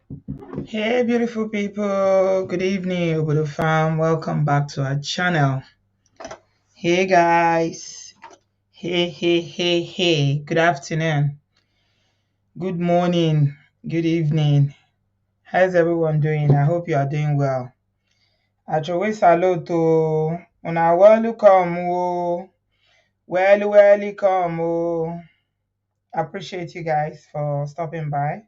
Hey, beautiful people. Good evening, Obodo fam. Welcome back to our channel. Hey, guys. Hey, hey, hey, hey. Good afternoon. Good morning. Good evening. How's everyone doing? I hope you are doing well. Achowe saluto. Una welcome. Oh. Welcome. Oh. Appreciate you guys for stopping by.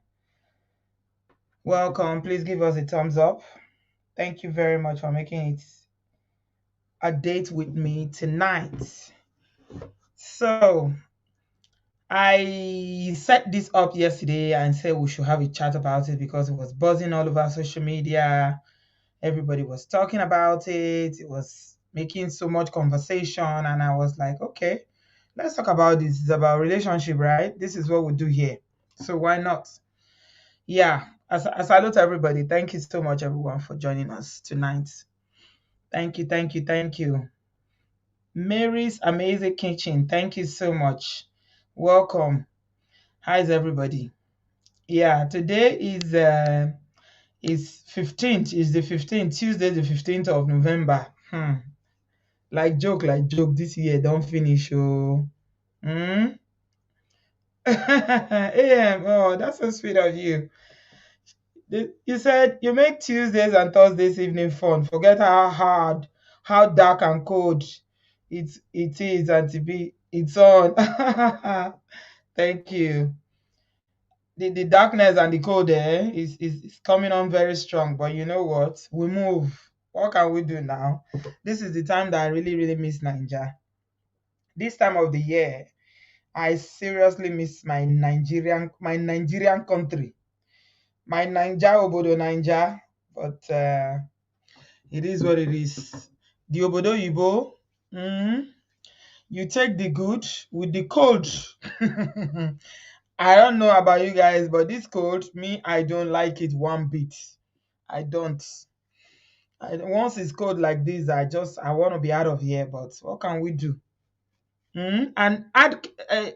Welcome. Please give us a thumbs up. Thank you very much for making it a date with me tonight. So I set this up yesterday and said we should have a chat about it because it was buzzing all over social media. Everybody was talking about it. It was making so much conversation, and I was like, okay, let's talk about this. It's about relationship, right? This is what we do here. So why not? Yeah. I salute everybody. Thank you so much, everyone, for joining us tonight. Thank you, thank you, thank you. Mary's Amazing Kitchen. Thank you so much. Welcome. How's everybody? Yeah, today is 15th. Is the 15th, Tuesday the 15th of November. Like joke. This year don't finish. Oh. Hmm. Oh, that's so sweet of you. You said you make Tuesdays and Thursdays evening fun. Forget how hard, how dark and cold it is, and to be it's on. Thank you. The darkness and the cold is coming on very strong. But you know what? We move. What can we do now? This is the time that I really, really miss Nigeria. This time of the year, I seriously miss my Nigerian country. My Naija Obodo Naija. But it is what it is. The Obodo Yibo, you take the good with the cold. I don't know about you guys, but this cold, me, I don't like it one bit. I don't. Once it's cold like this, I want to be out of here. But what can we do? And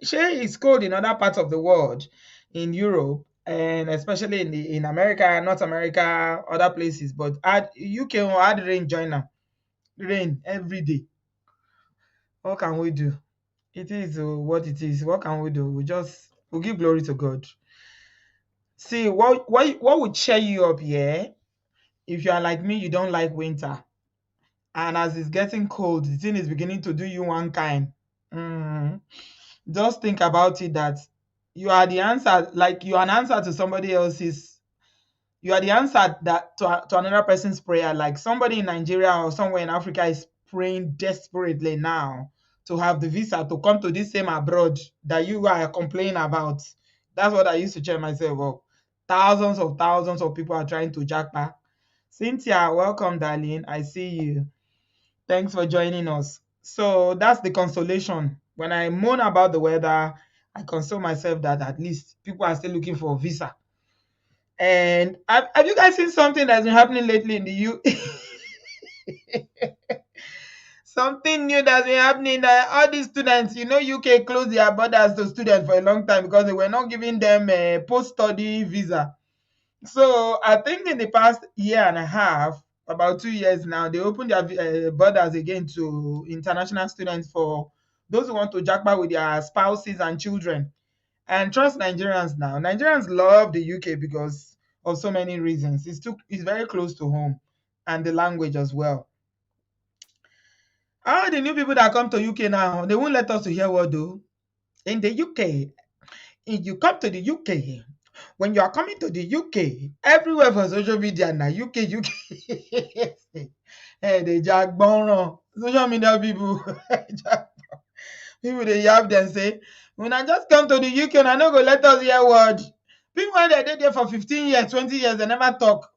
sure, it's cold in other parts of the world, in Europe, and especially in America, North America, other places. But add UK will add rain join now. Rain every day. What can we do? It is what it is. What can we do? We give glory to God. See, what would cheer you up here? If you are like me, you don't like winter. And as it's getting cold, the thing is beginning to do you one kind. Mm, just think about it that you are the answer, like you are an answer to somebody else's, you are the answer that to another person's prayer. Like somebody in Nigeria or somewhere in Africa is praying desperately now to have the visa to come to this same abroad that you are complaining about. That's what I used to cheer myself up. Thousands of people are trying to jackpot. Cynthia, welcome, darling. I see you. Thanks for joining us. So that's the consolation. When I moan about the weather, I console myself that at least people are still looking for a visa. And have you guys seen something that's been happening lately in the U? Something new that's been happening that all these students, UK closed their borders to students for a long time because they were not giving them a post-study visa. So I think in the past year and a half, about 2 years now, they opened their borders again to international students for those who want to jackpot with their spouses and children. And trust Nigerians now. Nigerians love the UK because of so many reasons. It's very close to home, and the language as well. All the new people that come to UK now, they won't let us to hear what though. In the UK, if you come to the UK, when you are coming to the UK, everywhere for social media now, UK. Hey, they jack bono. Social media people, people they have them say, when I just come to the UK, and I no go let us hear word. People when they did there for 15 years, 20 years, they never talk.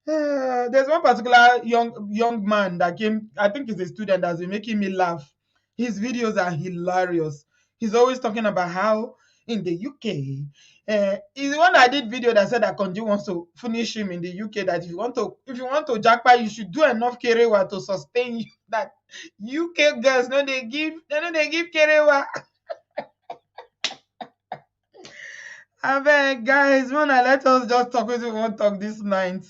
There's one particular young man that came, I think he's a student that's been making me laugh. His videos are hilarious. He's always talking about how in the UK, he's the one that did video that said that Konji wants to finish him in the UK. That if you want to jackpot, you should do enough kerewa to sustain you. That UK girls they know they give kerewa. Abeg, guys, wanna let us just talk wetin we wan talk this night.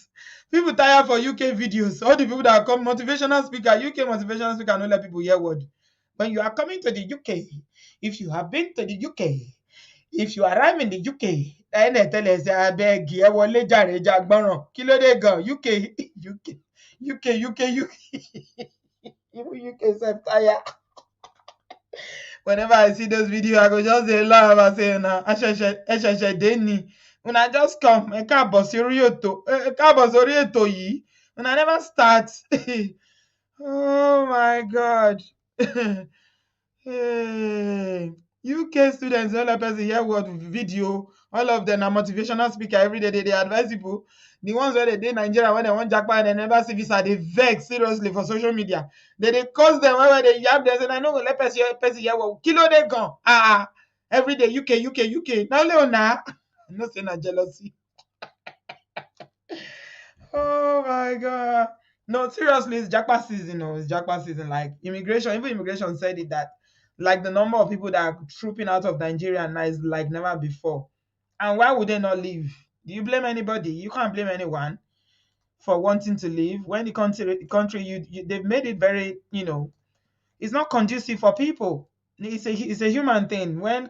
People tire for UK videos. All the people that come motivational speaker, UK motivational speaker no let people hear word. When you are coming to the UK, if you have been to the UK, if you arrive in the UK, ẹnẹ tẹ́lẹ̀ ṣe abeg ẹ wọlé jàre jagbọràn kí ló dé gan UK UK even UK sef tire. Whenever I see those videos, I go just dey laugh and say una ẹ ṣẹ̀ṣẹ̀ dé ni. Una just come, ẹ káàbọ̀ sí orí ètò, ẹ káàbọ̀ sórí ètò yìí. Una never start. Oh my God. Hey. UK students, all the person hear word video, all of them are motivational speaker every day. They advise people. The ones where they did Nigeria when they want Japan and they never see visa, they vex seriously for social media. They cause them where they yap them, and I know let person hear word. Kilo they gone. Every day UK. Now Leona. No say na jealousy. Oh my God. No, seriously, it's jackpot season. No, it's jackpot season. Like immigration, even immigration said it that like the number of people that are trooping out of Nigeria now is like never before. And why would they not leave? Do you blame anybody? You can't blame anyone for wanting to leave. When the country they've made it very, it's not conducive for people. It's a human thing. When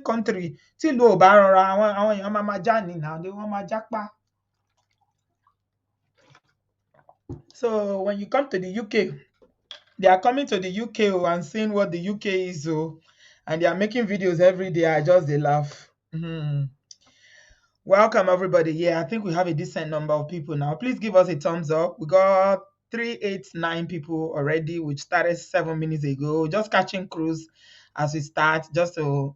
country tí ìlú ò bá rọra àwọn èèyàn máa já ni now they want máa jápa. So when you come to the UK, they are coming to the UK and seeing what the UK is, and they are making videos every day. I just they laugh. Welcome everybody. Yeah, I think we have a decent number of people now. Please give us a thumbs up. We got 389 people already, which started 7 minutes ago. Just catching cruise as we start, just to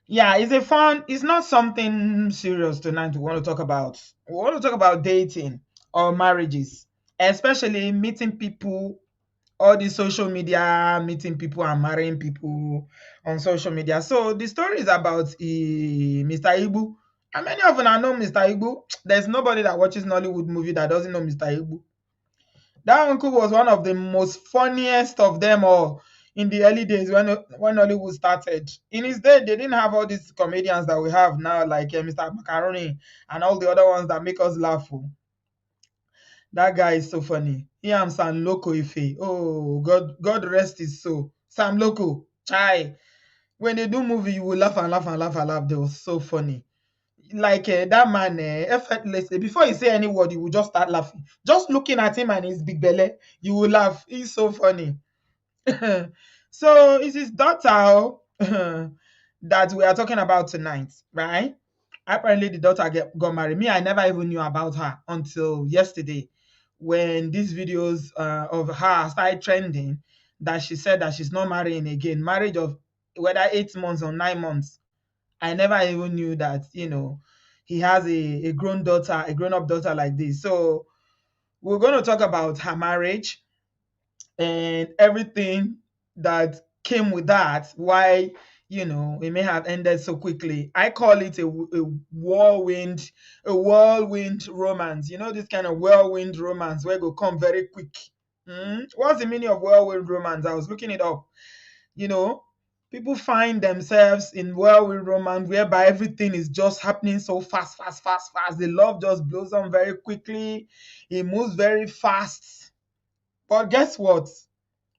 yeah, it's not something serious tonight we want to talk about. We want to talk about dating or marriages, especially meeting people, all the social media, meeting people and marrying people on social media. So the story is about Mr. Ibu. And many of them know Mr. Ibu. There's nobody that watches Nollywood movie that doesn't know Mr. Ibu. That uncle was one of the most funniest of them all in the early days when Hollywood started. In his day, they didn't have all these comedians that we have now, like Mr. Macaroni and all the other ones that make us laugh. That guy is so funny. He and Sam Loco Ife. Oh, God rest his soul. Sam Loco, chai. When they do movie, you will laugh and laugh and laugh and laugh. They were so funny. Like that man, effortlessly, before he say any word, you will just start laughing. Just looking at him and his big belly, you will laugh. He's so funny. So it's his daughter that we are talking about tonight, right? Apparently, the daughter got married. Me, I never even knew about her until yesterday when these videos of her started trending, that she said that she's not marrying again. Marriage of whether 8 months or 9 months. I never even knew that, he has a grown daughter, a grown-up daughter like this. So we're going to talk about her marriage and everything that came with that, why it may have ended so quickly. I call it a whirlwind romance. This kind of whirlwind romance where it will come very quick. What's the meaning of whirlwind romance? I was looking it up. People find themselves in whirlwind romance whereby everything is just happening so fast. The love just blows on very quickly. It moves very fast. But guess what?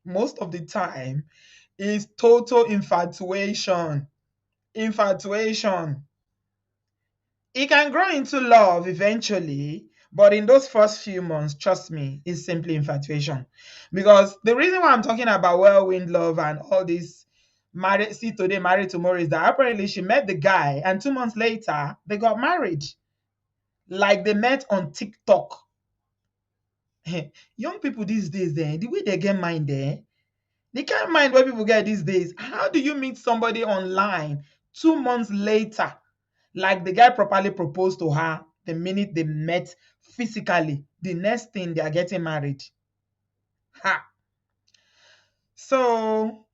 Most of the time, it's total infatuation. Infatuation. It can grow into love eventually, but in those first few months, trust me, it's simply infatuation. Because the reason why I'm talking about whirlwind love and all this married, see today, married tomorrow, is that apparently she met the guy and 2 months later, they got married. Like they met on TikTok. Young people these days, the way they get mind there, they can't mind what people get these days. How do you meet somebody online 2 months later? Like the guy properly proposed to her the minute they met physically. The next thing, they are getting married. Ha! So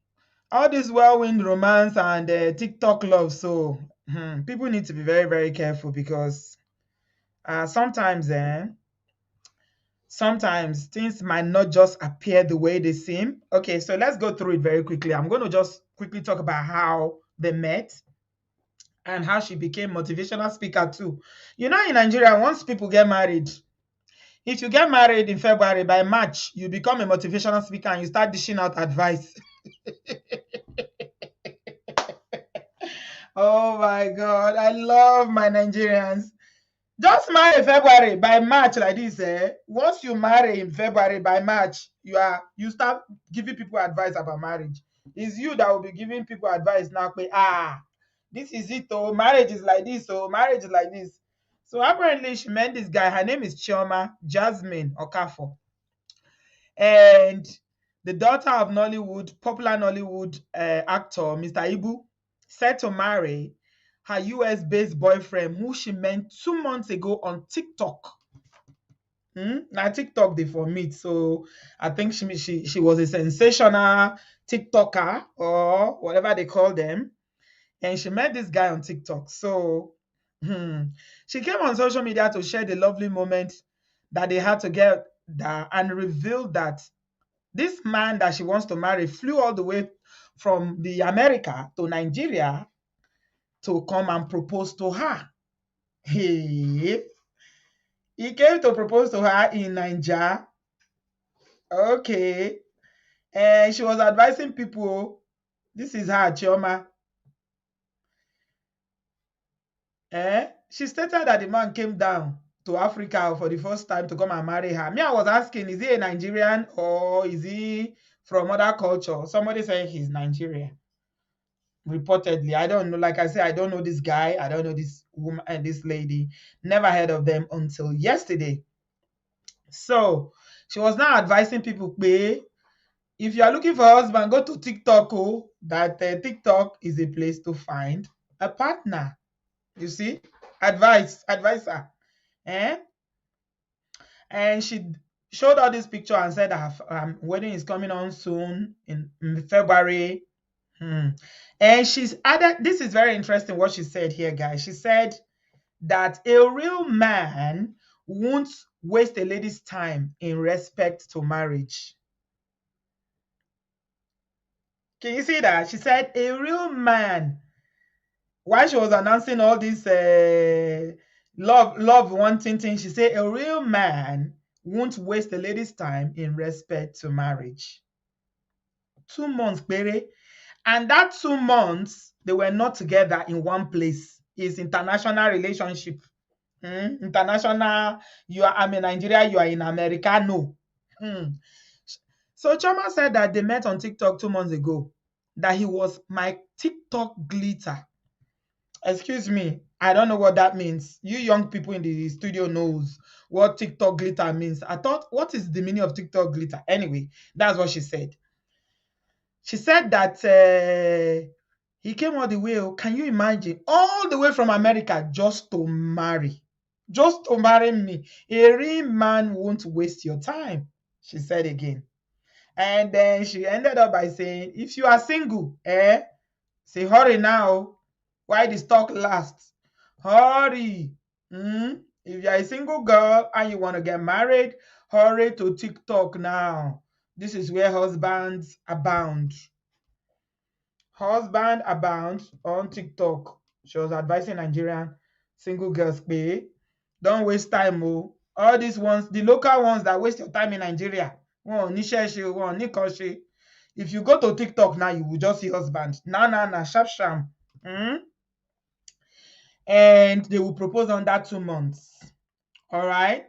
all this whirlwind romance and TikTok love. So people need to be very, very careful because sometimes things might not just appear the way they seem. Okay, so let's go through it very quickly. I'm going to just quickly talk about how they met. and how she became motivational speaker too. You know, in Nigeria, once people get married, if you get married in February, by March, you become a motivational speaker and you start dishing out advice. Oh my God, I love my Nigerians. Just marry in February, by March like this. Once you marry in February, by March, you start giving people advice about marriage. It's you that will be giving people advice now. This is it. Oh, marriage is like this. Oh, marriage is like this. So apparently, she met this guy. Her name is Chioma Jasmine Okafor, and the daughter of Nollywood, popular Nollywood actor Mr. Ibu, set to marry her US-based boyfriend, who she met 2 months ago on TikTok. Now TikTok they for meet, so I think she was a sensational TikToker or whatever they call them, and she met this guy on TikTok. So she came on social media to share the lovely moment that they had together and revealed that this man that she wants to marry flew all the way from the America to Nigeria to come and propose to her. He came to propose to her in Nigeria. Okay. And she was advising people. This is her, Chioma. She stated that the man came down to Africa for the first time to come and marry her. Me, I was asking, is he a Nigerian or is he from other culture? Somebody said he's Nigerian. Reportedly, I don't know. Like I said, I don't know this guy. I don't know this woman and this lady. Never heard of them until yesterday. So she was now advising people, "Bae, if you are looking for a husband, go to TikTok. Oh, that TikTok is a place to find a partner." You see, advisor, eh? And she showed all this picture and said her wedding is coming on soon in February. And she's added, this is very interesting what she said here, guys. She said that a real man won't waste a lady's time in respect to marriage. Can you see that? She said a real man, while she was announcing all this love wanting thing, she said a real man won't waste a lady's time in respect to marriage. 2 months, baby. And that 2 months, they were not together in one place. It's international relationship. International, I'm in Nigeria, you are in Americanna. So Choma said that they met on TikTok 2 months ago, that he was my TikTok glitter. Excuse me, I don't know what that means. You young people in the studio knows what TikTok glitter means. I thought, what is the meaning of TikTok glitter? Anyway, that's what she said. She said that he came all the way, can you imagine? All the way from America just to marry. Just to marry me. A real man won't waste your time, she said again. And then she ended up by saying, if you are single, say hurry now. Why the stock lasts? Hurry. If you're a single girl and you want to get married, hurry to TikTok now. This is where husbands abound. Husband abound on TikTok. She was advising Nigerian single girls, pay. Don't waste time, oh. All these ones, the local ones that waste your time in Nigeria. If you go to TikTok now, you will just see husband. Nah, sharp sham. And they will propose on that 2 months. All right.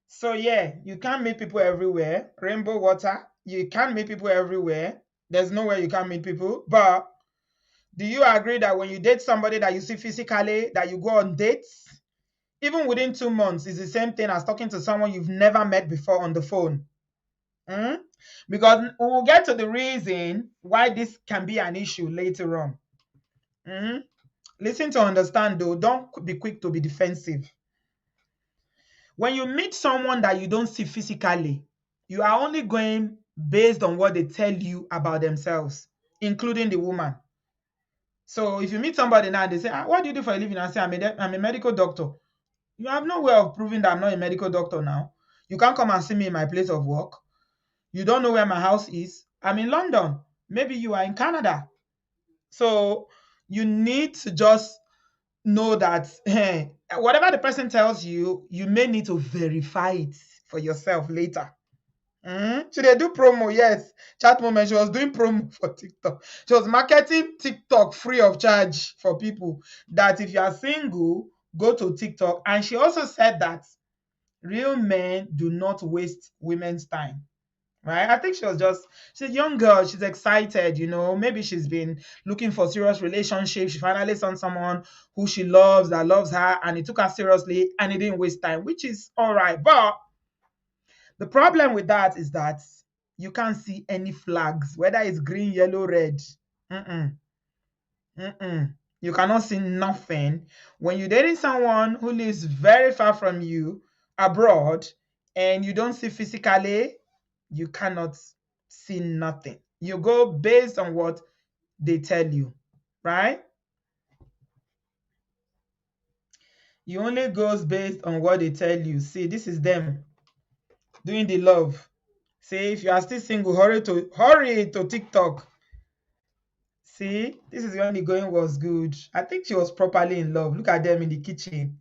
So yeah, you can't meet people everywhere. Rainbow water, you can't meet people everywhere. There's nowhere you can't meet people. But do you agree that when you date somebody that you see physically, that you go on dates, even within 2 months, is the same thing as talking to someone you've never met before on the phone? Because we'll get to the reason why this can be an issue later on. Listen to understand though. Don't be quick to be defensive. When you meet someone that you don't see physically, you are only going based on what they tell you about themselves, including the woman. So if you meet somebody now and they say, what do you do for a living? I say, I'm a medical doctor. You have no way of proving that I'm not a medical doctor now. You can't come and see me in my place of work. You don't know where my house is. I'm in London. Maybe you are in Canada. So you need to just know that whatever the person tells you, you may need to verify it for yourself later. She dey do promo, yes. Chat moment, she was doing promo for TikTok. She was marketing TikTok free of charge for people. That if you are single, go to TikTok. And she also said that real men do not waste women's time. Right? I think she's a young girl. She's excited, Maybe she's been looking for serious relationship. She finally found someone who she loves, that loves her, and he took her seriously and he didn't waste time, which is all right. But the problem with that is that you can't see any flags, whether it's green, yellow, red. Mm-mm, mm-mm. You cannot see nothing. When you're dating someone who lives very far from you abroad and you don't see physically, you cannot see nothing. You go based on what they tell you, right? You only goes based on what they tell you. See, this is them doing the love. See, if you are still single, hurry to TikTok. See, this is when the going was good. I think she was properly in love. Look at them in the kitchen.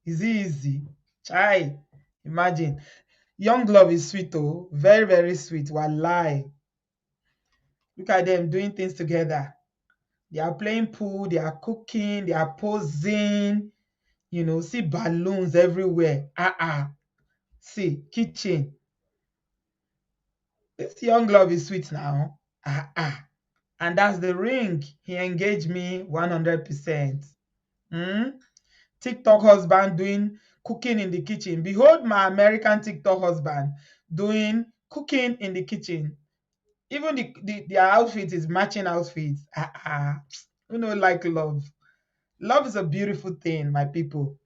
Is it easy? Chai. Imagine. Young love is sweet, oh. Very, very sweet. Wallahi. Look at them doing things together. They are playing pool, they are cooking, they are posing. See balloons everywhere. See, kitchen. This young love is sweet now. And that's the ring. He engaged me 100%. Hmm? TikTok husband doing cooking in the kitchen. Behold my American TikTok husband doing cooking in the kitchen. Even their outfit is matching outfits. Like love. Love is a beautiful thing, my people.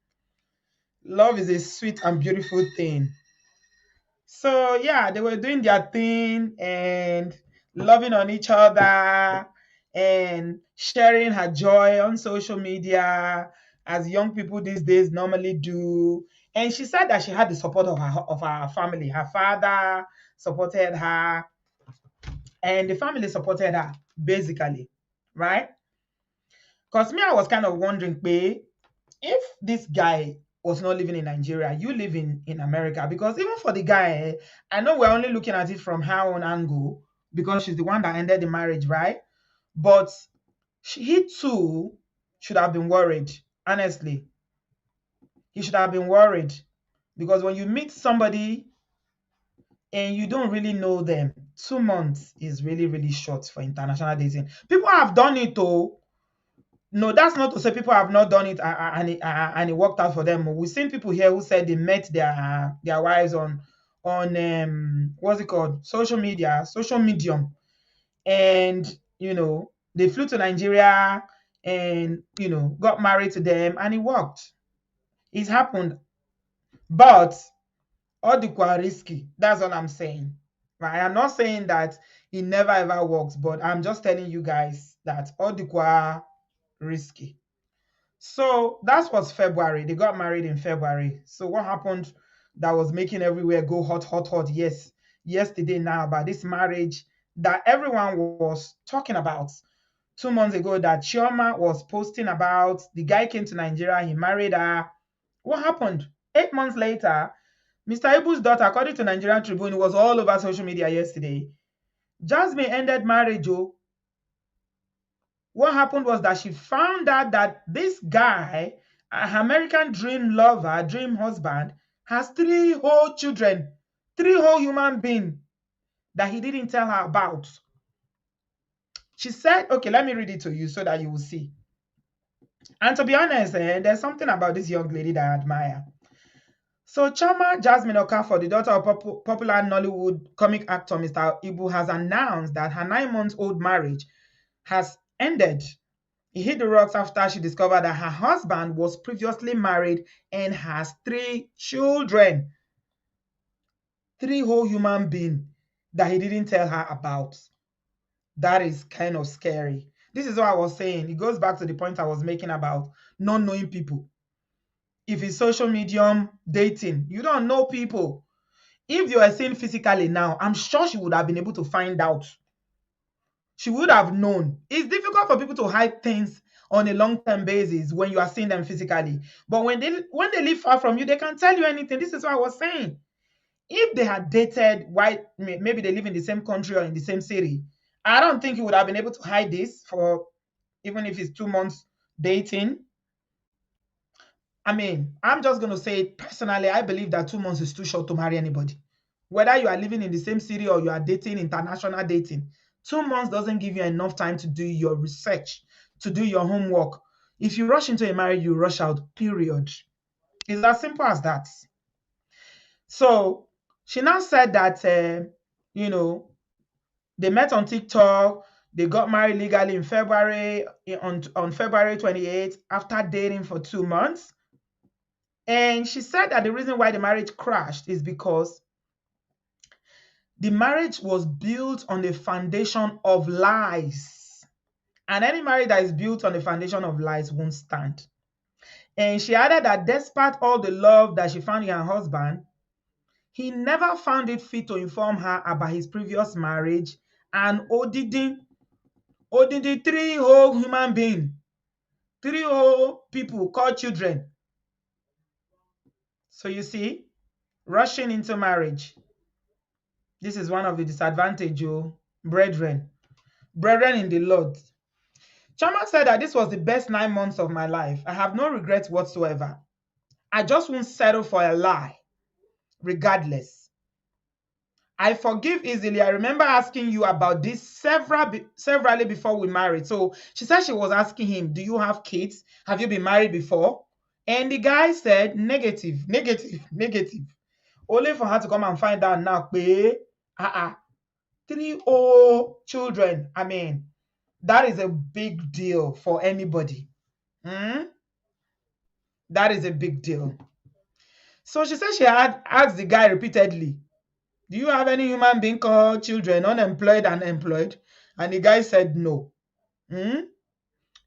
Love is a sweet and beautiful thing. So yeah, they were doing their thing and loving on each other and sharing her joy on social media as young people these days normally do. And she said that she had the support of her family. Her father supported her and the family supported her basically, right? Because me, I was kind of wondering, if this guy was not living in Nigeria, you live in America, because even for the guy, I know we're only looking at it from her own angle because she's the one that ended the marriage, right? But he too should have been worried. Honestly, he should have been worried because when you meet somebody and you don't really know them, 2 months is really, really short for international dating. People have done it though. No, that's not to say people have not done it and it worked out for them. We've seen people here who said they met their wives on what's it called, social medium, and they flew to Nigeria and got married to them and it worked. It's happened, but all the qua risky. That's all I'm saying. Right? I'm not saying that it never ever works, but I'm just telling you guys that all the qua risky. So that was February. They got married in February. So what happened that was making everywhere go hot, hot, hot? Yes, yesterday now about this marriage that everyone was talking about 2 months ago that Chioma was posting about. The guy came to Nigeria, he married her. What happened? 8 months later, Mr. Ibu's daughter, according to Nigerian Tribune, it was all over social media yesterday. Jasmine ended marriage, oh. What happened was that she found out that this guy, her American dream lover, dream husband, has 3 whole children, 3 whole human beings that he didn't tell her about. She said, okay, let me read it to you so that you will see. And to be honest, there's something about this young lady that I admire. So Chama Jasmine Okafor, the daughter of popular Nollywood comic actor Mr. Ibu, has announced that her 9-month-old marriage has ended. It hit the rocks after she discovered that her husband was previously married and has 3 children. 3 whole human beings that he didn't tell her about. That is kind of scary. This is what I was saying. It goes back to the point I was making about not knowing people. If it's social medium dating, you don't know people. If you are seen physically now, I'm sure she would have been able to find out. She would have known. It's difficult for people to hide things on a long-term basis when you are seeing them physically. But when they live far from you, they can't tell you anything. This is what I was saying. If they had dated, why maybe they live in the same country or in the same city, I don't think he would have been able to hide this for even if it's 2 months dating. I mean, I'm just going to say personally, I believe that 2 months is too short to marry anybody. Whether you are living in the same city or you are dating international dating, 2 months doesn't give you enough time to do your research, to do your homework. If you rush into a marriage, you rush out, period. It's as simple as that. So she now said that, you know, they met on TikTok. They got married legally in February, on February 28th, after dating for 2 months. And she said that the reason why the marriage crashed is because the marriage was built on a foundation of lies. And any marriage that is built on a foundation of lies won't stand. And she added that despite all the love that she found in her husband, he never found it fit to inform her about his previous marriage and ODD three whole human beings, three whole people called children. So you see, rushing into marriage. This is one of the disadvantages, oh, brethren. Brethren in the Lord. Chama said that this was the best 9 months of my life. I have no regrets whatsoever. I just won't settle for a lie, regardless. I forgive easily. I remember asking you about this severally before we married. So she said she was asking him, do you have kids? Have you been married before? And the guy said, negative, negative, negative. Only for her to come and find out now, three old children. I mean, that is a big deal for anybody. Hmm? That is a big deal. So she said she had asked the guy repeatedly, do you have any human being called children, unemployed and employed? And the guy said no. Hmm?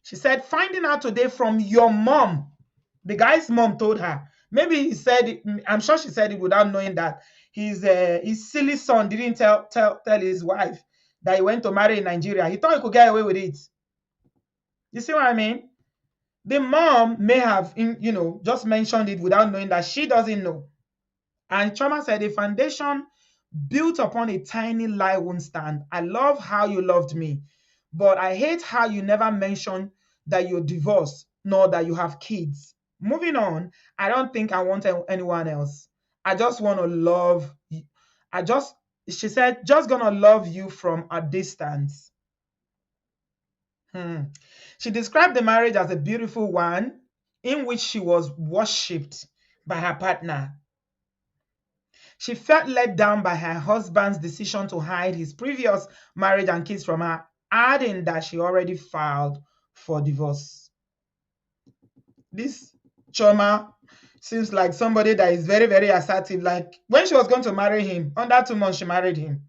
She said, finding out today from your mom. The guy's mom told her. Maybe he said it, I'm sure she said it without knowing that his silly son didn't tell his wife that he went to marry in Nigeria. He thought he could get away with it. You see what I mean? The mom may have, just mentioned it without knowing that she doesn't know. And Choma said, a foundation built upon a tiny lie won't stand. I love how you loved me, but I hate how you never mentioned that you're divorced, nor that you have kids. Moving on, I don't think I want anyone else. I just want to love you. She said, just gonna love you from a distance. She described the marriage as a beautiful one in which she was worshipped by her partner. She felt let down by her husband's decision to hide his previous marriage and kids from her, adding that she already filed for divorce. This Choma seems like somebody that is very, very assertive. Like when she was going to marry him, under 2 months, she married him.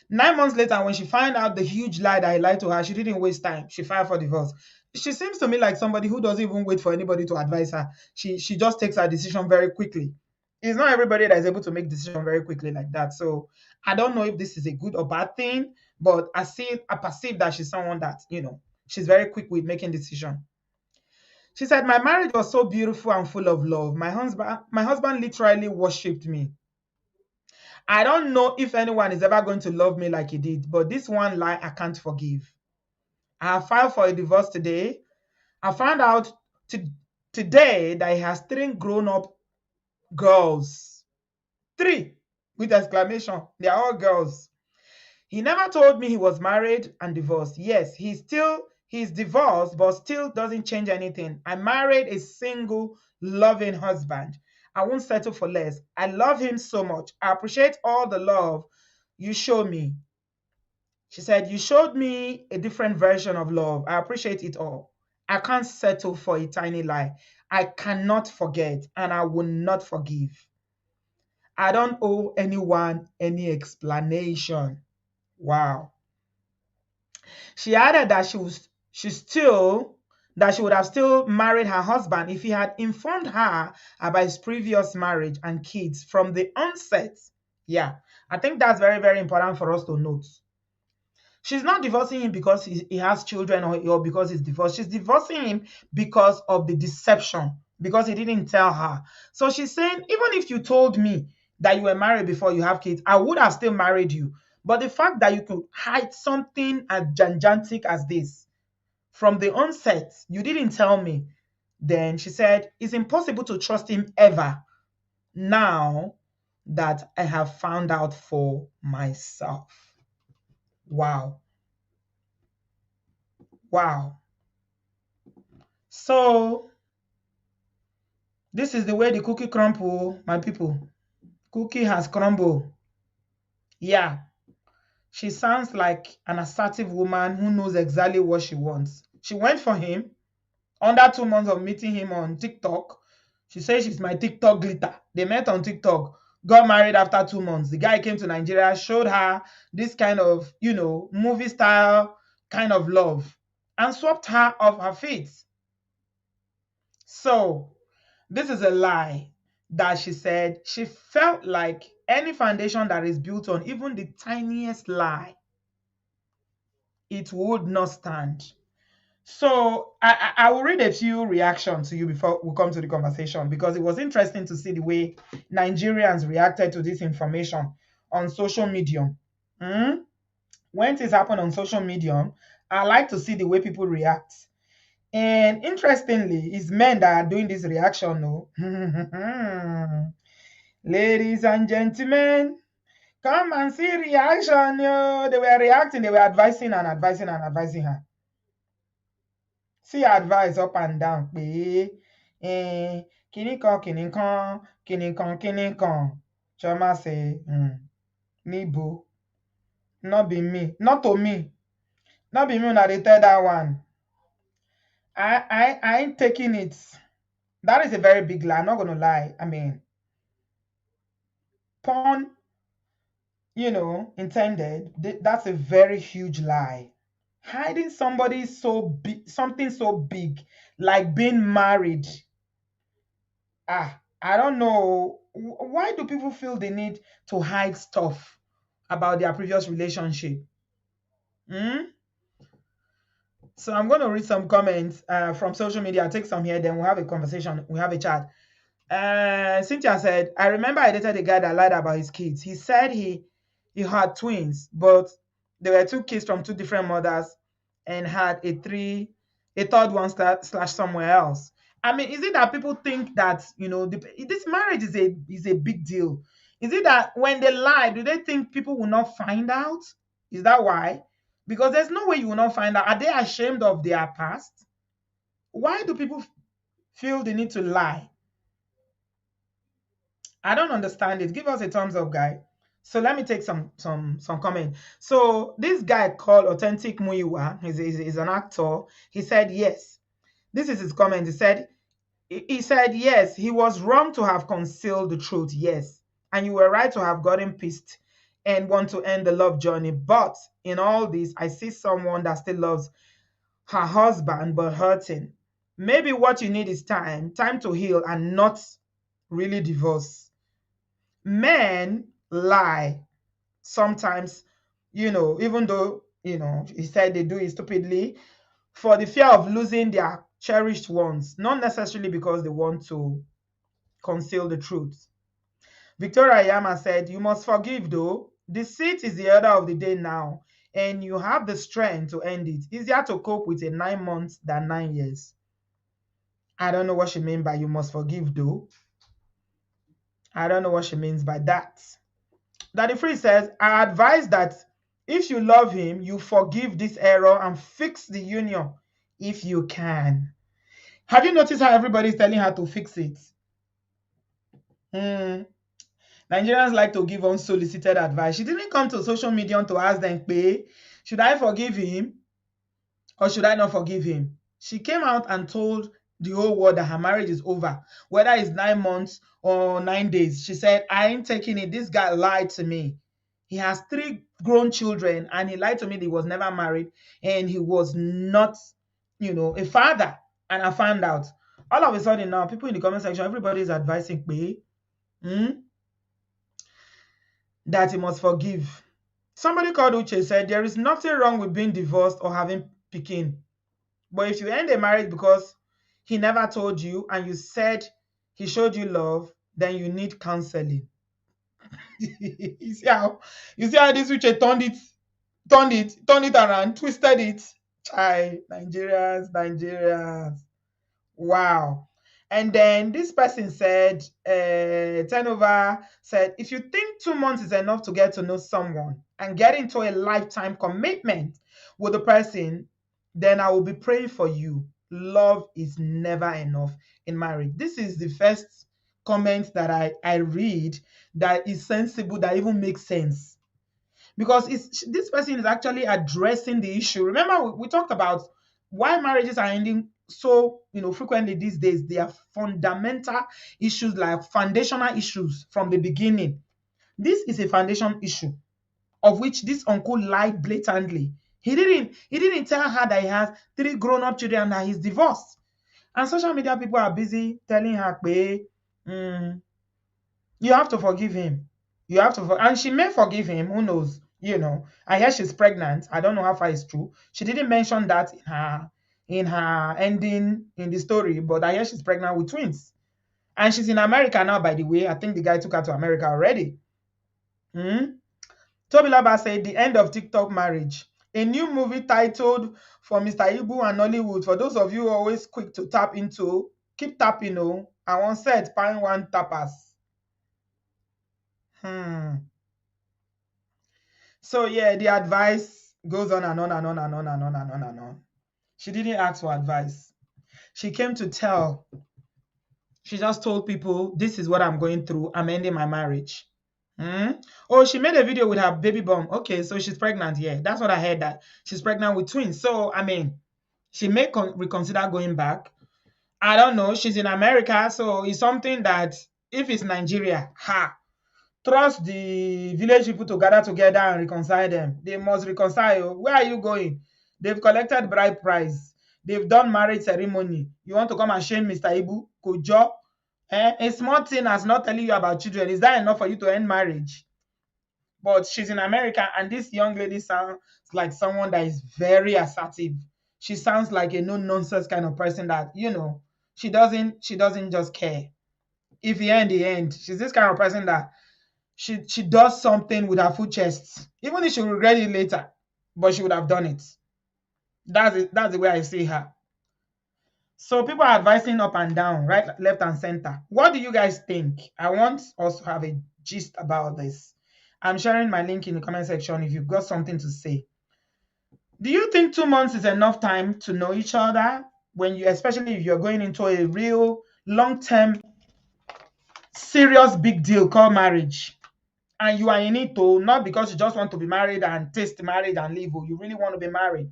9 months later, when she found out the huge lie that he lied to her, she didn't waste time. She filed for divorce. She seems to me like somebody who doesn't even wait for anybody to advise her. She just takes her decision very quickly. It's not everybody that is able to make decision very quickly like that. So I don't know if this is a good or bad thing, but I perceive that she's someone that, she's very quick with making decision. She said, my marriage was so beautiful and full of love. My husband literally worshipped me. I don't know if anyone is ever going to love me like he did, but this one lie I can't forgive. I have filed for a divorce today. I found out today that he has 3 grown-up girls. 3 with exclamation. They are all girls. He never told me he was married and divorced. Yes, he's divorced, but still doesn't change anything. I married a single, loving husband. I won't settle for less. I love him so much. I appreciate all the love you show me. She said, you showed me a different version of love. I appreciate it all. I can't settle for a tiny lie. I cannot forget, and I will not forgive. I don't owe anyone any explanation. Wow. She added that she would have still married her husband if he had informed her about his previous marriage and kids from the onset. Yeah, I think that's very, very important for us to note. She's not divorcing him because he has children, or because he's divorced. She's divorcing him because of the deception, because he didn't tell her. So she's saying, even if you told me that you were married before you have kids, I would have still married you. But the fact that you could hide something as gigantic as this from the onset, you didn't tell me. Then she said, it's impossible to trust him ever now that I have found out for myself. Wow. Wow. So this is the way the cookie crumble, my people. Cookie has crumbled. Yeah. She sounds like an assertive woman who knows exactly what she wants. She went for him under 2 months of meeting him on TikTok. She says she's my TikTok glitter. They met on TikTok, got married after 2 months. The guy came to Nigeria, showed her this kind of, movie style kind of love, and swept her off her feet. So, this is a lie that she said she felt like any foundation that is built on even the tiniest lie, it would not stand. So I will read a few reactions to you before we come to the conversation, because it was interesting to see the way Nigerians reacted to this information on social media. Hmm? When things happen on social media, I like to see the way people react. And interestingly, it's men that are doing this reaction. No, ladies and gentlemen, come and see reaction. Yo. They were reacting, they were advising and advising and advising her. See advice up and down pé kíní kan kíní kan kíní kan kíní kan. Chioma say, níbo? Not be me. Not to me. Not be me una dey tell that one. I ain't taking it. That is a very big lie. I'm not gonna lie. I mean, pun, intended. That's a very huge lie. Hiding somebody so big, something so big, like being married. I don't know. Why do people feel the need to hide stuff about their previous relationship? Hmm? So I'm going to read some comments from social media. I'll take some here, then we'll have a conversation. We'll have a chat. Cynthia said, I remember I dated a guy that lied about his kids. He said he had twins, but there were two kids from two different mothers, and had a third one slash somewhere else. I mean, is it that people think that this marriage is a big deal? Is it that when they lie, do they think people will not find out? Is that why? Because there's no way you will not find out. Are they ashamed of their past? Why do people feel the need to lie? I don't understand it. Give us a thumbs up, guy. So let me take some comment. So this guy called Authentic Muiwa, he's an actor. He said yes. This is his comment. He said yes, he was wrong to have concealed the truth. Yes. And you were right to have gotten pissed and want to end the love journey. But in all this, I see someone that still loves her husband but hurting. Maybe what you need is time to heal, and not really divorce. Men lie sometimes, even though, he said they do it stupidly, for the fear of losing their cherished ones, not necessarily because they want to conceal the truth. Victoria Yama said, you must forgive though. Deceit is the order of the day now, and you have the strength to end it. Easier to cope with a 9 months than 9 years. I don't know what she means by you must forgive though. I don't know what she means by that. Daddy Free says, I advise that if you love him, you forgive this error and fix the union if you can. Have you noticed how everybody's telling her to fix it? Nigerians like to give unsolicited advice. She didn't come to social media to ask them, should I forgive him or should I not forgive him? She came out and told the whole world that her marriage is over, whether it's 9 months or 9 days. She said, I ain't taking it. This guy lied to me. He has 3 grown children, and he lied to me that he was never married and he was not, a father. And I found out. All of a sudden now, people in the comment section, everybody is advising that he must forgive. Somebody called Uche said there is nothing wrong with being divorced or having pikin. But if you end a marriage because he never told you and you said he showed you love, then you need counseling. You see how this Uche turned it around, twisted it. Chai, Nigerians. Wow. And then this person said, turnover said, if you think 2 months is enough to get to know someone and get into a lifetime commitment with the person, then I will be praying for you. Love is never enough in marriage. This is the first comment that I read that is sensible, that even makes sense, because this person is actually addressing the issue. Remember, we talked about why marriages are ending so frequently these days. They are fundamental issues, like foundational issues from the beginning. This is a foundation issue of which this uncle lied blatantly. He didn't tell her that he has 3 grown-up children and that he's divorced. And social media people are busy telling her, mm, you have to forgive him. You have to, and she may forgive him. Who knows? I hear she's pregnant. I don't know how far it's true. She didn't mention that in her ending in the story, but I hear she's pregnant with twins, and she's in America now. By the way, I think the guy took her to America already. Hmm? Tobilaba said the end of TikTok marriage. A new movie titled for Mr. Ibu and Nollywood. For those of you always quick to tap into, keep tapping. Oh, I once said, pine one tappers. Hmm. So yeah, the advice goes on and on and on and on and on and on and on. She didn't ask for advice. She came to tell. She just told people, this is what I'm going through. I'm ending my marriage. Hmm? Oh, she made a video with her baby bump. Okay, so she's pregnant. Yeah, that's what I heard, that she's pregnant with twins. So, I mean, she may reconsider going back. I don't know. She's in America, so it's something that if it's Nigeria, trust the village people to gather together and reconcile them. They must reconcile. Where are you going? They've collected bride price. They've done marriage ceremony. You want to come and shame Mr. Ibu? Kojo? A small thing as not telling you about children. Is that enough for you to end marriage? But she's in America, and this young lady sounds like someone that is very assertive. She sounds like a no-nonsense kind of person that, she doesn't just care. If he end, the end. She's this kind of person that she does something with her full chest, even if she will regret it later, but she would have done it. That's it. That's the way I see her. So people are advising up and down, right, left, and center. What do you guys think? I want us to have a gist about this. I'm sharing my link in the comment section if you've got something to say. Do you think 2 months is enough time to know each other, when you, especially if you're going into a real long-term, serious big deal called marriage? And you are in it too, not because you just want to be married and taste marriage and leave. You really want to be married.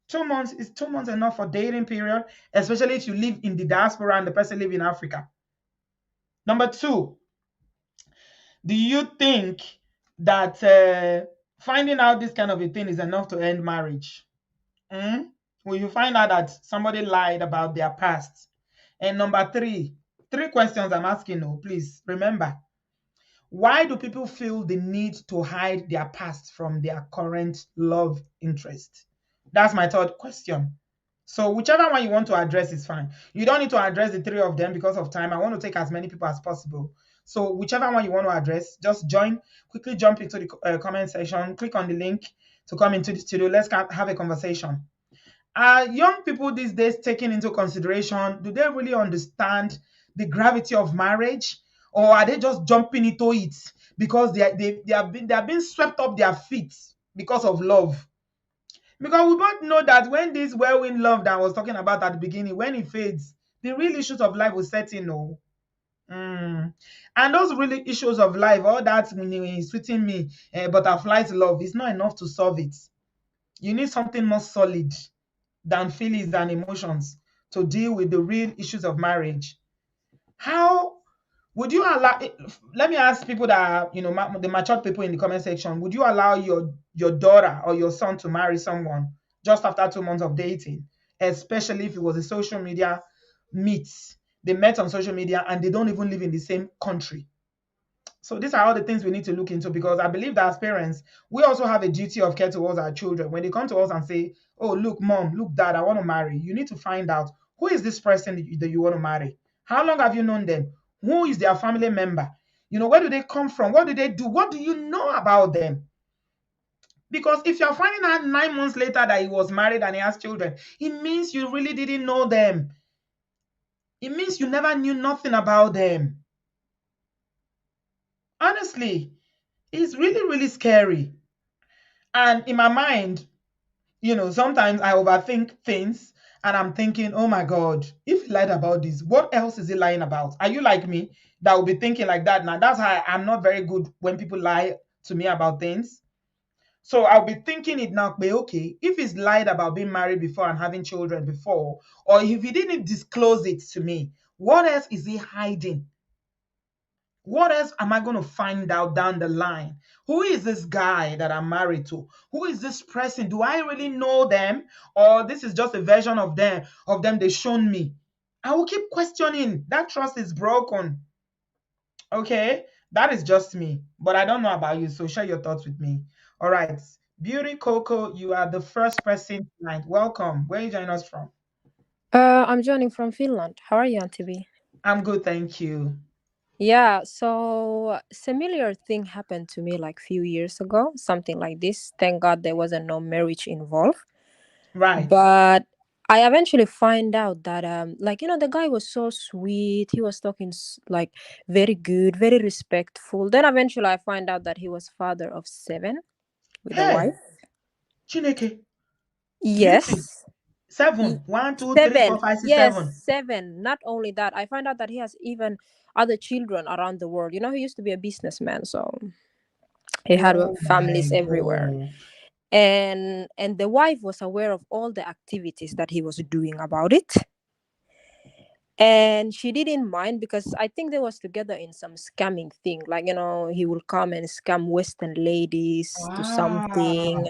2 months, is 2 months enough for dating period, especially if you live in the diaspora and the person live in Africa? Number two, do you think that finding out this kind of a thing is enough to end marriage? When you find out that somebody lied about their past? And number three questions I'm asking. Oh, please remember. Why do people feel the need to hide their past from their current love interest? That's my third question. So whichever one you want to address is fine. You don't need to address the three of them because of time. I want to take as many people as possible. So whichever one you want to address, just quickly jump into the comment section, click on the link to come into the studio. Let's have a conversation. Are young people these days taking into consideration, do they really understand the gravity of marriage? Or are they just jumping into it because they are being swept up their feet because of love? Because we both know that when this whirlwind love that I was talking about at the beginning, when it fades, the real issues of life will set in. Oh. And those really issues of life, all that sweeting me, butterflies love, is not enough to solve it. You need something more solid than feelings and emotions to deal with the real issues of marriage. How would you allow? Let me ask people that are, the matured people in the comment section. Would you allow your daughter or your son to marry someone just after 2 months of dating, especially if it was a social media meet? They met on social media and they don't even live in the same country. So these are all the things we need to look into, because I believe that as parents, we also have a duty of care towards our children. When they come to us and say, "Oh, look, mom, look, dad, I want to marry," you need to find out, who is this person that you want to marry? How long have you known them? Who is their family member? Where do they come from? What do they do? What do you know about them? Because if you're finding out 9 months later that he was married and he has children, it means you really didn't know them. It means you never knew nothing about them. Honestly, it's really, really scary. And in my mind, sometimes I overthink things, and I'm thinking, oh my God, if he lied about this, what else is he lying about? Are you like me that will be thinking like that? Now, that's how I'm not very good when people lie to me about things. So I'll be thinking it now, but okay, if he's lied about being married before and having children before, or if he didn't disclose it to me, what else is he hiding? What else am I going to find out down the line? Who is this guy that I'm married to? Who is this person? Do I really know them? Or this is just a version of them they shown me? I will keep questioning. That trust is broken. Okay? That is just me. But I don't know about you, so share your thoughts with me. All right. Beauty Coco, you are the first person tonight. Welcome. Where are you joining us from? I'm joining from Finland. How are you, Auntie B? I'm good, thank you. Yeah, so similar thing happened to me like few years ago, something like this. Thank God there wasn't no marriage involved. Right. But I eventually find out that like the guy was so sweet. He was talking like very good, very respectful. Then eventually I find out that he was father of 7 with a Hey, wife. Chineke, really? Yes. Y- Seven. One, two, three, four, 7. five, six, Yes, seven. 7. Not only that, I find out that he has even other children around the world. He used to be a businessman, so he had Oh my families everywhere. God. And the wife was aware of all the activities that he was doing about it. And she didn't mind because I think they was together in some scamming thing. Like, he will come and scam Western ladies to Wow.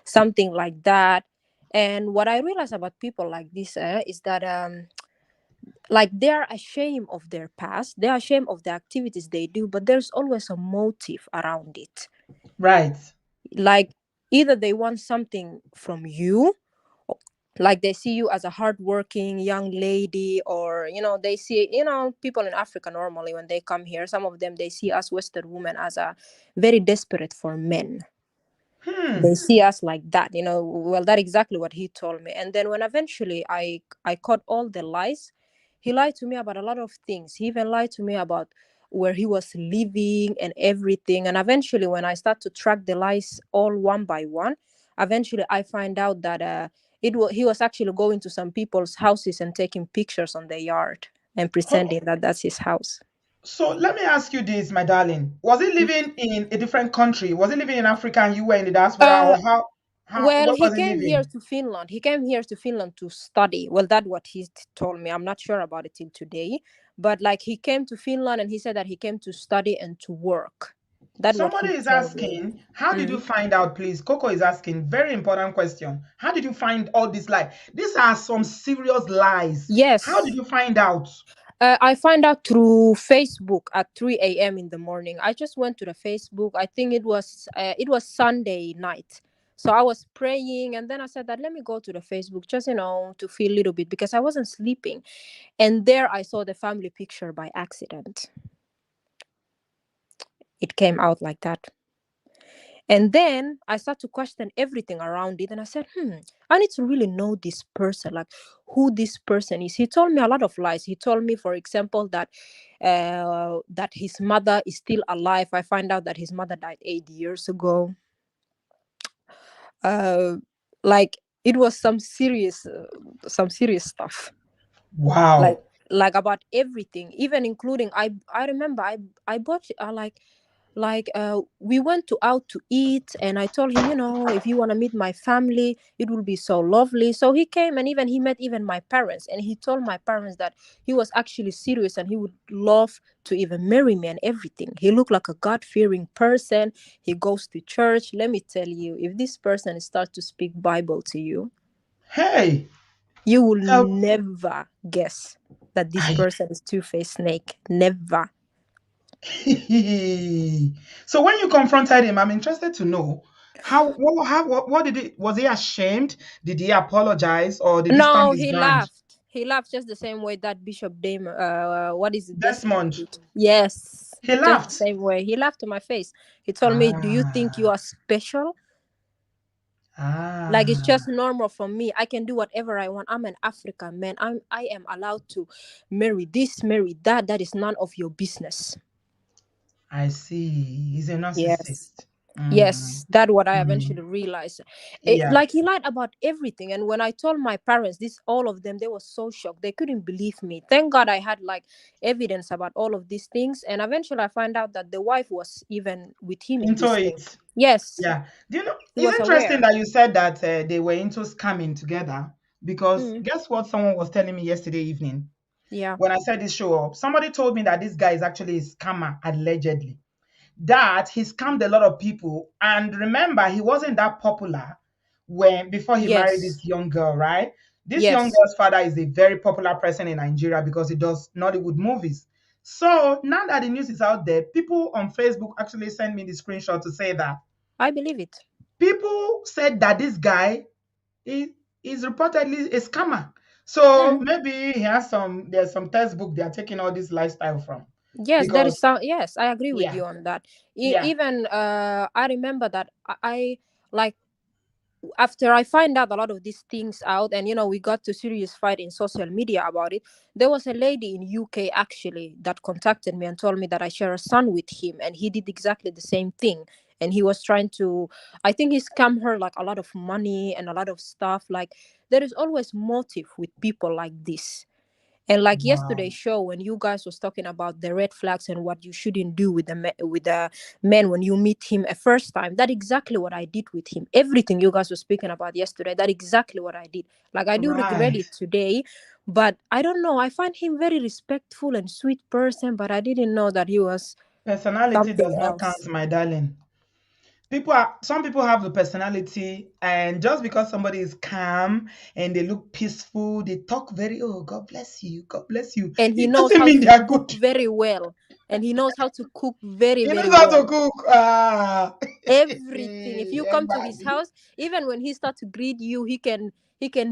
something like that. And what I realize about people like this is that like they're ashamed of their past, they're ashamed of the activities they do, but there's always a motive around it. Right. Like either they want something from you, like they see you as a hardworking young lady, or they see people in Africa normally when they come here, some of them they see us Western women as a very desperate for men. Hmm. They see us like that, well, that exactly what he told me. And then when eventually I caught all the lies, he lied to me about a lot of things. He even lied to me about where he was living and everything. And eventually when I start to track the lies all one by one, eventually I find out that he was actually going to some people's houses and taking pictures on their yard and Oh, pretending that that's his house. so let me ask you this, my darling. Was he living in a different country? Was he living in Africa and you were in the diaspora, uh or how Well, where he was he came here living? to Finland. He came here to Finland to study. Well, that's what he told me. I'm not sure about it till today. But like he came to Finland and he said that he came to study and to work. That's what Somebody he is told me. asking, how did you Mhm. find out, please? Coco is asking, very important question. How did you find all these lies? These are some serious lies. How did Yes. you find out? I find out through Facebook at 3 a.m. in the morning. I just went to the Facebook. I think it was Sunday night. So I was praying and then I said that let me go to the Facebook just to feel a little bit because I wasn't sleeping. And there I saw the family picture by accident. It came out like that. And then I started to question everything around it. And I said, I need to really know this person, like who this person is. He told me a lot of lies. He told me, for example, that his mother is still alive. I find out that his mother died 8 years ago. Uh, like it was some serious stuff. Like Wow. like about everything, even including I remember I bought we went to out to eat and I told him, if you want to meet my family it will be so lovely. So he came and even he met even my parents and he told my parents that he was actually serious and he would love to even marry me and everything. He looked like a god-fearing person. He goes to church. Let me tell you, if this person starts to speak Bible to you, Hey, you will help. never guess that this I, person is two-faced snake. Never. So when you confronted him, I'm interested to know what did he, was he ashamed? Did he apologize or did he stand No, his he ground? laughed. He laughed just the same way that Bishop Dame, what is it, Desmond Desmond, did. Yes, he just the laughed. same way. He laughed to my face. He told me, "Do you think you Ah, are special? Like it's just ah, normal for me. I can do whatever I want. I'm an African man. I am allowed to marry this, marry that. That is none of your business." I see. He's a Yes. narcissist. Mm, Yes, that what I mm, eventually realized. yeah. Like he lied about everything, and when I told my parents this, all of them, they were so shocked. They couldn't believe me. Thank God I had like evidence about all of these things, and eventually I find out that the wife was even with him in Into this thing. it. Yes, Yeah. Do you know? he It's was interesting aware. that you said that they were into scamming together because Mm, guess what someone was telling me yesterday evening yeah. when I said this show up? Somebody told me that this guy is actually a scammer, allegedly. That he scammed a lot of people. And remember, he wasn't that popular when before he married Yes. this young girl, right? This young Yes. girl's father is a very popular person in Nigeria because he does Nollywood movies. So now that the news is out there, people on Facebook actually sent me the screenshot to say that I believe it. people said that this guy is, is reportedly a scammer. So Mhm. maybe there's some textbook they are taking all this lifestyle from. Yes, that is Because so. Yes, I agree with yeah, you on that. yeah, Even I remember that like after I find out a lot of these things out, and we got to serious fight in social media about it. There was a lady in UK actually that contacted me and told me that I share a son with him, and he did exactly the same thing. And he was trying to, I think he scammed her like a lot of money and a lot of stuff. Like there is always motive with people like this. And like wow. yesterday's show, when you guys was talking about the red flags and what you shouldn't do with with the man when you meet him a first time, that exactly what I did with him. Everything you guys were speaking about yesterday, that exactly what I did. Like I do regret Right. it today, but I don't know. I find him very respectful and sweet person, but I didn't know that he was Personality something does not else. count, my darling. Some people have the personality, and just because somebody is calm and they look peaceful, they talk very, oh, God bless you, God bless you. And he It knows doesn't how mean they to are cook good. very well. And he knows how to cook very, He very knows how to well. cook. Ah, Everything. If you come to his everybody. house, even when he start to greet you, he can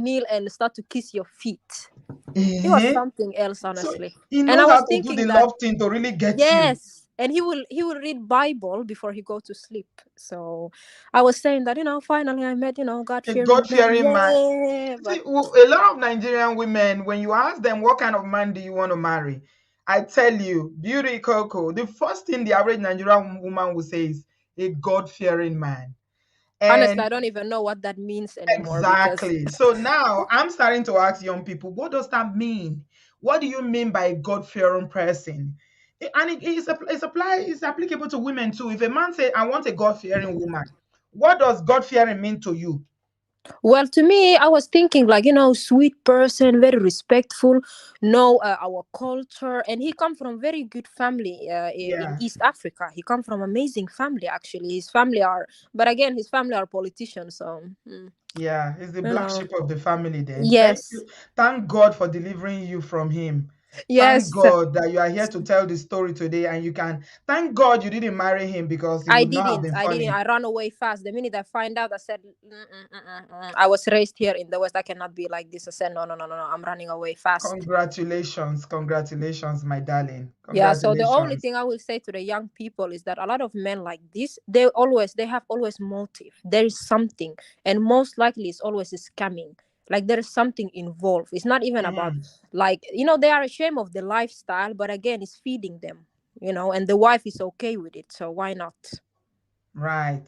kneel and start to kiss your feet. He was Eh? something else, So honestly. he And I knows how was to do the thinking that love thing to really get you. yes, and he will read Bible before he go to sleep. So I was saying that finally I met God A fearing man. God-fearing man. Yeah, but See, a lot of Nigerian women, when you ask them what kind of man do you want to marry, I tell you, beauty Coco, the first thing the average Nigerian woman will say is a God-fearing man. honestly, And I don't even know what that means anymore because exactly. So now I'm starting to ask young people, what does that mean? What do you mean by a God-fearing person? And it's applicable to women too. If a man say, I want a God-fearing woman, what does God-fearing mean to you? well, to me, I was thinking like sweet person, very respectful, know our culture, and he come from very good family in Yeah. East Africa. He come from amazing family actually. His family are, but again, his family are politicians. So Yeah, he's the you black know, sheep of the family then. Thank yes, you. Thank God for delivering you from him. Thank yes. God that you are here to tell the story today and you can thank God you didn't marry him because it I would not have didn't. been I didn't. funny. I ran away fast. The minute I find out, I said, I was raised here in the West. I cannot be like this. I said, no, no, no, no, no. I'm running away fast. Congratulations, congratulations, my darling. Yeah, so the only Congratulations. thing I will say to the young people is that a lot of men like this, they have always motive. There is something, and most likely it's always scamming. Like there is something involved. It's not even about Mhm. like they are ashamed of the lifestyle, but again, it's feeding them. And the wife is okay with it, so why not? Right.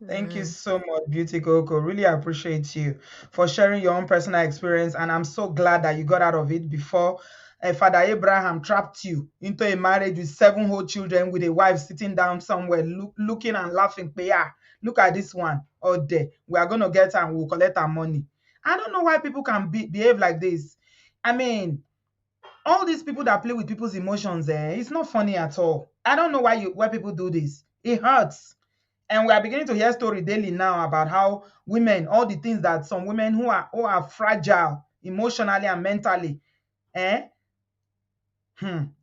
Thank you Mm. so much, Beauty Coco. Really appreciate you for sharing your own personal experience. And I'm so glad that you got out of it before Father Abraham trapped you into a marriage with 7 whole children with a wife sitting down somewhere looking and laughing. Yeah, look at this one. Oh, there. We are going to get her and we'll collect our money. I don't know why people can behave like this. I mean, all these people that play with people's emotions, it's not funny at all. I don't know why people do this. It hurts. And we are beginning to hear story daily now about how women, all the things that some women who are fragile emotionally and mentally, eh?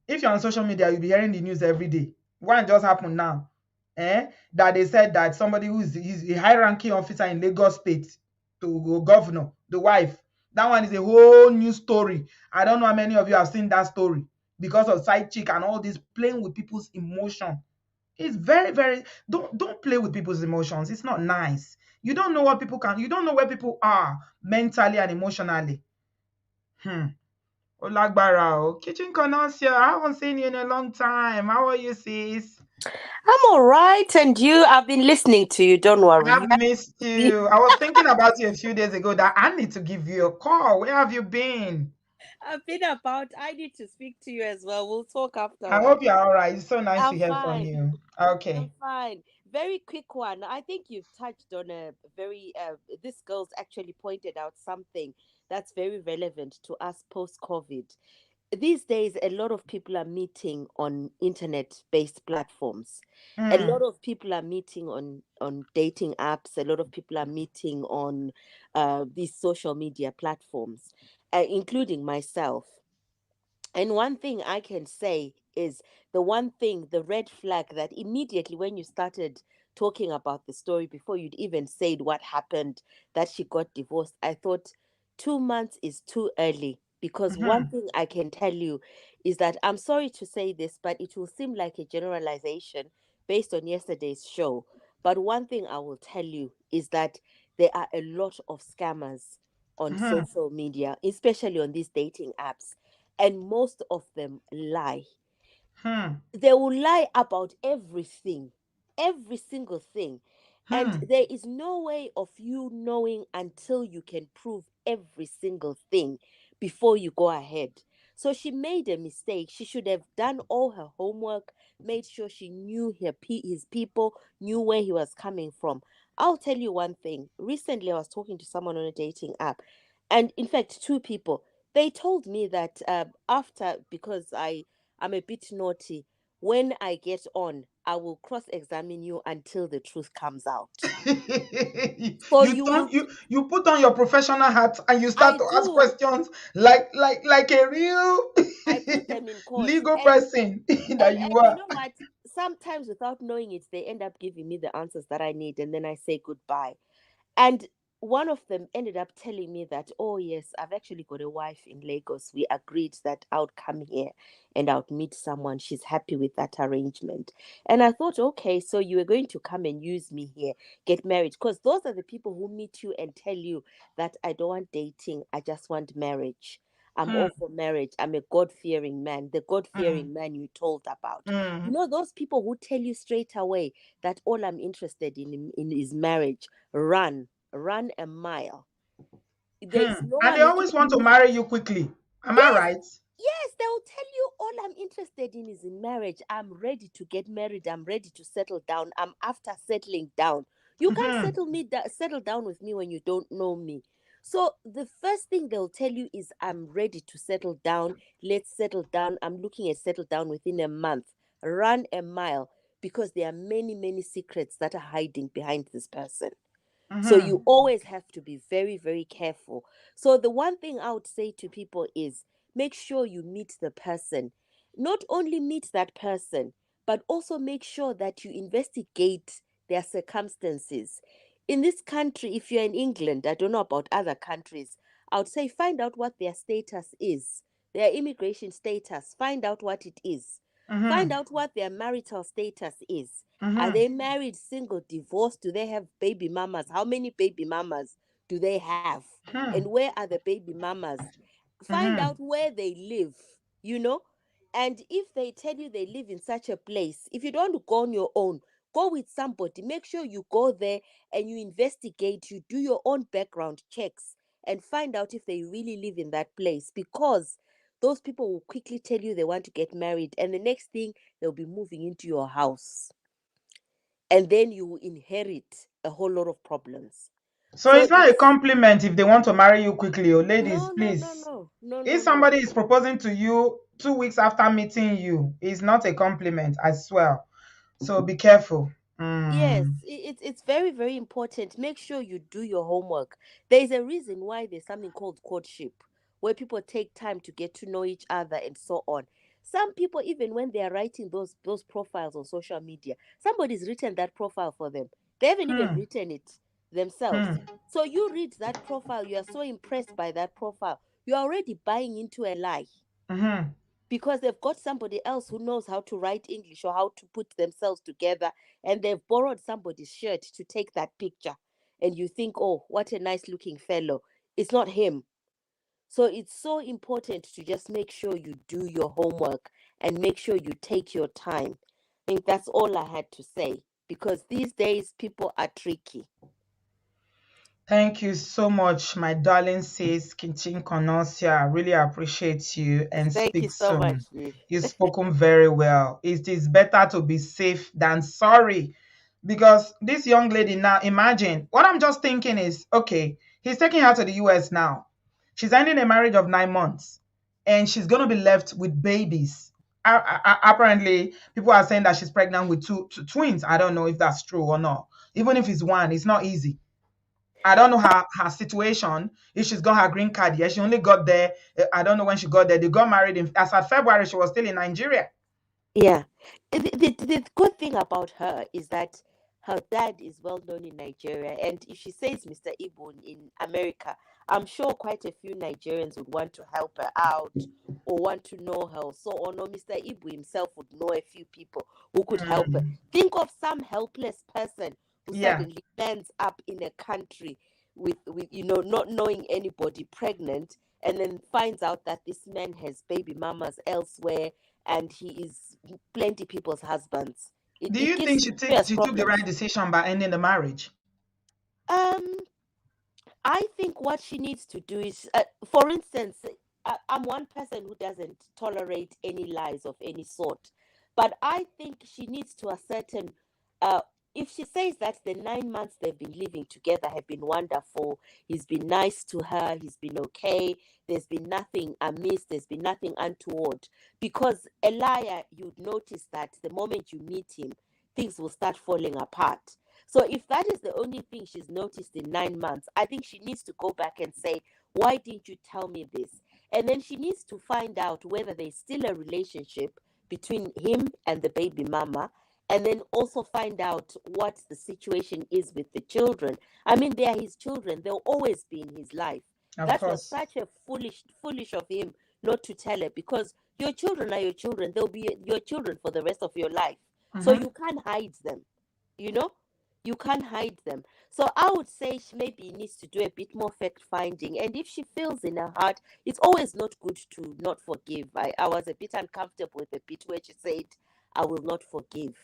If you're on social media, you'll be hearing the news every day. One just happened now. That they said that somebody is a high-ranking officer in Lagos State to go governor, the wife. That one is a whole new story. I don't know how many of you have seen that story because of side chick and all this playing with people's emotion. It's very, very don't play with people's emotions. It's not nice. You don't know what people can, you don't know where people are mentally and emotionally. Hmm. Olagbara, oh, Kitchen Connoisseur, I haven't seen you in a long time. How are you, sis? I'm all right, and you? I've been listening to you. Don't I worry. have missed you. I was thinking about you a few days ago that I need to give you a call. Where have you been? I've been about. I need to speak to you as well. We'll talk I afterwards. hope you're all right. It's so nice to I'm hear from fine. you. I'm Okay. fine. Very quick one. I think you've touched on a very. This girl's actually pointed out something that's very relevant to us post COVID. These days a lot of people are meeting on internet based platforms. A Hmm. lot of people are meeting on dating apps. A lot of people are meeting on these social media platforms, including myself. And one thing I can say is the one thing, the red flag that immediately when you started talking about the story, before you'd even said what happened, that she got divorced, I thought 2 months is too early. Because one Hmm. thing I can tell you is that I'm sorry to say this, but it will seem like a generalization based on yesterday's show. But one thing I will tell you is that there are a lot of scammers on Hmm. social media, especially on these dating apps, and most of them lie. Hmm. They will lie about everything, every single thing. And Hmm. there is no way of you knowing until you can prove every single thing before you go ahead. So she made a mistake. She should have done all her homework, made sure she knew his people, knew where he was coming from. I'll tell you one thing. Recently, I was talking to someone on a dating app, and in fact, two people. They told me that after, because I'm a bit naughty, when I get on, I will cross examine you until the truth comes out. So you you turn will, you put on your professional hat and you start I to ask do, questions like a real I put them in quotes. legal person that And you you are. know what? Sometimes without knowing it, they end up giving me the answers that I need, and then I say goodbye. And one of them ended up telling me that, oh, yes, I've actually got a wife in Lagos. We agreed that I would come here and I would meet someone. She's happy with that arrangement. And I thought, okay, so you are going to come and use me here, get married. Because those are the people who meet you and tell you that I don't want dating, I just want marriage. I'm Hmm. all for marriage. I'm a God fearing man, the God Hmm. fearing man you told about. You Hmm. know, those people who tell you straight away that all I'm interested in is marriage. Run a mile. There is Hmm. no And they one who can always want to even. marry you quickly. Am I Yes, right? yes, they will tell you all I'm interested in is in marriage. I'm ready to get married. I'm ready to settle down. I'm after settling down. You can't Hmm. settle down with me when you don't know me. So the first thing they'll tell you is I'm ready to settle down. Let's settle down. I'm looking at settle down within a month. Run a mile, because there are many, many secrets that are hiding behind this person. So Hmm. you always have to be very, very careful. So the one thing I would say to people is make sure you meet the person. Not only meet that person, but also make sure that you investigate their circumstances. In this country, if you're in England, I don't know about other countries, I would say find out what their status is, their immigration status, find out what it is. Find Hmm. out what their marital status is. Are Hmm. they married, single, divorced? Do they have baby mamas? How many baby mamas do they have? And Hmm. where are the baby mamas? Find Hmm. out where they live, you know? And if they tell you they live in such a place, if you don't go on your own, go with somebody. Make sure you go there and you investigate, you do your own background checks and find out if they really live in that place, because those people will quickly tell you they want to get married, and the next thing they'll be moving into your house, and then you will inherit a whole lot of problems. So So it's not a it's compliment if they want to marry you quickly, oh ladies, no, no, no, please. no, no, If no, no. somebody is proposing to you 2 weeks after meeting you, it's not a compliment, I swear. So be careful. Yes, Mm. it's very, very important. Make sure you do your homework. There is a reason why there's something called courtship, where people take time to get to know each other and so on. Some people, even when they are writing those profiles on social media, somebody's written that profile for them. They haven't even Hmm. written it themselves. Hmm. So you read that profile, you are so impressed by that profile, you're already buying into a lie Hmm. because they've got somebody else who knows how to write English or how to put themselves together, and they've borrowed somebody's shirt to take that picture. And you think, oh, what a nice looking fellow. It's not him. So it's so important to just make sure you do your homework and make sure you take your time. I think that's all I had to say because these days people are tricky. Thank you so much, my darling sis, Kinchin Konosia. I really appreciate you and Thank speak you so much, soon. Ruth. You've spoken very well. It is better to be safe than sorry. Because this young lady now, imagine what I'm just thinking is okay, he's taking her to the US now. She's ending a marriage of 9 months and she's going to be left with babies. Apparently, people are saying that she's pregnant with two twins. I don't know if that's true or not. Even if it's one, it's not easy. I don't know her situation. If she's got her green card yet, she only got there. I don't know when she got there. They got married in as of February. She was still in Nigeria. Yeah. The good thing about her is that her dad is well known in Nigeria. And if she says Mr. Ibu in America, I'm sure quite a few Nigerians would want to help her out or want to know her. So, or no, Mr. Ibu himself would know a few people who could help her. Mm, Think of some helpless person who yeah. suddenly lands up in a country with not knowing anybody, pregnant, and then finds out that this man has baby mamas elsewhere and he is plenty people's husbands. Do It you gives think serious she took the right problems. decision by ending the marriage? Um, I think what she needs to do is, for instance, I'm one person who doesn't tolerate any lies of any sort, but I think she needs to ascertain. Uh, if she says that the 9 months they've been living together have been wonderful, he's been nice to her, he's been okay, there's been nothing amiss, there's been nothing untoward. Because a liar, you'd notice that the moment you meet him, things will start falling apart. So if that is the only thing she's noticed in 9 months, I think she needs to go back and say, why didn't you tell me this? And then she needs to find out whether there's still a relationship between him and the baby mama. And then also find out what the situation is with the children. I mean, they are his children. They'll always be in his life. Of That was course. such a foolish of him not to tell her because your children are your children. They'll be your children for the rest of your life. So Hmm. you can't hide them, you know? You can't hide them. So I would say she maybe needs to do a bit more fact finding. And if she feels in her heart, it's always not good to not forgive. I was a bit uncomfortable with the bit where she said, I will not forgive.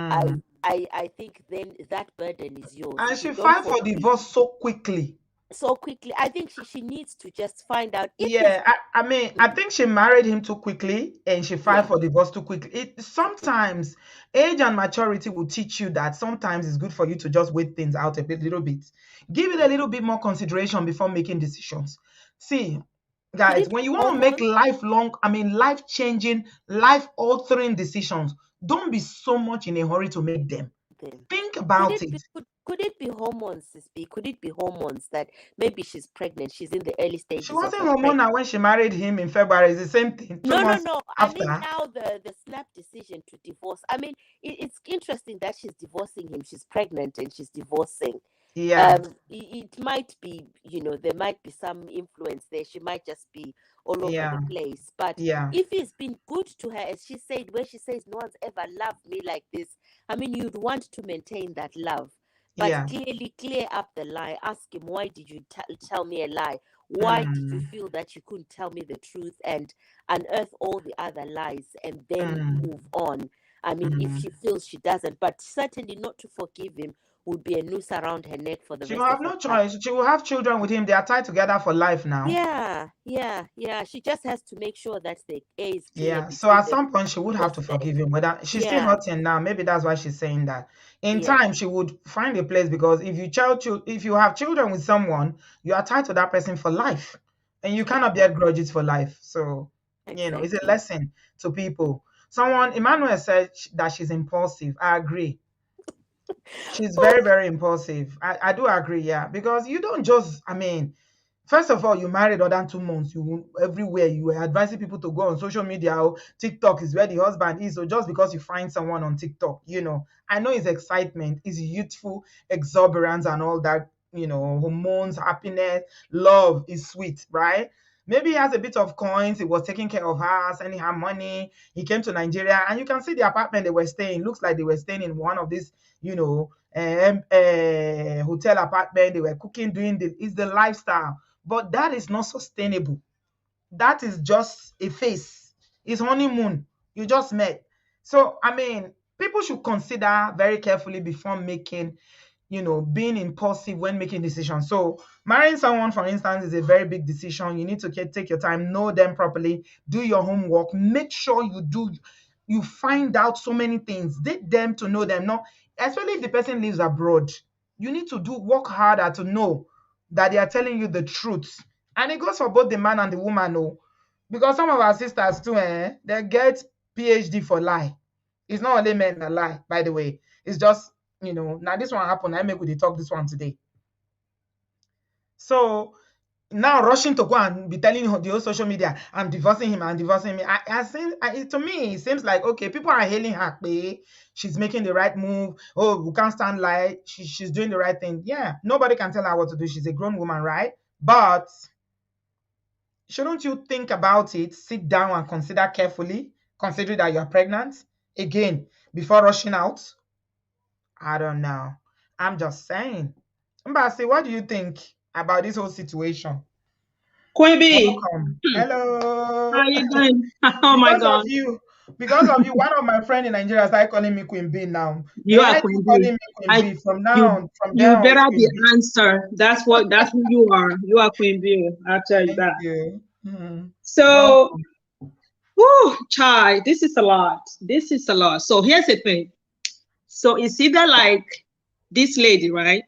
I Mm. I think then that burden is yours. And If you she don't filed for forgive divorce so quickly. so quickly, I think she needs to just find out if he's Yeah, I mean, I think she married him too quickly and she filed yeah, for divorce too quickly. It too quick. sometimes age and maturity will teach you that sometimes it's good for you to just wait things out a bit, little bit. Give it a little bit more consideration before making decisions. See, Could guys, it when be you want to make hormones? lifelong, I mean, life-changing, life-altering decisions, don't be so much in a hurry to make them. Then Think could about it it. be could it be hormones, Sisby? Could it be hormones that maybe she's pregnant, she's in the early She stages of wasn't her pregnancy? hormonal when she married him in February. It's the same thing. two No, no, months no. I mean after. now the snap decision to divorce. I mean it's interesting that she's divorcing him. She's pregnant and she's divorcing. Yeah, It might be, there might be some influence there. She might just be all over the yeah, place. But yeah, if he's been good to her, as she said, where she says no one's ever loved me like this, I mean, you'd want to maintain that love. But yeah. clearly clear up the lie. Ask him, why did you tell me a lie? Why did you Mm, feel that you couldn't tell me the truth and unearth all the other lies and then mm, move on? I mean, if mm. she feels she doesn't, but certainly not to forgive him would be a noose around her neck for the She will rest of have her no life. choice. She will have children with him. They are tied together for life now. Yeah, yeah, yeah. She just has to make sure that the air is clear Yeah, so between at them some point she would before have to saying, forgive him. Whether she's still yeah, hurting now, maybe that's why she's saying that. In yeah, time, she would find a place because if you have children with someone, you are tied to that person for life, and you cannot bear grudges for life. So, it's a exactly. lesson to people. Someone, Emmanuel said that she's impulsive. I agree. She's very, very impulsive. I do agree, yeah, because you don't just, I mean, First of all, you married other than 2 months. You everywhere you were advising people to go on social media. Oh, TikTok is where the husband is. So just because you find someone on TikTok, I know it's excitement, it's youthful exuberance and all that. Hormones, happiness, love is sweet, right? Maybe he has a bit of coins. He was taking care of her, sending her money. He came to Nigeria, and you can see the apartment they were staying. Looks like they were staying in one of these, hotel apartment. They were cooking, doing the is the lifestyle, but that is not sustainable. That is just a phase. It's honeymoon. You just met. So, I mean, people should consider very carefully before making, being impulsive when making decisions. So, marrying someone, for instance, is a very big decision. You need to take your time, know them properly, do your homework, make sure you find out so many things, date them to know them. No, especially if the person lives abroad, you need to work harder to know that they are telling you the truth. And it goes for both the man and the woman, oh, because some of our sisters too, they get PhD for lie. It's not only men that lie, by the way. It's just, now this one happened. I make with the talk this one today. So now rushing to go and be telling the whole social media, I'm divorcing him, I'm divorcing me. To me, it seems like, okay, people are hailing her. She's making the right move. Oh, we can't stand lie. She's doing the right thing. Yeah, nobody can tell her what to do. She's a grown woman, right? But shouldn't you think about it, sit down and consider carefully, considering that you're pregnant, again, before rushing out? I don't know. I'm just saying. Mbasi, what do you think about this whole situation? Queen B, Welcome. how Hello. you doing? Oh my Because God, of you, one of my friends in Nigeria started calling me Queen B now. you They are like Queen calling B. me Queen I B from you now, from there you on, it's better be Queen B. answer. That's who you are. You are Queen B. I'll tell you Thank that. you. Mhm. So, Welcome. whew, Chai, this is a lot. This is a lot. So here's the thing. So it's either like this lady, right?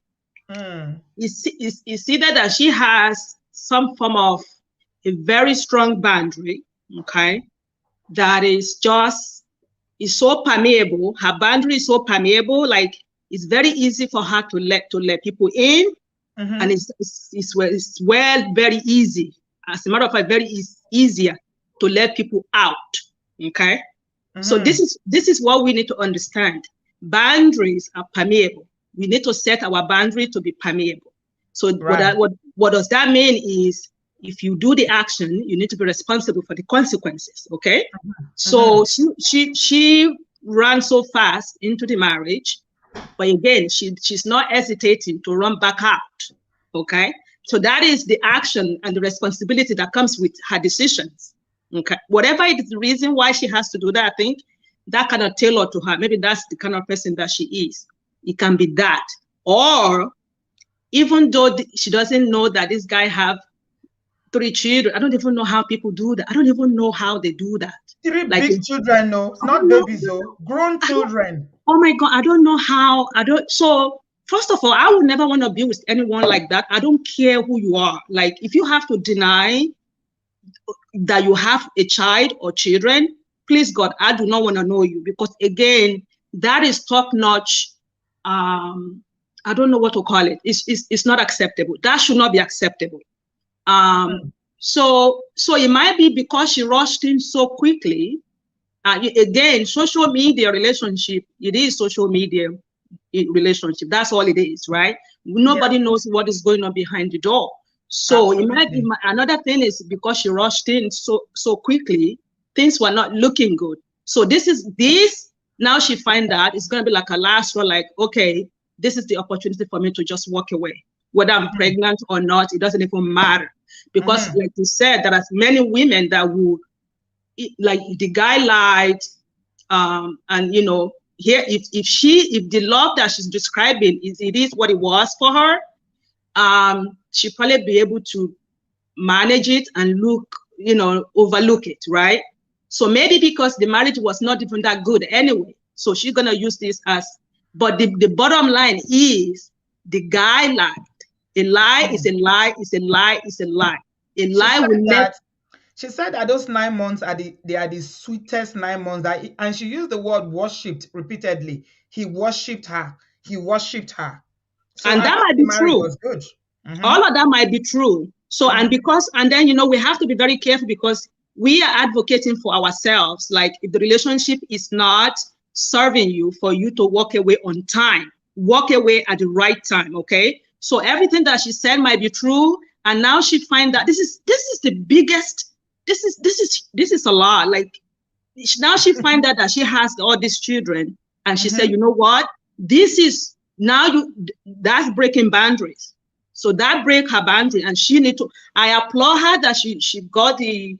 Mm. It's either that she has some form of a very strong boundary, okay, that is so permeable. Her boundary is so permeable, like it's very easy for her to let people in, and Mm-hmm. it's very easy. As a matter of fact, very easier to let people out. Okay, so Mm-hmm. this is what we need to understand. Boundaries are permeable. We need to set our boundary to be permeable. So Right. what does that mean is, if you do the action, you need to be responsible for the consequences. Okay. Mm-hmm. So she ran so fast into the marriage, but again, she's not hesitating to run back out. Okay. So that is the action and the responsibility that comes with her decisions. Okay. Whatever it is the reason why she has to do that, I think that cannot tailor to her. Maybe that's the kind of person that she is. It can be that. Or even though she doesn't know that this guy have 3 children, I don't even know how people do that. I don't even know how they do that. Three Like, big children, no, oh not no, babies, oh, grown children. oh my God, I don't know how. I don't. So first of all, I would never want to be with anyone like that. I don't care who you are. Like, if you have to deny that you have a child or children, please God, I do not want to know you, because again, that is top notch. I don't know what to call it. It's not acceptable. That should not be acceptable. Mm-hmm. So it might be because she rushed in so quickly. Again, social media relationship, it is social media relationship. That's all it is, right? Yeah, Nobody knows what is going on behind the door. So absolutely. another thing is, because she rushed in so quickly, things were not looking good. So this now she find out it's going to be like a last one. Like, okay, this is the opportunity for me to just walk away. Whether I'm Mm-hmm. pregnant or not, it doesn't even matter, because Mm-hmm. like you said, there are many women that would, like, the guy lied, and here, if the love that she's describing is what it was for her, she probably be able to manage it and overlook it, right? So maybe because the marriage was not even that good anyway, so she's gonna use this as. But the bottom line is, the guy lied. A lie is a lie is a lie is a lie. A She lie said will never. that she said that those 9 months are the sweetest 9 months. And she used the word worshipped repeatedly. He worshipped her. He worshipped her. So And I that think might the be marriage true. was good. Mm-hmm. All of that might be true. So, and then, we have to be very careful because we are advocating for ourselves. Like if the relationship is not serving you, for you to walk away on time, walk away at the right time. Okay. So everything that she said might be true. And now she find that this is the biggest, this is a lot. Like now she find out that she has all these children. And she said, you know what? This is now that's breaking boundaries. So that break her boundary, and she need to. I applaud her that she got the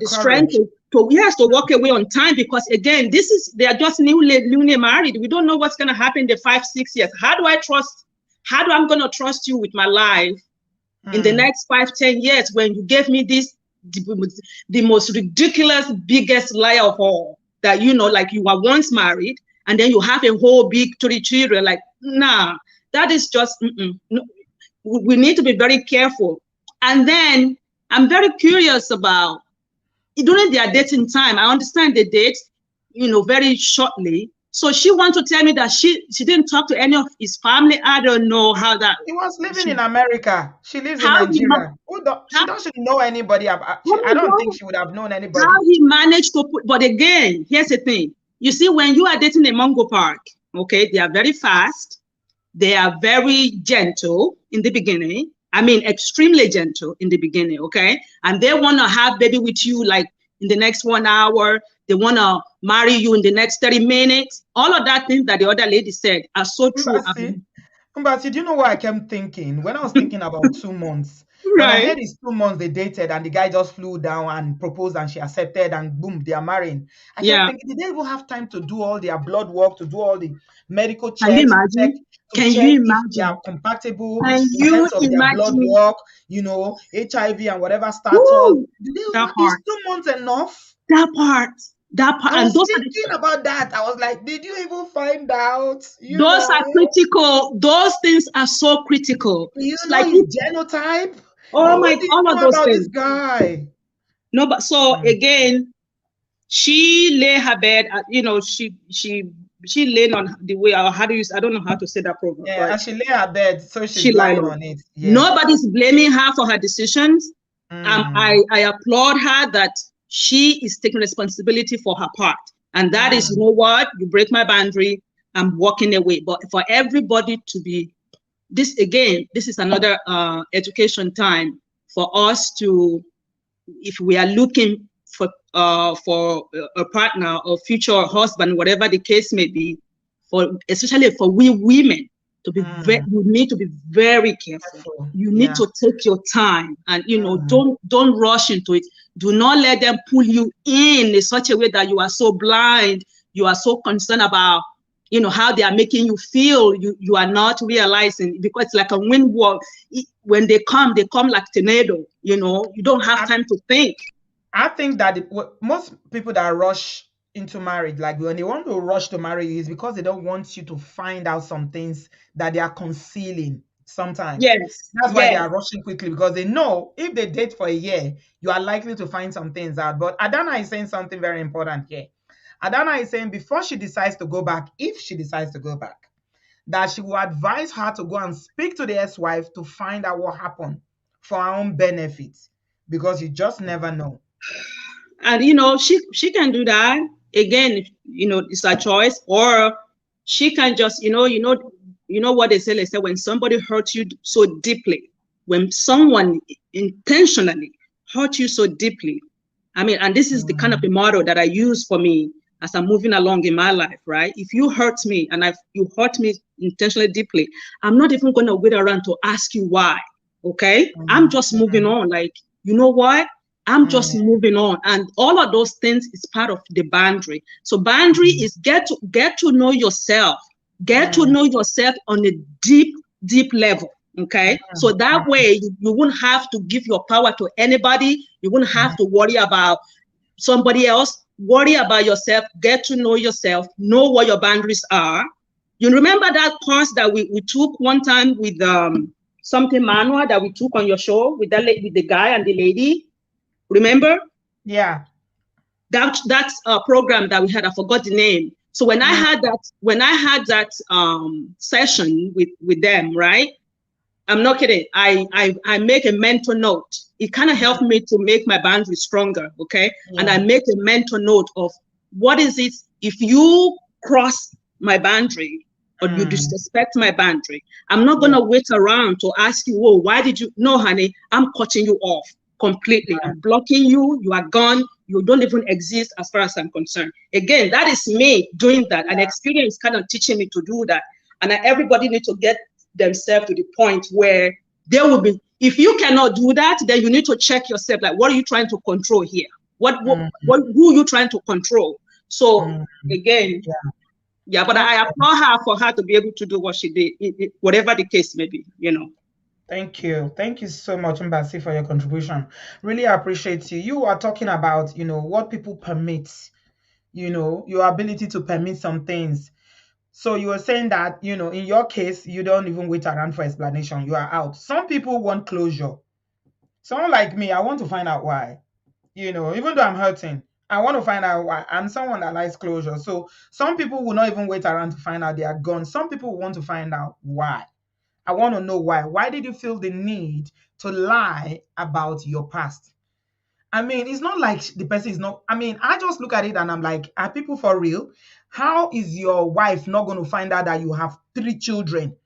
strength to walk away on time, because again, they are just newly married. We don't know what's gonna happen in the 5-6 years. How do I'm gonna trust you with my life in the next 5-10 years when you gave me this the most ridiculous, biggest lie of all, that like you were once married and then you have a whole big 3 children? Like, nah, that is just no. We need to be very careful. And then I'm very curious about during their dating time. I understand they date, very shortly. So she wants to tell me that she didn't talk to any of his family. I don't know how that. He was living in America. She lives in Nigeria. She doesn't know anybody. I don't think she would have known anybody. How he managed to put, but again, here's the thing. You see, when you are dating a Mongo Park, okay, they are very fast. They are very gentle in the beginning. I mean, extremely gentle in the beginning, okay? And they want to have baby with you like in the next 1 hour. They want to marry you in the next 30 minutes. All of that things that the other lady said are so true. But do you know what I kept thinking? When I was thinking about 2 months, when I heard it's 2 months they dated and the guy just flew down and proposed and she accepted and boom, they are marrying. I kept thinking, did they even have time to do all their blood work, to do all the medical checks? Can you imagine? Can you imagine? If they are compatible in terms of their blood work, HIV and whatever status. Did they is 2 months enough? That part. I was thinking about that. I was like, did you even find out? Those are critical. Those things are so critical. You know like his genotype? Oh my! All of those things. This guy. No, but so again, she lay her bed. She lay on the way. How do you? I don't know how to say that program. Yeah, and she lay her bed, so she lying on it. Yeah. Nobody's blaming her for her decisions. I applaud her that she is taking responsibility for her part, and that is, you know what? You break my boundary, I'm walking away. But for everybody to be this again, this is another education time for us to, if we are looking for a partner or future husband, whatever the case may be, especially for we women, to be you need to be very careful. You need to take your time, and don't rush into it. Do not let them pull you in such a way that you are so blind, you are so concerned about how they are making you feel. You are not realizing, because it's like a wind wall. When they come like tornado. You don't have time to think. I think that most people that rush into marriage, like when they want to rush to marry, is because they don't want you to find out some things that they are concealing sometimes. Yes. That's why they are rushing quickly, because they know if they date for a year, you are likely to find some things out. But Adana is saying something very important here. Adana is saying before she decides to go back, if she decides to go back, that she will advise her to go and speak to the ex-wife to find out what happened for her own benefit, because you just never know. And she can do that. Again, it's a choice. Or she can just, what they say, when somebody hurts you so deeply, when someone intentionally hurt you so deeply, and this is the kind of a model that I use for me as I'm moving along in my life, right? If you hurt me and you hurt me intentionally deeply, I'm not even going to wait around to ask you why, okay? I'm just moving on. Like, you know what? I'm just moving on. And all of those things is part of the boundary. So boundary is get to know yourself. Get to know yourself on a deep, deep level. Okay. So that way you wouldn't have to give your power to anybody. You wouldn't have to worry about somebody else. Worry about yourself. Get to know yourself. Know what your boundaries are. You remember that course that we took one time with something manual that we took on your show with the guy and the lady? Remember? Yeah. That's a program that we had. I forgot the name. So when I had that session with them, right? I'm not kidding. I make a mental note. It kind of helped me to make my boundaries stronger. Okay. And I Yeah. make a mental note of what is it if you cross my boundary or you Mm. disrespect my boundary. I'm not Yeah. gonna wait around to ask you, whoa, why did you no, honey, I'm cutting you off completely. Right. I'm blocking you, you are gone, you don't even exist as far as I'm concerned. Again, that is me doing that. An experience kind of teaching me to do that. And everybody need to get themselves to the point where they will be, if you cannot do that, then you need to check yourself, like what are you trying to control here, Mm. who are you trying to control? So Mm. again, Yeah. yeah, but I Okay. applaud her for her to be able to do what she did, whatever the case may be, Thank you. Thank you so much, Mbasi, for your contribution. Really appreciate you. You are talking about, what people permit, your ability to permit some things. So you were saying that, in your case, you don't even wait around for explanation. You are out. Some people want closure. Someone like me, I want to find out why. Even though I'm hurting, I want to find out why. I'm someone that likes closure. So some people will not even wait around to find out they are gone. Some people want to find out why. I want to know why. Why did you feel the need to lie about your past? I mean, it's not like the person is not. I mean, I just look at it and I'm like, are people for real? How is your wife not going to find out that you have 3 children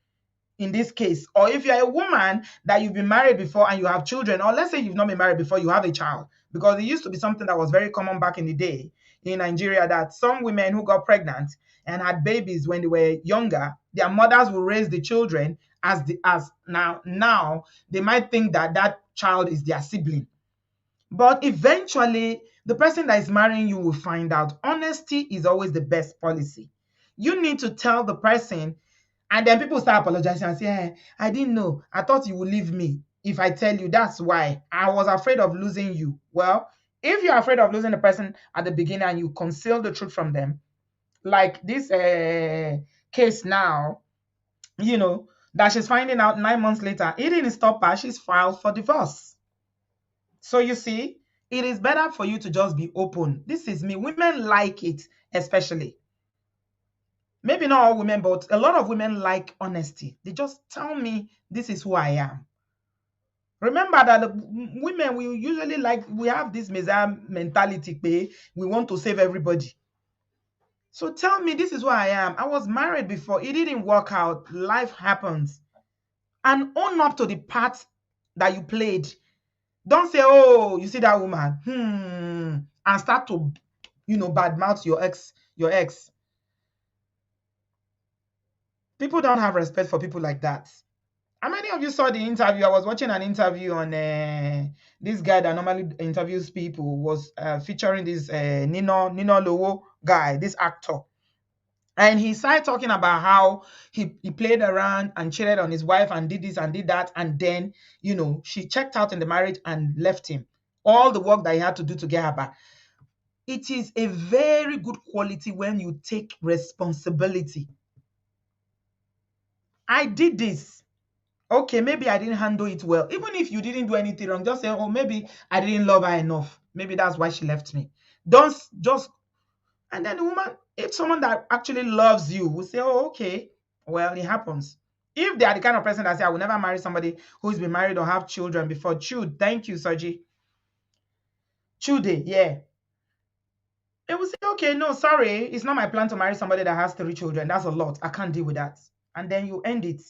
in this case? Or if you're a woman that you've been married before and you have children, or let's say you've not been married before, you have a child, because it used to be something that was very common back in the day in Nigeria that some women who got pregnant and had babies when they were younger, their mothers will raise the children as now they might think that that child is their sibling, but eventually the person that is marrying you will find out. Honesty is always the best policy. You need to tell the person, and then people start apologizing and say, I didn't know. I thought you would leave me if I tell you. That's why I was afraid of losing you. Well, if you're afraid of losing the person at the beginning and you conceal the truth from them, like this case now, that she's finding out 9 months later, it didn't stop her. She's filed for divorce. So you see, it is better for you to just be open. This is me. Women like it, especially. Maybe not all women, but a lot of women like honesty. They just tell me this is who I am. Remember that the women, we usually we have this messiah mentality, pay. We want to save everybody. So tell me this is who I am. I was married before. It didn't work out. Life happens. And own up to the part that you played. Don't say, oh, you see that woman, and start to, badmouth your ex. People don't have respect for people like that. How many of you saw the interview? I was watching an interview on this guy that normally interviews people, was featuring this Nino Lowo guy, this actor. And he started talking about how he played around and cheated on his wife and did this and did that. And then, she checked out in the marriage and left him. All the work that he had to do to get her back. It is a very good quality when you take responsibility. I did this. Okay, maybe I didn't handle it well. Even if you didn't do anything wrong, just say, oh, maybe I didn't love her enough. Maybe that's why she left me. Don't just, and then the woman, if someone that actually loves you will say, oh, okay, well, it happens. If they are the kind of person that say, I will never marry somebody who's been married or have children before. Chude, thank you, Soji. Chude, yeah. They will say, okay, no, sorry, it's not my plan to marry somebody that has 3 children. That's a lot. I can't deal with that. And then you end it.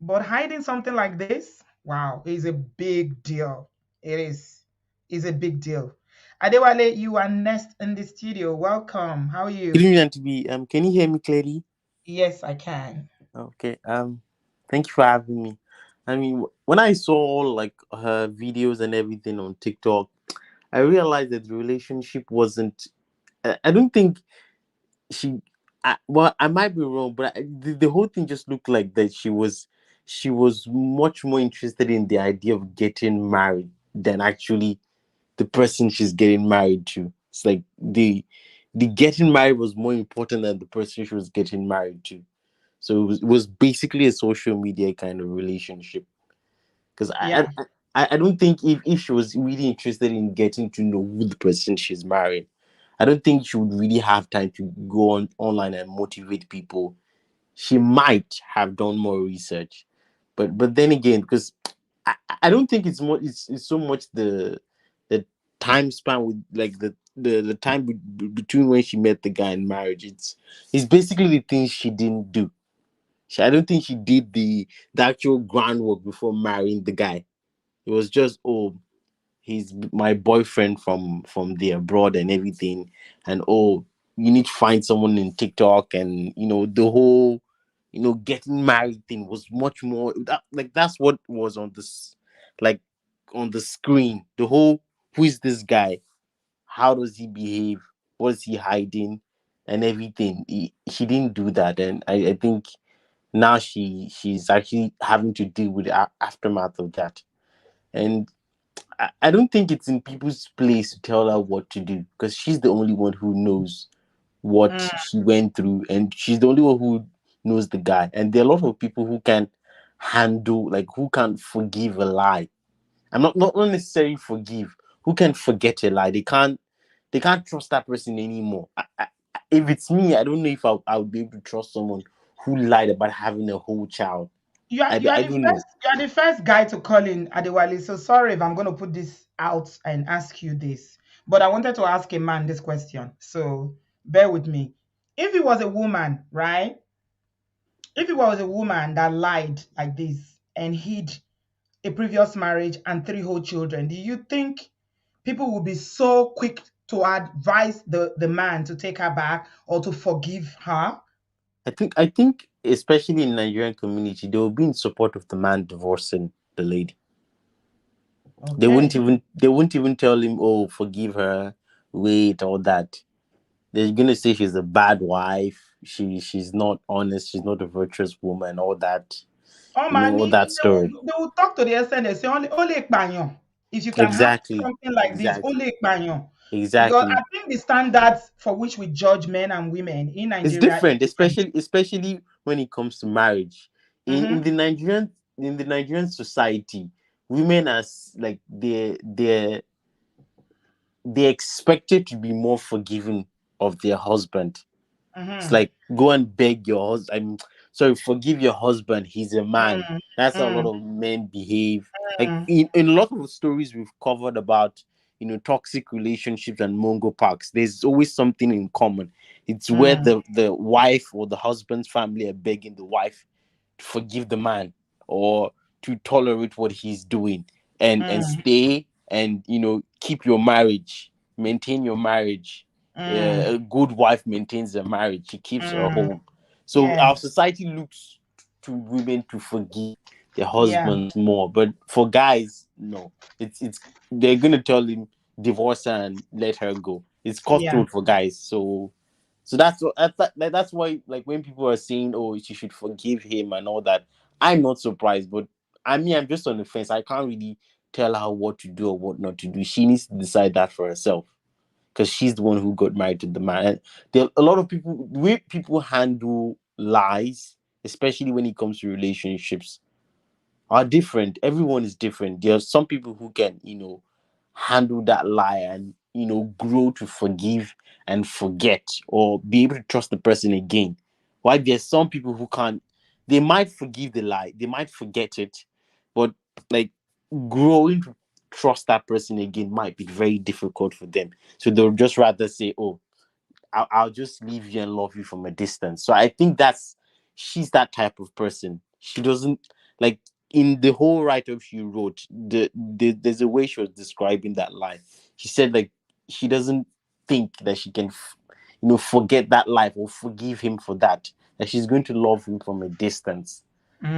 But hiding something like this, wow, is a big deal. It is. It's a big deal. Adewale, you are next in the studio. Welcome. How are Good you? evening, Auntie B. Can you hear me clearly? Yes, I can. Okay. Thank you for having me. I mean, when I saw like her videos and everything on TikTok, I realized that the relationship wasn't. I don't think she. Well, I might be wrong, but the whole thing just looked like that she was much more interested in the idea of getting married than actually the person she's getting married to. It's like the getting married was more important than the person she was getting married to. So it was basically a social media kind of relationship. Because Yeah, I don't think if she was really interested in getting to know who the person she's marrying, I don't think she would really have time to go on online and motivate people. She might have done more research, but then again, because I don't think it's more it's so much the time span with like the time between when she met the guy and marriage. It's basically the things she didn't do. I don't think she did the actual groundwork before marrying the guy. It was just, oh, he's my boyfriend from the abroad and everything, and oh, you need to find someone in TikTok, and the whole getting married thing was much more like that's what was on this, like, on the screen. The whole, who is this guy, how does he behave, what is he hiding, and everything. She didn't do that, and I think now she's actually having to deal with the aftermath of that. And I don't think it's in people's place to tell her what to do, because she's the only one who knows what Mm. she went through, and she's the only one who knows the guy. And there are a lot of people who can handle, like, who can forgive a lie. I'm not necessarily forgive, who can forget a lie. They can't trust that person anymore. If it's me, I don't know if I would be able to trust someone who lied about having a whole child. I don't know. You are the first guy to call in, Adewale. So sorry if I'm going to put this out and ask you this, but I wanted to ask a man this question. So bear with me. If it was a woman, right? If it was a woman that lied like this and hid a previous marriage and three whole children, do you think people would be so quick to advise the man to take her back or to forgive her? I think especially in Nigerian community, they will be in support of the man divorcing the lady. They wouldn't Okay. even they wouldn't even tell him, oh, forgive her, wait, all that. They're gonna say she's a bad wife, she's not honest, she's not a virtuous woman, all that, Oh man, all that story. they will talk to the extent they say only Ekpanyo. If you can have Exactly. something like this, Exactly. only Ekpanyo. Because I Exactly. think the standards for which we judge men and women in It's Nigeria is different, different. especially when it comes to marriage. In Mm-hmm. the Nigerian society, women are like they're expected to be more forgiving of their husband. It's Mm-hmm. like, go and beg your husband. Sorry, forgive your husband. He's a man. That's how a lot Mm-hmm. of men behave. Like Mm-hmm. in a lot of the stories we've covered about toxic relationships and mongo parks, there's always something in common. It's where Mm-hmm. the wife or the husband's family are begging the wife to forgive the man, or to tolerate what he's doing, and Mm-hmm. stay, and keep your marriage, maintain your marriage. A good wife maintains a marriage, she keeps her Mm-hmm. home. So Yeah. our society looks to women to forgive their Yeah. husbands more, but for guys, no. It's they're gonna tell him, divorce her and let her go. It's Yeah. cutthroat for guys. So that's why, like, when people are saying, oh, she should forgive him and all that, I'm not surprised. But I'm just on the fence. I can't really tell her what to do or what not to do. She needs to decide that for herself, because she's the one who got married to the man. And there are a lot of people, the way people handle lies, especially when it comes to relationships, are different. Everyone is different. There are some people who can, handle that lie and, grow to forgive and forget, or be able to trust the person again. While there's some people who can't, they might forgive the lie, they might forget it, but, like, growing to trust that person again might be very difficult for them. So they'll just rather say, oh, I'll just leave you and love you from a distance. So I think she's that type of person. She doesn't, like, in the whole write-up she wrote, there's a way she was describing that lie. She said, like, she doesn't think that she can forget that life or forgive him for that. That she's going to love him from a distance.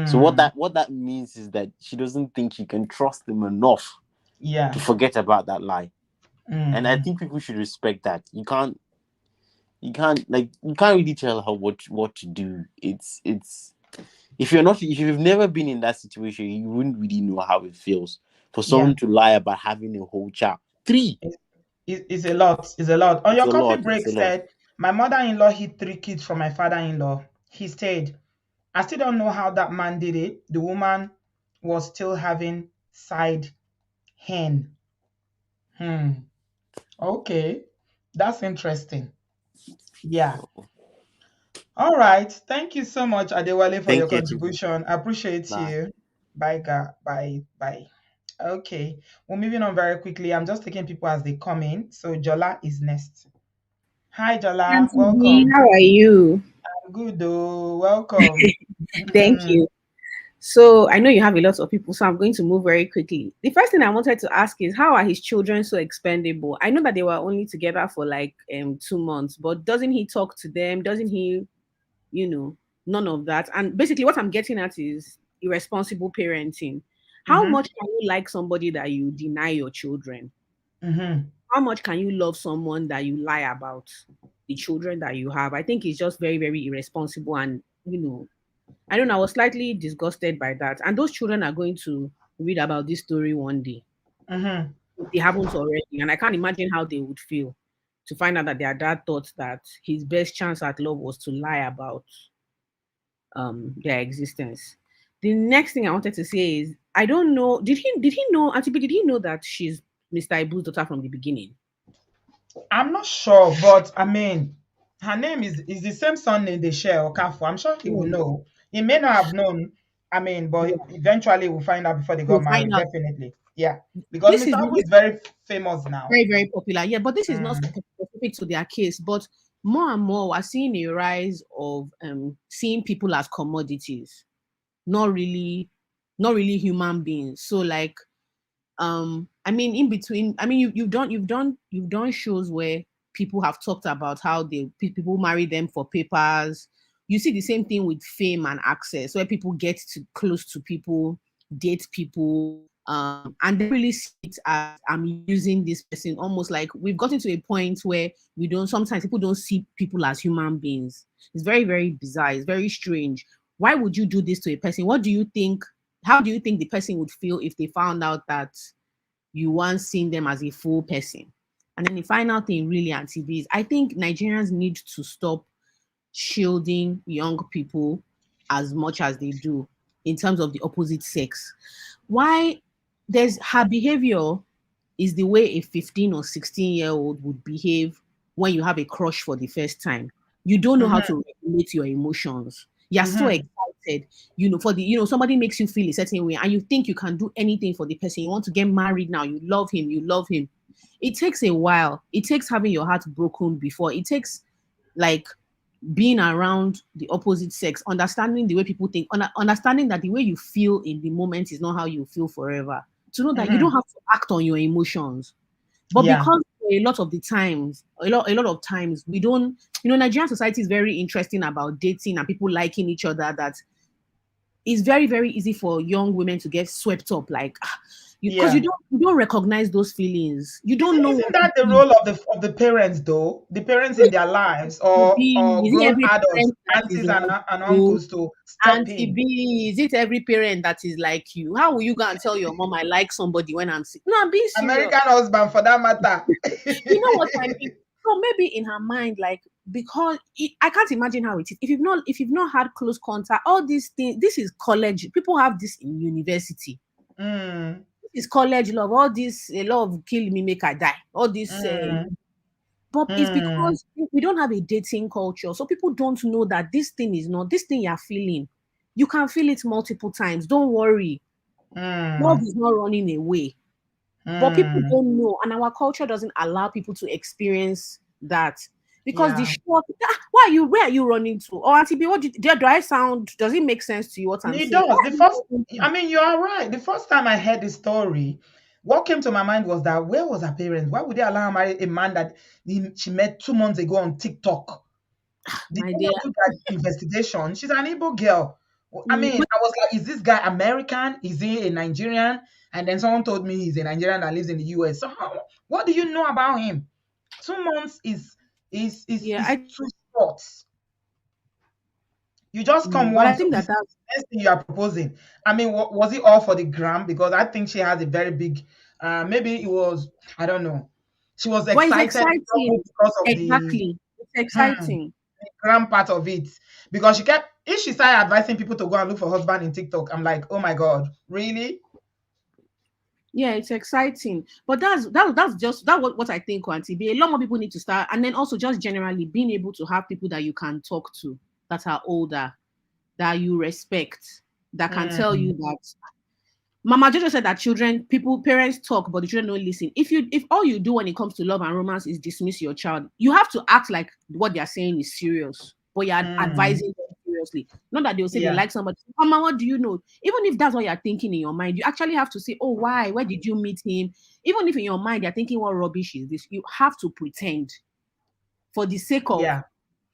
So what Mm. that means is that she doesn't think she can trust him enough to Yeah. forget about that lie. And I Mm. think people should respect that. You can't really tell her what to do. It's if you've never been in that situation, you wouldn't really know how it feels for Yeah. someone to lie about having a whole child. Three. It's a lot. It's a lot. On It's your a coffee lot. break It's a lot. said, my mother-in-law hid three kids from my father-in-law. He stayed. I still don't know how that man did it. The woman was still having side hen. Hmm. Okay. That's interesting. Yeah. All right. Thank you so much, Adewale, for your Thank you too. contribution. I appreciate Bye. you. Bye, bye, bye. Okay, we're moving on very quickly. I'm just taking people as they come in. So Jola is next. Hi, Jola. Auntie B, Welcome. how are you? I'm good, though. Welcome. Thank you. So I know you have a lot of people, so I'm going to move very quickly. The first thing I wanted to ask is how are his children so expendable? I know that they were only together for like 2 months, but doesn't he talk to them? Doesn't he, you know, none of that? And basically what I'm getting at is irresponsible parenting. How Mm-hmm. much can you like somebody that you deny your children? Mm-hmm. How much can you love someone that you lie about the children that you have? I think it's just very, very irresponsible. And, I don't know, I was slightly disgusted by that. And those children are going to read about this story one day. Mm-hmm. If they haven't already. And I can't imagine how they would feel to find out that their dad thought that his best chance at love was to lie about their existence. The next thing I wanted to say is I don't know, did he know Auntie B, did he know that she's Mr. Ibu's daughter from the beginning? I'm not sure, but I mean, her name is the same surname they share, Okafu. I'm sure he will No. know. He may not have known. I mean, but Yeah. eventually we'll find out before they got We'll find married. out. Definitely, yeah. Because This Mr. is Abu is very famous now. very, very popular. Yeah, but this is not Mm, specific to their case. But more and more, we're seeing a rise of seeing people as commodities, not really, not really human beings. So like I mean in between, I mean you've done shows where people have talked about how people marry them for papers. You see the same thing with fame and access where people get to close to people, date people, and they really see it as I'm using this person. Almost like we've gotten to a point where we don't sometimes people don't see people as human beings. It's very, very bizarre, it's very strange. Why would you do this to a person? What do you think? How do you think the person would feel if they found out that you once seen them as a full person? And then the final thing, really, Auntie B, is I think Nigerians need to stop shielding young people as much as they do in terms of the opposite sex. Why there's her behavior is the way a 15 or 16-year-old would behave when you have a crush for the first time. You don't know how mm-hmm, to regulate your emotions. You're so mm-hmm. excited, for the, somebody makes you feel a certain way and you think you can do anything for the person. You want to get married now. You love him. You love him. It takes a while. It takes having your heart broken before. It takes like being around the opposite sex, understanding the way people think, understanding that the way you feel in the moment is not how you feel forever. To know that you don't Mm-hmm. have to act on your emotions. But Yeah, because a lot of the times, a lot of times we don't, Nigerian society is very interesting about dating and people liking each other, that it's very, very easy for young women to get swept up, like because you yeah. don't recognize those feelings. You don't know Isn't what it that the is. role of the parents though? The parents in their lives, or Is it grown every adults, parent that is aunties and, like and you? uncles to step Auntie in. B, is it every parent that is like you? How will you go and tell your mom I like somebody when I'm sick? No, I'm being serious. American husband for that matter. You know what I mean? So maybe in her mind, like because I can't imagine how it is. If you've not had close contact, all these things. This is college. People have this in university. Mm, This is college love. All this a love kill me make I die. All this. mm, But it's mm, because we don't have a dating culture, so people don't know that this thing is not this thing you're feeling. You can feel it multiple times. Don't worry. Love mm, is not running away. But people mm. don't know, and our culture doesn't allow people to experience that because the Yeah. shock. Where are you running to? Or Auntie B, do I sound? Does it make sense to you what I'm It saying? Where does. are The you first, running to? I mean, you are right. The first time I heard the story, what came to my mind was that where was her parents? Why would they allow her marry a man that she met 2 months ago on TikTok? Did My they dear. not do that investigation? She's an Igbo girl. I Mm, mean, I was like, is this guy American? Is he a Nigerian? And then someone told me he's a Nigerian that lives in the US. So what do you know about him? 2 months yeah, is too short. You just come but I once, so think this that is the next thing you are proposing. I mean, was it all for the gram? Because I think she has a very big, maybe it was, I don't know. She was but it's excited exciting. probably because of the Exactly, it's hmm, exciting. gram part of it. Because if she started advising people to go and look for husband in TikTok, I'm like, oh my God, really? Yeah, it's exciting. But that's just what I think, Auntie B. A lot more people need to start, and then also just generally being able to have people that you can talk to that are older, that you respect, that can tell Mm, you that. Mama Jojo said that parents talk, but the children don't listen. If all you do when it comes to love and romance is dismiss your child, you have to act like what they're saying is serious, but you're advising them seriously. Not that they'll say they Yeah. like somebody. Mama, what do you know? Even if that's what you're thinking in your mind, you actually have to say, oh, why? Where did you meet him? Even if in your mind you're thinking, what rubbish is this? You have to pretend for the sake of Yeah.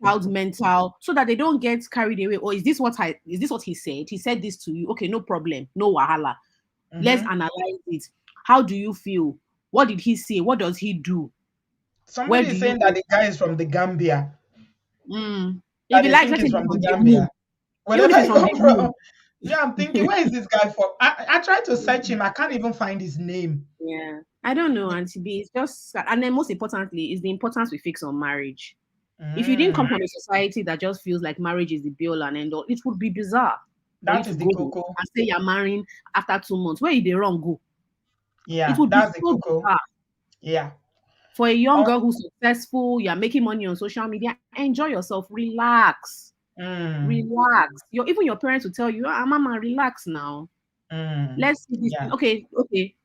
child's mental, so that they don't get carried away. Or is this what he said? He said this to you. Okay, no problem, no wahala. Let's Mm-hmm. analyze it. How do you feel? What did he say? What does he do? Where Somebody do is you saying that the guy is from the Gambia. If That he they likes, think let him he's be from the from the Gambia. moon. Even Wherever if he's I from come the moon. from. Yeah, I'm thinking, where is this guy from? I tried to search him. I can't even find his name. Yeah. I don't know, Auntie B. It's just, and then most importantly, is the importance we fix on marriage. If you didn't come Mm, from a society that just feels like marriage is the be all and end all, it would be bizarre for you that to is the go and cocoa. say you're marrying after 2 months. Where you the wrong go? It Yeah, would be that's the so cocoa. bizarre. Yeah. For a young Oh, girl who's successful, you're making money on social media, enjoy yourself, relax. mm, Relax. Even your parents will tell you, mama, relax now. Let's see this. yeah, Okay,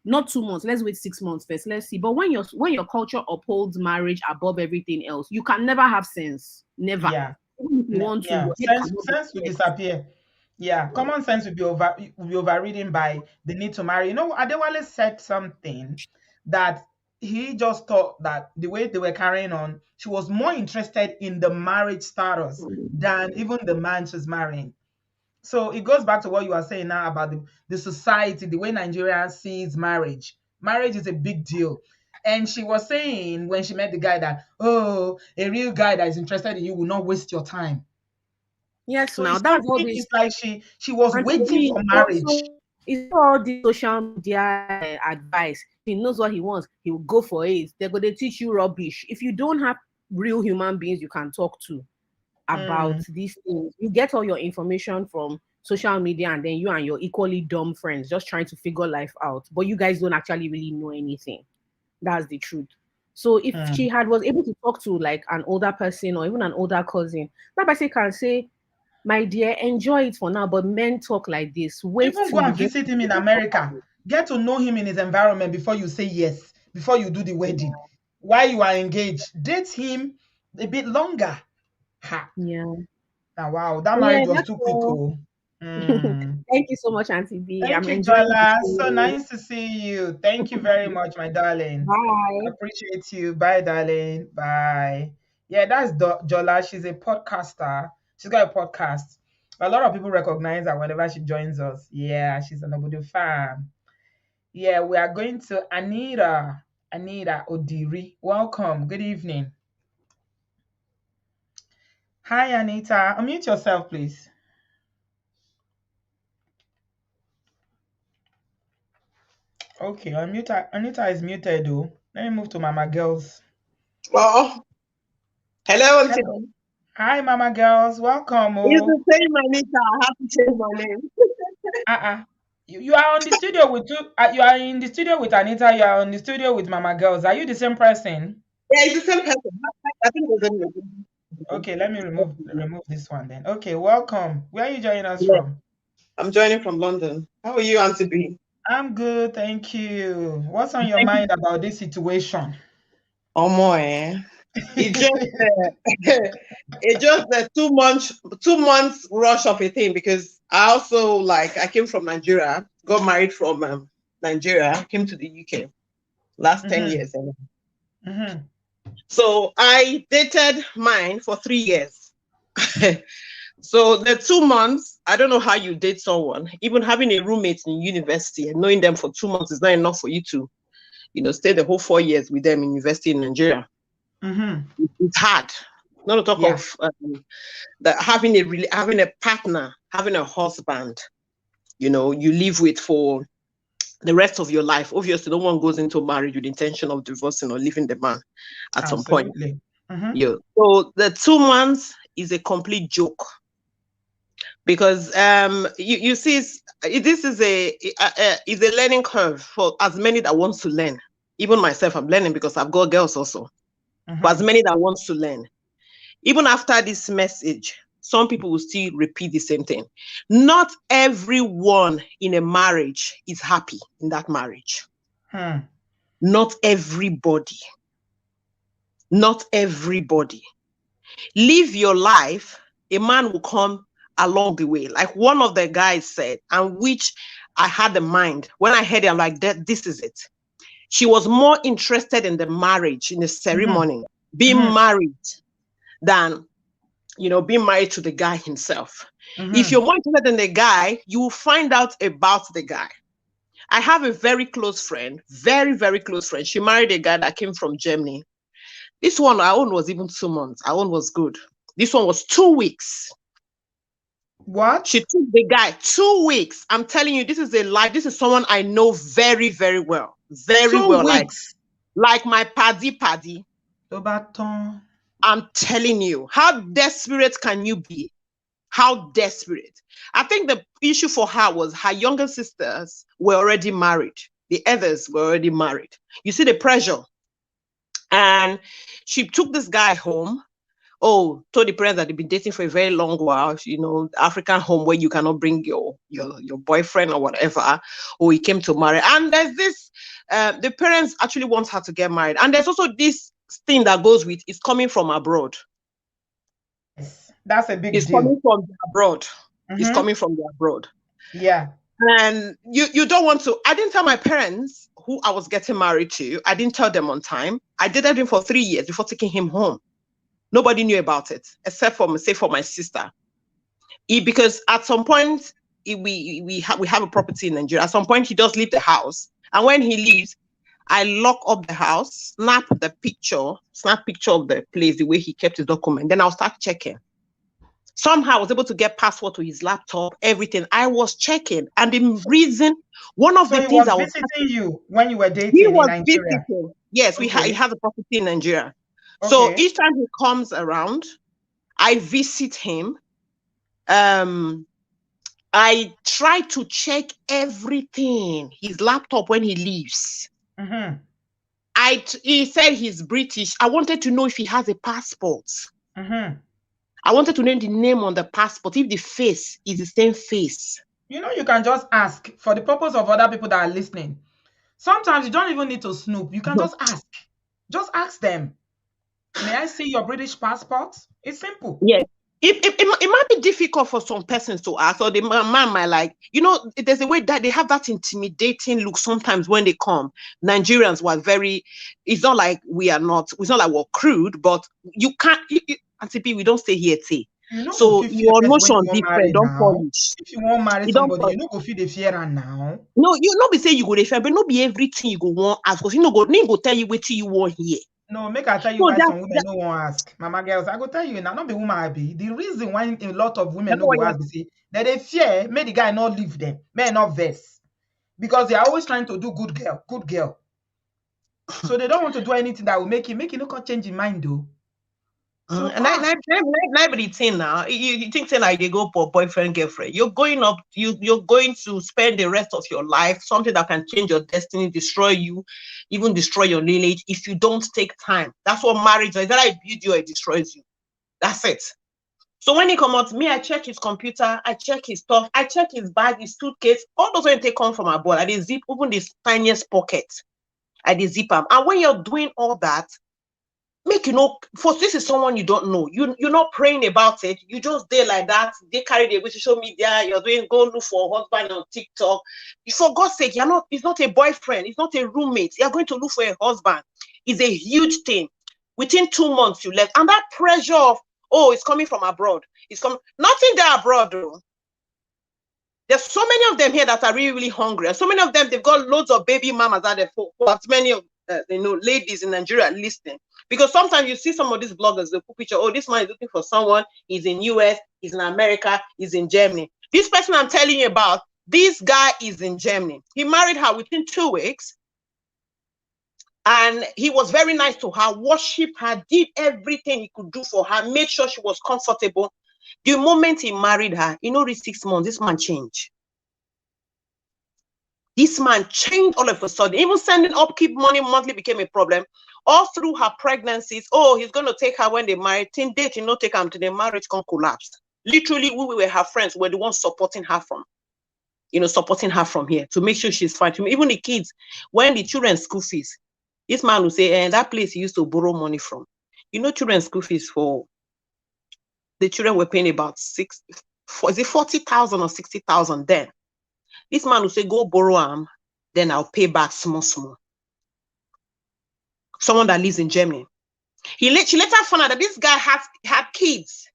not 2 months. Let's wait 6 months first. Let's see. But when your culture upholds marriage above everything else, you can never have sense. Never. yeah. Even if you want to, Yeah, your head cannot be sense will correct. disappear. Yeah, common sense will be overridden by the need to marry. You know, Adewale said something that he just thought that the way they were carrying on, she was more interested in the marriage status than even the man she's marrying. So it goes back to what you are saying now about the society, the way Nigeria sees marriage. Marriage is a big deal. And she was saying when she met the guy that, oh, a real guy that is interested in you will not waste your time. Yes, So now it's that's all something, this. it's like she was And waiting maybe for marriage. it's all this social media advice. He knows what he wants. He will go for it. They're going to teach you rubbish. If you don't have real human beings you can talk to about Mm, these things, you get all your information from social media, and then you and your equally dumb friends just trying to figure life out. But you guys don't actually really know anything. That's the truth. So if she mm. was able to talk to like an older person or even an older cousin, that person can say, my dear, enjoy it for now, but men talk like this. Wait Even go till you and get visit him in America. Get to know him in his environment before you say yes, before you do the wedding. While you are engaged, date him a bit longer. Ha. yeah. Now, wow, that Yeah, marriage was that's too quick. all. Oh. Mm. Thank you so much, Auntie B. Thank I'm you, enjoying the Jola. So show. nice to see you. Thank you very much, my darling. Bye. Appreciate you. Bye, darling. Bye. Yeah, that's Jola. She's a podcaster. She's got a podcast. A lot of people recognize her whenever she joins us. Yeah, she's an Obodo fan. Yeah, we are going to Anita. Anita Odiri. Welcome. Good evening. Hi, Anita. Unmute yourself, please. Okay, unmute. Anita is muted, though. Let me move to Mama Girls. Oh, hello, Auntie. Hello. Hi, Mama Girls. Welcome. It's Oh, the same Anita. I have to change my name. uh-uh. You are on the studio with two. You are in the studio with Anita. You are on the studio with Mama Girls. Are you the same person? Yeah, it's the same person. I think it's the same. Okay, let me remove this one then. Okay, welcome. Where are you joining us Yeah, from? I'm joining from London. How are you, Auntie B? I'm good, thank you. What's on your Thank you. mind about this situation? Oh, more. It just, it just a 2 months rush of a thing because I also I came from Nigeria, got married from Nigeria, came to the UK last 10 years. Mm-hmm. So I dated mine for 3 years. So the 2 months, I don't know how you date someone. Even having a roommate in university and knowing them for 2 months is not enough for you to, stay the whole 4 years with them in university in Nigeria. Mm-hmm. It's hard. Not to talk Yeah. of that having a partner, having a husband, you live with for the rest of your life. Obviously, no one goes into marriage with the intention of divorcing or leaving the man at some point. Absolutely. Mm-hmm. Yeah. So the 2 months is a complete joke. Because you see, this is a learning curve for as many that wants to learn. Even myself, I'm learning because I've got girls also. Mm-hmm. But as many that wants to learn, even after this message, some people will still repeat the same thing. Not everyone in a marriage is happy in that marriage. Not everybody. Not everybody. Live your life. A man will come along the way. Like one of the guys said, and which I had in mind. When I heard it, I'm like, this is it. She was more interested in the marriage, in the ceremony, being married, than, you know, being married to the guy himself. If you're more interested in the guy, you will find out about the guy. I have a very close friend, very, very close friend. She married a guy that came from Germany. This one, our own was even 2 months. Our own was good. This one was 2 weeks. What? She took the guy 2 weeks. I'm telling you, this is a lie. This is someone I know very, very well. Very 2 well. weeks. Like my paddy. I'm telling you, how desperate can you be? How desperate? I think the issue for her was her younger sisters were already married. The others were already married. You see the pressure. And she took this guy home. Oh, told the parents that they've been dating for a very long while, you know, African home where you cannot bring your boyfriend or whatever, or he came to marry. And there's this, the parents actually want her to get married. And there's also this thing that goes with, it's coming from abroad. Yes, that's a big it's deal. Coming from the abroad. It's coming from the abroad. Yeah. And you don't want to. I didn't tell my parents who I was getting married to. I didn't tell them on time. I dated him for 3 years before taking him home. Nobody knew about it except for my sister. Because at some point we have a property in Nigeria. At some point he does leave the house, and when he leaves, I lock up the house, snap picture of the place, the way he kept his document. Then I'll start checking. Somehow I was able to get password to his laptop, everything. I was checking, and the reason, one of the things I was visiting you when you were dating he in was Nigeria. visiting. Yes, Okay. he has a property in Nigeria. Okay. So each time he comes around, I visit him. I try to check everything, his laptop when he leaves. He said he's British. I wanted to know if he has a passport. I wanted to know the name on the passport, if the face is the same face. You know, you can just ask for the purpose of other people that are listening. Sometimes you don't even need to snoop. You can just ask. Just ask them. May I see your British passport? It's simple. Yes. It might be difficult for some persons to ask, or the man might like, you know, there's a way that they have that intimidating look sometimes when they come. Nigerians were very, it's not like we're crude, but you can't, Auntie P, we don't stay here, see. You know, so your notion different, don't now. polish. If you want to marry somebody, you know, go feel the fear now. No, you not be saying you go the fear, but not be everything you go want ask, because you know go tell you what you want here. No, make I tell you why some women don't want to ask. Mama girls, I go tell you now, not the woman I be. The reason why a lot of women don't ask, see, that they fear, may the guy not leave them, may not vex. Because they are always trying to do good girl. So they don't want to do anything that will make you not change your mind though. So nobody think now. You think like they go for boyfriend, girlfriend. You're going up, you're going to spend the rest of your life, something that can change your destiny, destroy you, even destroy your lineage if you don't take time. That's what marriage is. Either it builds you or it destroys you. That's it. So when he come out, me, I check his computer, I check his stuff, I check his bag, his suitcase, all those when they come from abroad. I dey zip even this tiniest pocket. I dey zip them. And when you're doing all that, make you know, for this is someone you don't know. You're not praying about it. You just there like that. They carry the social media. You're doing go look for a husband on TikTok. For God's sake, it's not a boyfriend. It's not a roommate. You're going to look for a husband. It's a huge thing. Within 2 months, you left. And that pressure of, oh, it's coming from abroad. It's coming. Nothing there abroad, though. There's so many of them here that are really, really hungry. And so many of them, they've got loads of baby mamas out there for as many of ladies in Nigeria listening. Because sometimes you see some of these bloggers, they put picture, oh, this man is looking for someone, he's in US, he's in America, he's in Germany. This person I'm telling you about, this guy is in Germany. He married her within 2 weeks. And he was very nice to her, worshiped her, did everything he could do for her, made sure she was comfortable. The moment he married her, you know, in 6 months, this man changed. This man changed all of a sudden. Even sending upkeep money monthly became a problem. All through her pregnancies, oh, he's going to take her when they marry. Till date, you know, take her until the marriage can collapse. Literally, we were her friends. We're the ones supporting her from, supporting her from here to make sure she's fine. Even the kids, when the children's school fees, this man will say, and that place he used to borrow money from. Children's school fees for the children were paying about 40,000 or 60,000 then. This man will say, go borrow them, then I'll pay back small. Someone that lives in Germany. She later found out that this guy had kids.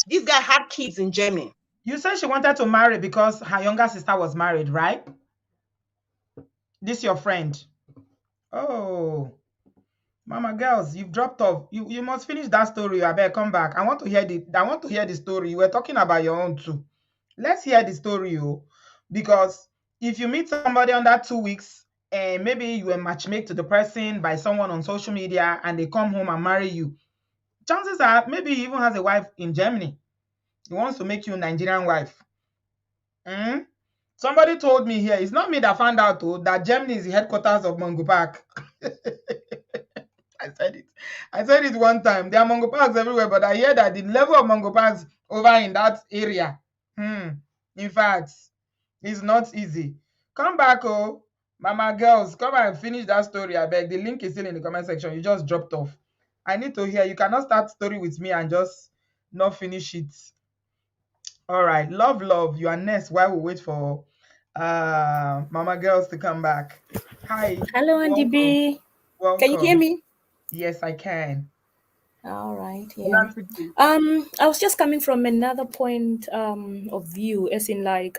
This guy had kids in Germany. You said she wanted to marry because her younger sister was married, right? This your friend. Oh, Mama girls, you've dropped off. You must finish that story. I better come back. I want to hear the story. You were talking about your own too. Let's hear the story, because if you meet somebody under 2 weeks and maybe you were matchmade to the person by someone on social media and they come home and marry you, chances are maybe he even has a wife in Germany. He wants to make you a Nigerian wife. Somebody told me here, it's not me that found out that Germany is the headquarters of Mango Park. I said it one time. There are mango parks everywhere, but I hear that the level of mango parks over in that area, in fact, it's not easy. Come back, Mama girls, come and finish that story. I beg. The link is still in the comment section. You just dropped off. I need to hear. You cannot start story with me and just not finish it. All right, love. You are next while we wait for Mama girls to come back. Hi. Hello, Andy B. Welcome. Can you hear me? Yes, I can. All right. Yeah. I was just coming from another point of view, as in like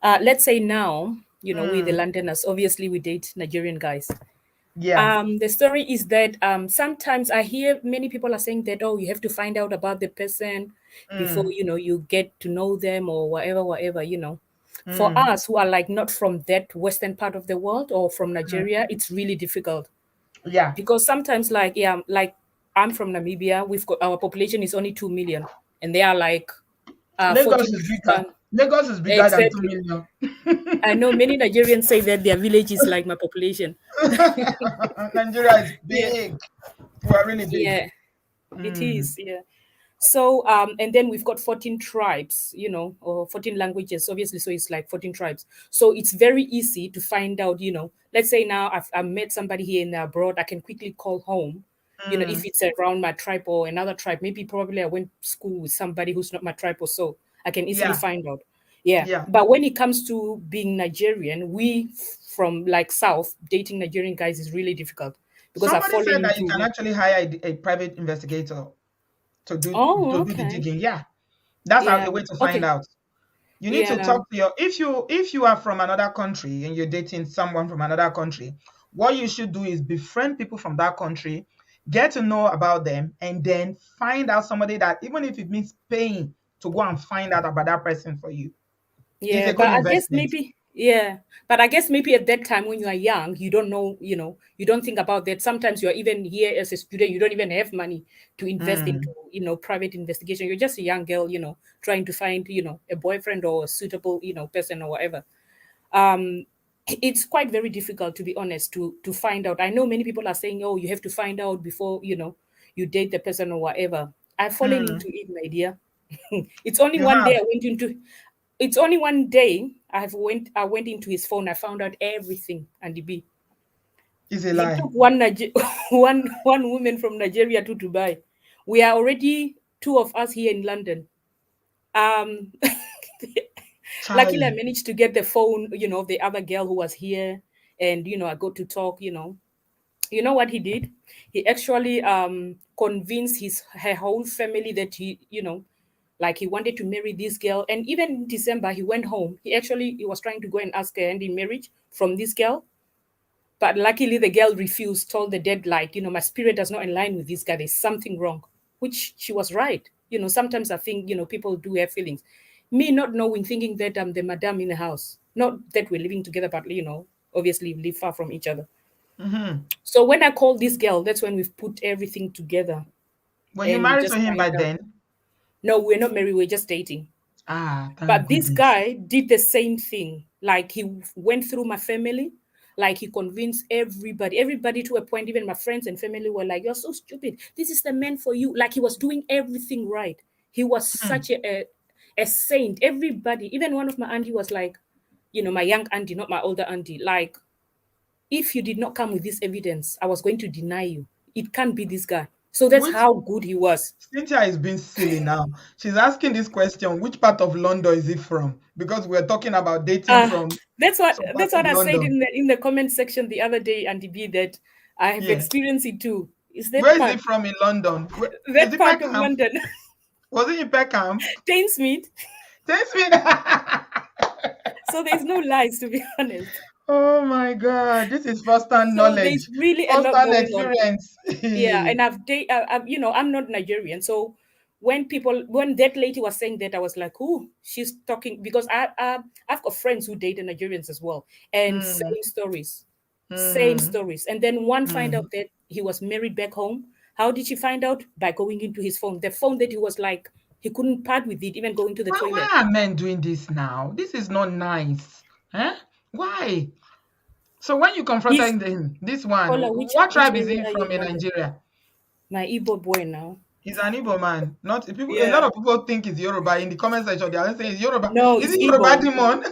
let's say now, we the Londoners, obviously we date Nigerian guys. Yeah. The story is that sometimes I hear many people are saying that, oh, you have to find out about the person before you get to know them or whatever. For us who are like not from that western part of the world or from Nigeria, it's really difficult. Yeah. Because sometimes like I'm from Namibia, we've got our population is only 2 million and they are like Lagos is bigger. Lagos is bigger than 2 million. I know many Nigerians say that their village is like my population. Nigeria is big. Yeah. We are really big. Yeah, it is. Yeah. So, and then we've got 14 tribes, or 14 languages, obviously. So it's like 14 tribes. So it's very easy to find out, let's say now I've met somebody here in abroad, I can quickly call home, if it's around my tribe or another tribe, probably I went to school with somebody who's not my tribe or so. I can easily find out. Yeah. But when it comes to being Nigerian, we from like South, dating Nigerian guys is really difficult. Because somebody said that you can actually hire a private investigator to do the digging. Yeah, that's a way to find out. You need to talk to if you are from another country and you're dating someone from another country, what you should do is befriend people from that country, get to know about them, and then find out somebody that, even if it means paying to go and find out about that person for you. Yeah, but I guess maybe at that time when you are young, you don't know, you don't think about that. Sometimes you're even here as a student, you don't even have money to invest into, private investigation. You're just a young girl, trying to find, a boyfriend or a suitable, person or whatever. It's quite very difficult, to be honest, to find out. I know many people are saying, oh, you have to find out before, you date the person or whatever. I've fallen into it, my dear. It's only one day It's only one day I went into his phone. I found out everything. And he took one woman from Nigeria to Dubai. We are already 2 of us here in London. Luckily, I managed to get the phone, of the other girl who was here, and I got to talk. You know what he did? He actually convinced her whole family that he wanted to marry this girl. And even in December, he went home. He was trying to go and ask her hand in marriage from this girl. But luckily, the girl refused, told the dad, my spirit does not align with this guy. There's something wrong, which she was right. Sometimes I think, people do have feelings. Me not knowing, thinking that I'm the madam in the house. Not that we're living together, but, obviously we live far from each other. So when I called this girl, that's when we've put everything together. Were you married to him by then? No, we're not married. We're just dating. But this guy did the same thing. Like, he went through my family, Like he convinced everybody to a point, even my friends and family were like, "You're so stupid. This is the man for you." Like he was doing everything right. He was Hmm. such a saint. Everybody, even one of my auntie was like, my young auntie, not my older auntie, like, if you did not come with this evidence, I was going to deny you. It can't be this guy. So that's Which how good he was. Cynthia is being silly now. She's asking this question: which part of London is he from? Because we're talking about dating Uh from that's what some part that's of what I said London. in the comment section the other day, Auntie B, that I have Yeah. experienced it too. Is Where is he from in London? Is that it part of Peckham? London? Was it in Peckham? Tainsmith. Tell me. So there's no lies, to be honest. Oh my God, this is first-hand So there's knowledge, really a lot first-hand going on. experience. Yeah, and I'm not Nigerian, so when that lady was saying that, I was like, "Ooh, she's talking," because I've got friends who dated Nigerians as well, and Hmm. same Hmm. stories. And then one find Hmm. out that he was married back home. How did she find out? By going into his phone, the phone that he was like he couldn't part with it, even going to the Why toilet. are men doing this now? This is not nice. Huh? Why? So when you He's confronted him, this one, caller. what Which tribe is area he are you from in in London? Nigeria? My Igbo boy now. He's an Igbo man. Not people. A lot Yeah. of people think he's Yoruba. In the comment section, they are saying he's Yoruba. No, Is it's he Yoruba Igbo. demon?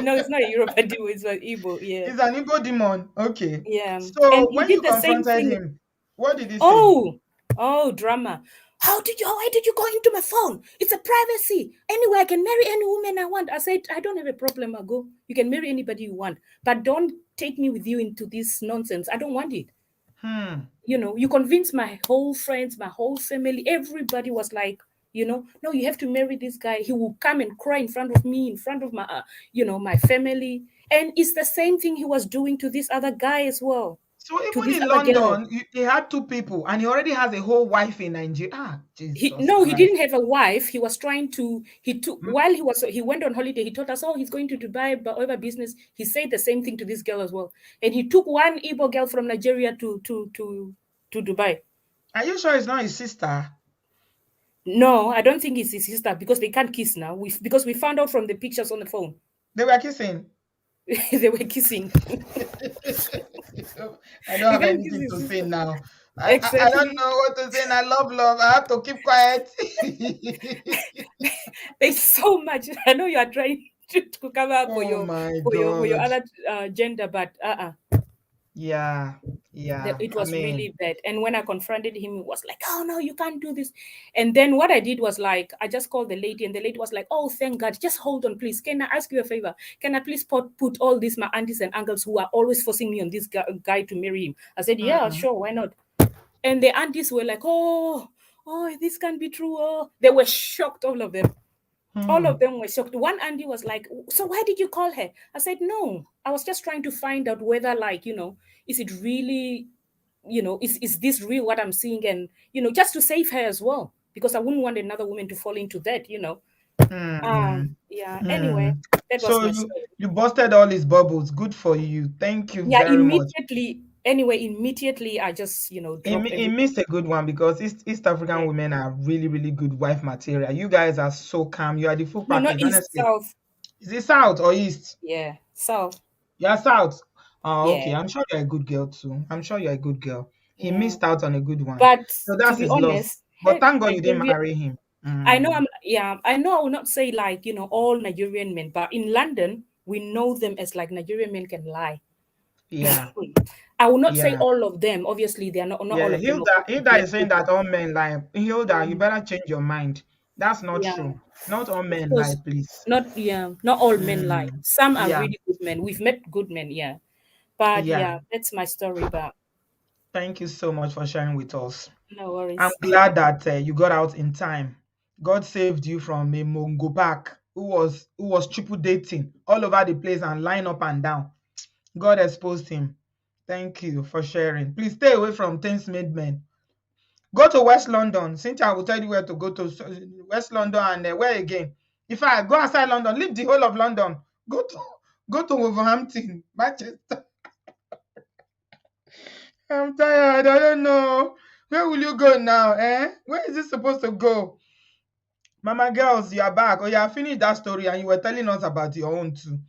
No, it's not a Yoruba duo, it's an Igbo. Yeah. He's an Igbo demon. Okay. Yeah. And So he when you did the same confronted thing. him, what did he say? Oh, oh, drama. Why did you go into my phone? It's a privacy. Anyway, I can marry any woman I want. I said, I don't have a problem. I go. You can marry anybody you want, but don't take me with you into this nonsense. I don't want it. Hmm. You convinced my whole friends, my whole family. Everybody was like, no, you have to marry this guy. He will come and cry in front of me, in front of my family. And it's the same thing he was doing to this other guy as well, So to even this in other girl. London, he had two people, and he already has a whole wife in Nigeria. Ah, He Jesus No, he Christ. didn't have a wife. He was trying to. He took Hmm? while he went on holiday. He told us, oh, he's going to Dubai, but over business. He said the same thing to this girl as well, and he took one Igbo girl from Nigeria to Dubai. Are you sure it's not his sister? No, I don't think it's his sister, because they can't kiss now. Because we found out from the pictures on the phone. They were kissing. They were kissing. I don't You have can't kiss anything his to say sister. now. I don't Exactly. know what to say. And I love love. I have to keep quiet. There's so much. I know you are trying to cover up for Oh your my for your God. other gender, but Yeah. Yeah. it I was mean, really bad. And when I confronted him, he was like, "Oh no, you can't do this." And then what I did was, like, I just called the lady, and the lady was like, "Oh, thank God. Just hold on, please. Can I ask you a favor? Can I please put all these my aunties and uncles who are always forcing me on this guy to marry him?" I said, "Yeah, mm-mm. sure, why not?" And the aunties were like, "Oh, this can't be true." Oh, they were shocked, all of them. All Hmm. of them were shocked. One auntie was like, "So why did you call her?" I said, "No, I was just trying to find out whether, like, is it really, is this real what I'm seeing?" And just to save her as well, because I wouldn't want another woman to fall into that. Mm-mm. Yeah. Anyway, Mm. that was So my you story. you busted all his bubbles. Good for you. Thank you Yeah. very much. Immediately, I just dropped He everything. missed a good one because East African Yeah. women are really, really good wife material. You guys are so calm. You are the full No, not package, east, honestly. south. Is it South or East? Yeah, south. You are South. Oh, Yeah. okay. I'm sure you're a good girl too. I'm sure you're a good girl. He Yeah. missed out on a good one. But So to that's be his loss. honest, But heck, thank God you didn't Nigeria. marry him. I know Mm. I know I will not say, like, all Nigerian men, but in London, we know them as, like, Nigerian men can lie. Yeah. I will not say Yeah. all of them. Obviously, they are not all Yeah. of them are Hilda is saying that all men lie. Hilda, you um, better change your mind. That's not yeah, true. Not all of men lie, course, please. not all men lie. Mm. Some are Yeah. really good men. We've met good men, yeah. But Yeah. yeah, that's my story. But Thank you so much for sharing with us. no I'm worries. glad that you got out in time. God saved you from a Mongo pack who was triple dating all over the place and line up and down. God exposed him. Thank you for sharing. Please stay away from things made men. Go to West London. Cynthia will tell you where to go to. West London and where again? If I go outside London, leave the whole of London. Go to Wolverhampton, Manchester. I'm tired. I don't know. Where will you go now? Where is it supposed to go? Mama girls, you are back. Oh, yeah, finished that story and you were telling us about your own too.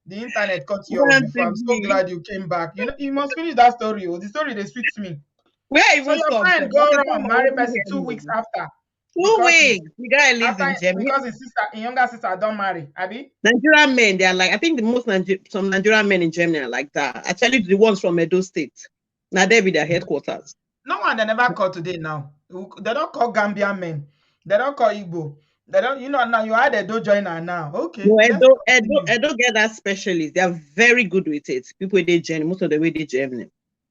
The internet cut you off One before. I'm so TV. glad you came back. You know, you must finish that story. Oh. The story they sweets me. Where I So even your stopped friend them. go Okay, on don't marry worry, person hear 2 weeks me. after 2 weeks. The guy lives in Germany. because his sister, his younger sister, don't marry. Abi? Nigerian men, they are like, I think the most some Nigerian men in Germany are like that. Actually, the ones from Edo State. Now they be their headquarters. No one they never call today now. They don't call Gambian men. They don't call Igbo. They don't, you know, now you had a do joiner now. Okay, No, let's continue. Edo get that specialist. They are very good with it. People they Germany, most of the way they Germany.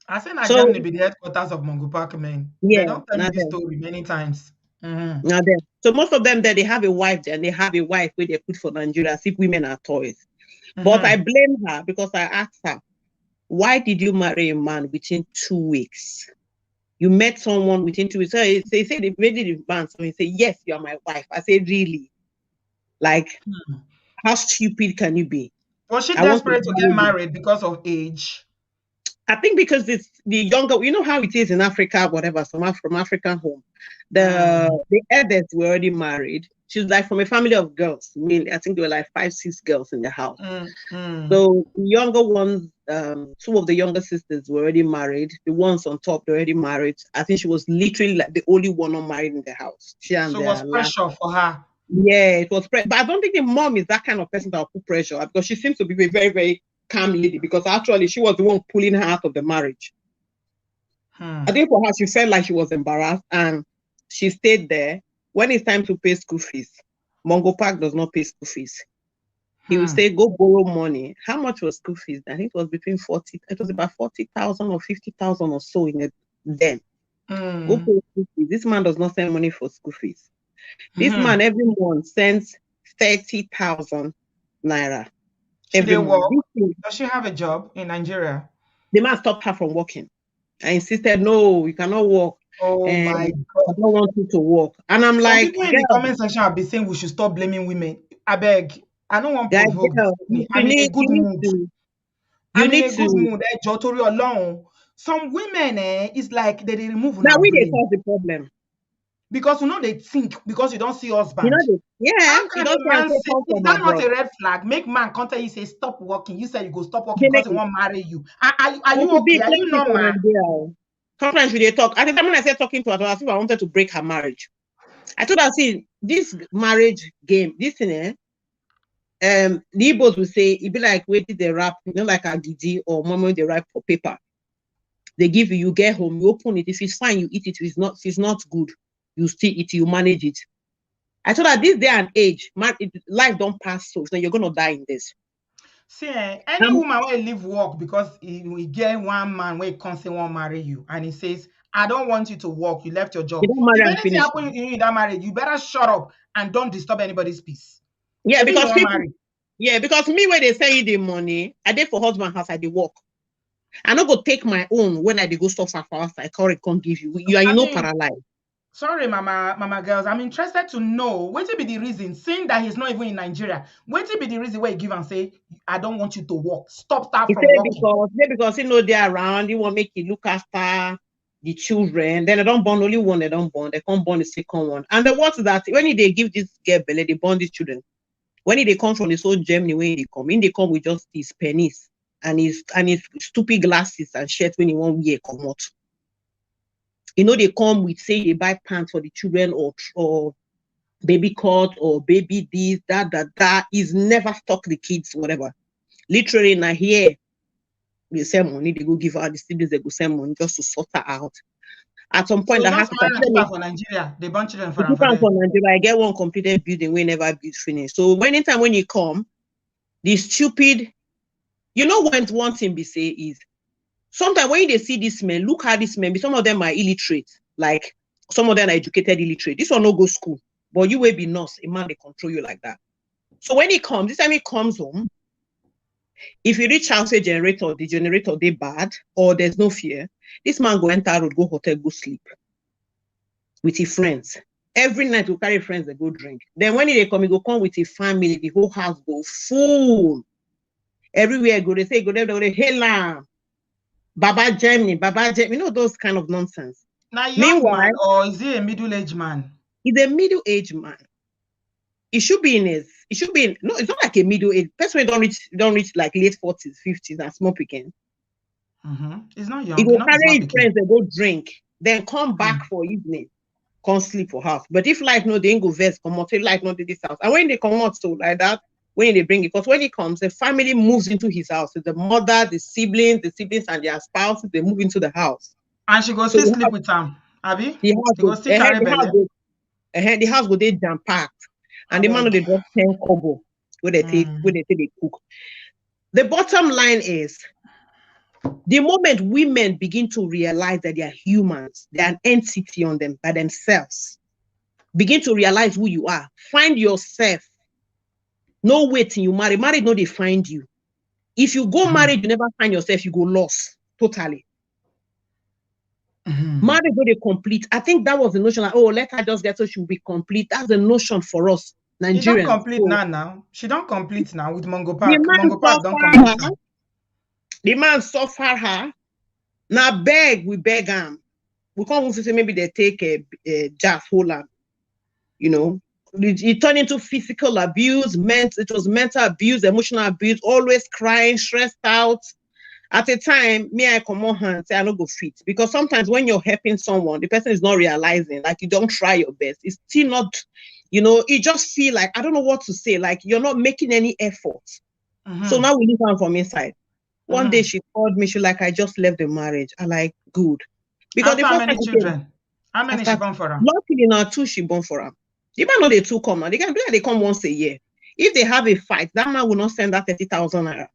I say that So Germany be the headquarters of Mongo Park men. They yeah, don't tell me now this them. story many times. Mhm. Now them. So most of them there, they have a wife there, and they have a wife where they put for Nigeria as if women are toys. But I Mhm. blame her because I asked her, why did you marry a man within 2 weeks? You met someone within 2 weeks. So they say they made it in advance. So he said, yes, you're my wife. I said, really? Like, how stupid can you be? Was she I want to desperate to get marry you. married because of age? I think because it's the younger, you know how it is in Africa, whatever, from African home. The elders were already married. She was like from a family of girls. Mainly, I think there were like 5, 6 girls in the house. So the younger ones, 2 of the younger sisters were already married. The ones on top, they're already married. I think she was literally like the only one not married in the house. She and So it was their last. pressure for her. Yeah, it was. But I don't think the mom is that kind of person that will put pressure because she seems to be a very, very calm lady because actually she was the one pulling her out of the marriage. I think for her, she felt like she was embarrassed and she stayed there. When it's time to pay school fees, Mongo Park does not pay school fees. He will say, go borrow money. How much was school fees? I think it was between 40, it was about 40,000 or 50,000 or so in it then. Go pay school fees. This man does not send money for school fees. This man every month sends 30,000 naira. She Every didn't work. month. Does she have a job in Nigeria? The man stopped her from working. I insisted, no, you cannot work. Oh And my I God. don't want you to work. And I'm Some like, people in the comment section have been saying we should stop blaming women. I beg. I don't want to provoke. I'm in a good mood. I'm in a good mood. Torí Ọlọ́run. Some women, it's like they remove now our we they brain. cause the problem. Because you know they think because you don't see husband. You know, How you can don't a man say, come is from that not abroad. a red flag? Make man contact you, say stop working. You said you go stop working because he won't marry you. Are you okay? Are you normal? Sometimes we they talk. At the time when I said talking to her, I think I wanted to break her marriage. I told her, see, this marriage game, this thing, the Ibu'S will say, it be like where did they wrap, you know, like a Didi or mama they wrap for paper. They give you get home, you open it. If it's fine, you eat it. If it's not good, you still eat it, you manage it. I told her this day and age, life don't pass so you're gonna die in this. See, any woman will leave work because we get one man where he constantly won't marry you, and he says, "I don't want you to work. You left your job. You don't marry If and anything finish. happens in that marriage, you better shut up and don't disturb anybody's peace." Yeah, Maybe because you people. marry. Yeah, because me when they send you the money, I did for husband house, I did work. I not go take my own when I did go stuff for us. I can't give you. You are paralyzed. Sorry, mama girls. I'm interested to know what will be the reason, seeing that he's not even in Nigeria. What will be the reason why he give and say, "I don't want you to work. Start from working." Because you know they're around, you want to make you look after the children. Then they don't born only one, they don't born. They can't born the second one. And the what's that when they give this girl belly, they born these children. When they come from the old Germany, when they come with just his pennies and his stupid glasses and shirt when he won't wear come out. You know, they come with say they buy pants for the children or baby cut or baby this, that. He's never stock the kids, whatever. Literally, now here, they send money, they go give her the siblings, they go send money just to sort her out. At some point, So I have just marry keep her for Nigeria. They born children for them. Nigeria. I get one completed building, we never build finish. So anytime when you come, the stupid, you know when one thing be say is sometimes when they see this men, look how this men, some of them are illiterate, like some of them are educated illiterate. This one no go school, but you will be nurse, a man they control you like that. So when he comes, this time he comes home, if you reach house a generator, the generator they bad or there's no fear, this man go enter road, go hotel, go sleep with his friends. Every night we carry friends, they go drink. Then when they come, he go come with his family, the whole house go full. Everywhere go, they say, go there, they hey lamb. Baba Germany, you know those kind of nonsense. Now, young man, or is he a middle-aged man? He's a middle-aged man. He should be in his it should be no, it's not like a middle age. Person don't reach like late 40s, 50s, and small picking. It's not He young, will not carry small his picking. friends, they go drink, then come back for evening, come sleep for house. But if life no, they ain't go vest, come out, if life no, this house. And when they come out so like that, when they bring it, because when he comes, the family moves into his house. So the mother, the siblings and their spouses, they move into the house. And she go So still sleep with him, Abby? the house They go still carry belly? the house go they jam packed. And the man Abeg. they just 10 kobo where they take they cook. The bottom line is the moment women begin to realize that they are humans, they're an entity on them by themselves, begin to realize who you are, find yourself. No waiting, you marry. Married, no, they find you. If you go married, you never find yourself, you go lost totally. Marriage no, they complete. I think that was the notion like, oh, let her just get so she'll be complete. That's the notion for us, Nigerians. She don't complete now. She don't complete now with Mongo Park. The man Mongo Park don't complete suffer now. her. The man suffer her. Now we beg him. We can't want to say maybe they take a just hold on. You know, it turned into physical abuse, it was mental abuse, emotional abuse, always crying, stressed out. At a time, me, I come on and say I don't go fit. Because sometimes when you're helping someone, the person is not realizing, like you don't try your best. It's still not, you know, it just feel like, I don't know what to say, like you're not making any effort. So now we leave her from inside. One day she called me, she like, I just left the marriage. I like, good. Because After how many children? How many she born for her? Luckily now 2 she born for her. The man know they 2 come now. They can do that, they come once a year. If they have a fight, that man will not send that 30,000 naira.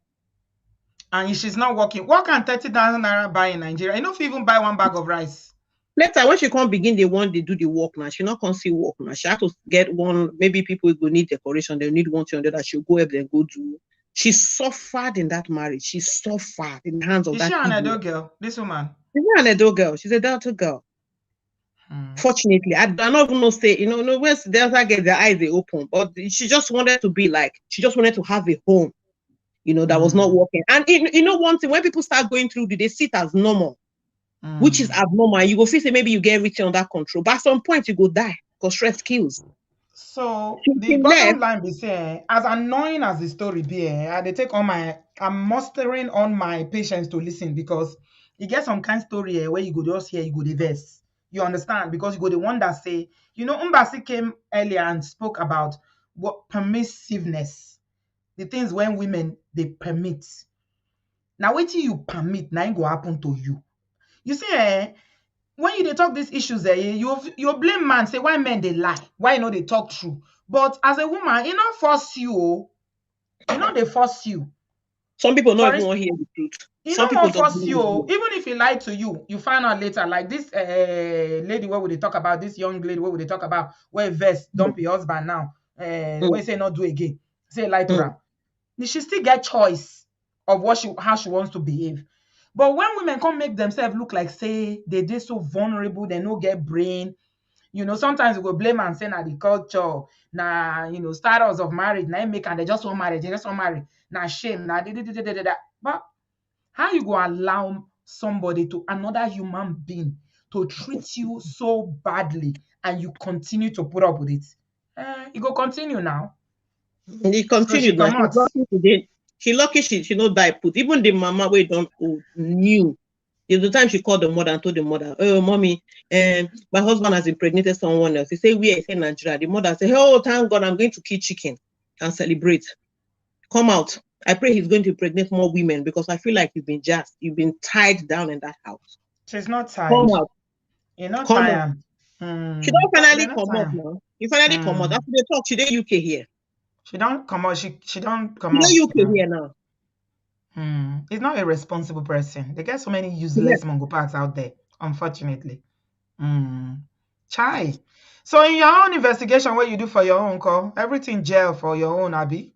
And if she's not working, what can 30,000 naira buy in Nigeria? You know, if you even buy 1 bag of rice. Later, when she can't begin, they do the work now. She not can't see work now. She have to get one. Maybe people will need decoration. They need one thing that she'll go up and go do. She suffered in that marriage. She suffered in the hands of that. Is she an adult girl? This woman? She's not an adult girl. She's a Delta girl. Fortunately, I don't even know say, you know, when Delta get their eyes they open, but she just wanted to be like, she just wanted to have a home, you know, that was not working. And you know, one thing, when people start going through, they see it as normal, which is abnormal. You go feel say maybe you get everything under control, but at some point you go die because stress kills. So the bottom line be saying, as annoying as the story be, I'm mustering on my patience to listen, because you get some kind of story where you go just hear, you go the verse. You understand? Because you go the one that say, you know, Mbasi came earlier and spoke about what permissiveness, the things when women they permit. Now wait till you permit, now it go happen to you. You see, when you talk these issues, you blame man, say why men they lie, why you know they talk true. But as a woman, you not force you, you know they force you. Some people don't even want to hear the truth. Some people don't force you. Even if he lied to you, you find out later. Like this lady, where would they talk about? This young lady, where would they talk about? Where vest dump your husband now? Where say not do again? Say lie to her. She still get choice of how she wants to behave. But when women come make themselves look like say they so vulnerable, they no get brain. You know, sometimes we go blame and say na the culture, na you know, status of marriage, na make and they just want marriage, na shame, na da. But how you go allow somebody to another human being to treat you so badly and you continue to put up with it? It go continue now. It continued now. She's lucky today. She lucky she no die put. Even the mama we don't knew. The time she called the mother and told the mother, oh mommy, my husband has impregnated someone else. He said, where is in Nigeria? The mother said, oh thank God, I'm going to kill chicken and celebrate. Come out. I pray he's going to impregnate more women because I feel like you've been tied down in that house. She's not tied. Come out. You're not tired. She don't finally come out now. You finally come out. After they talk, she did UK here. She don't come out. She don't come out. She UK here now. He's not a responsible person. They get so many useless Mongo Parks out there, unfortunately. Chai. So in your own investigation, what you do for your own call, everything jail for your own, Abby?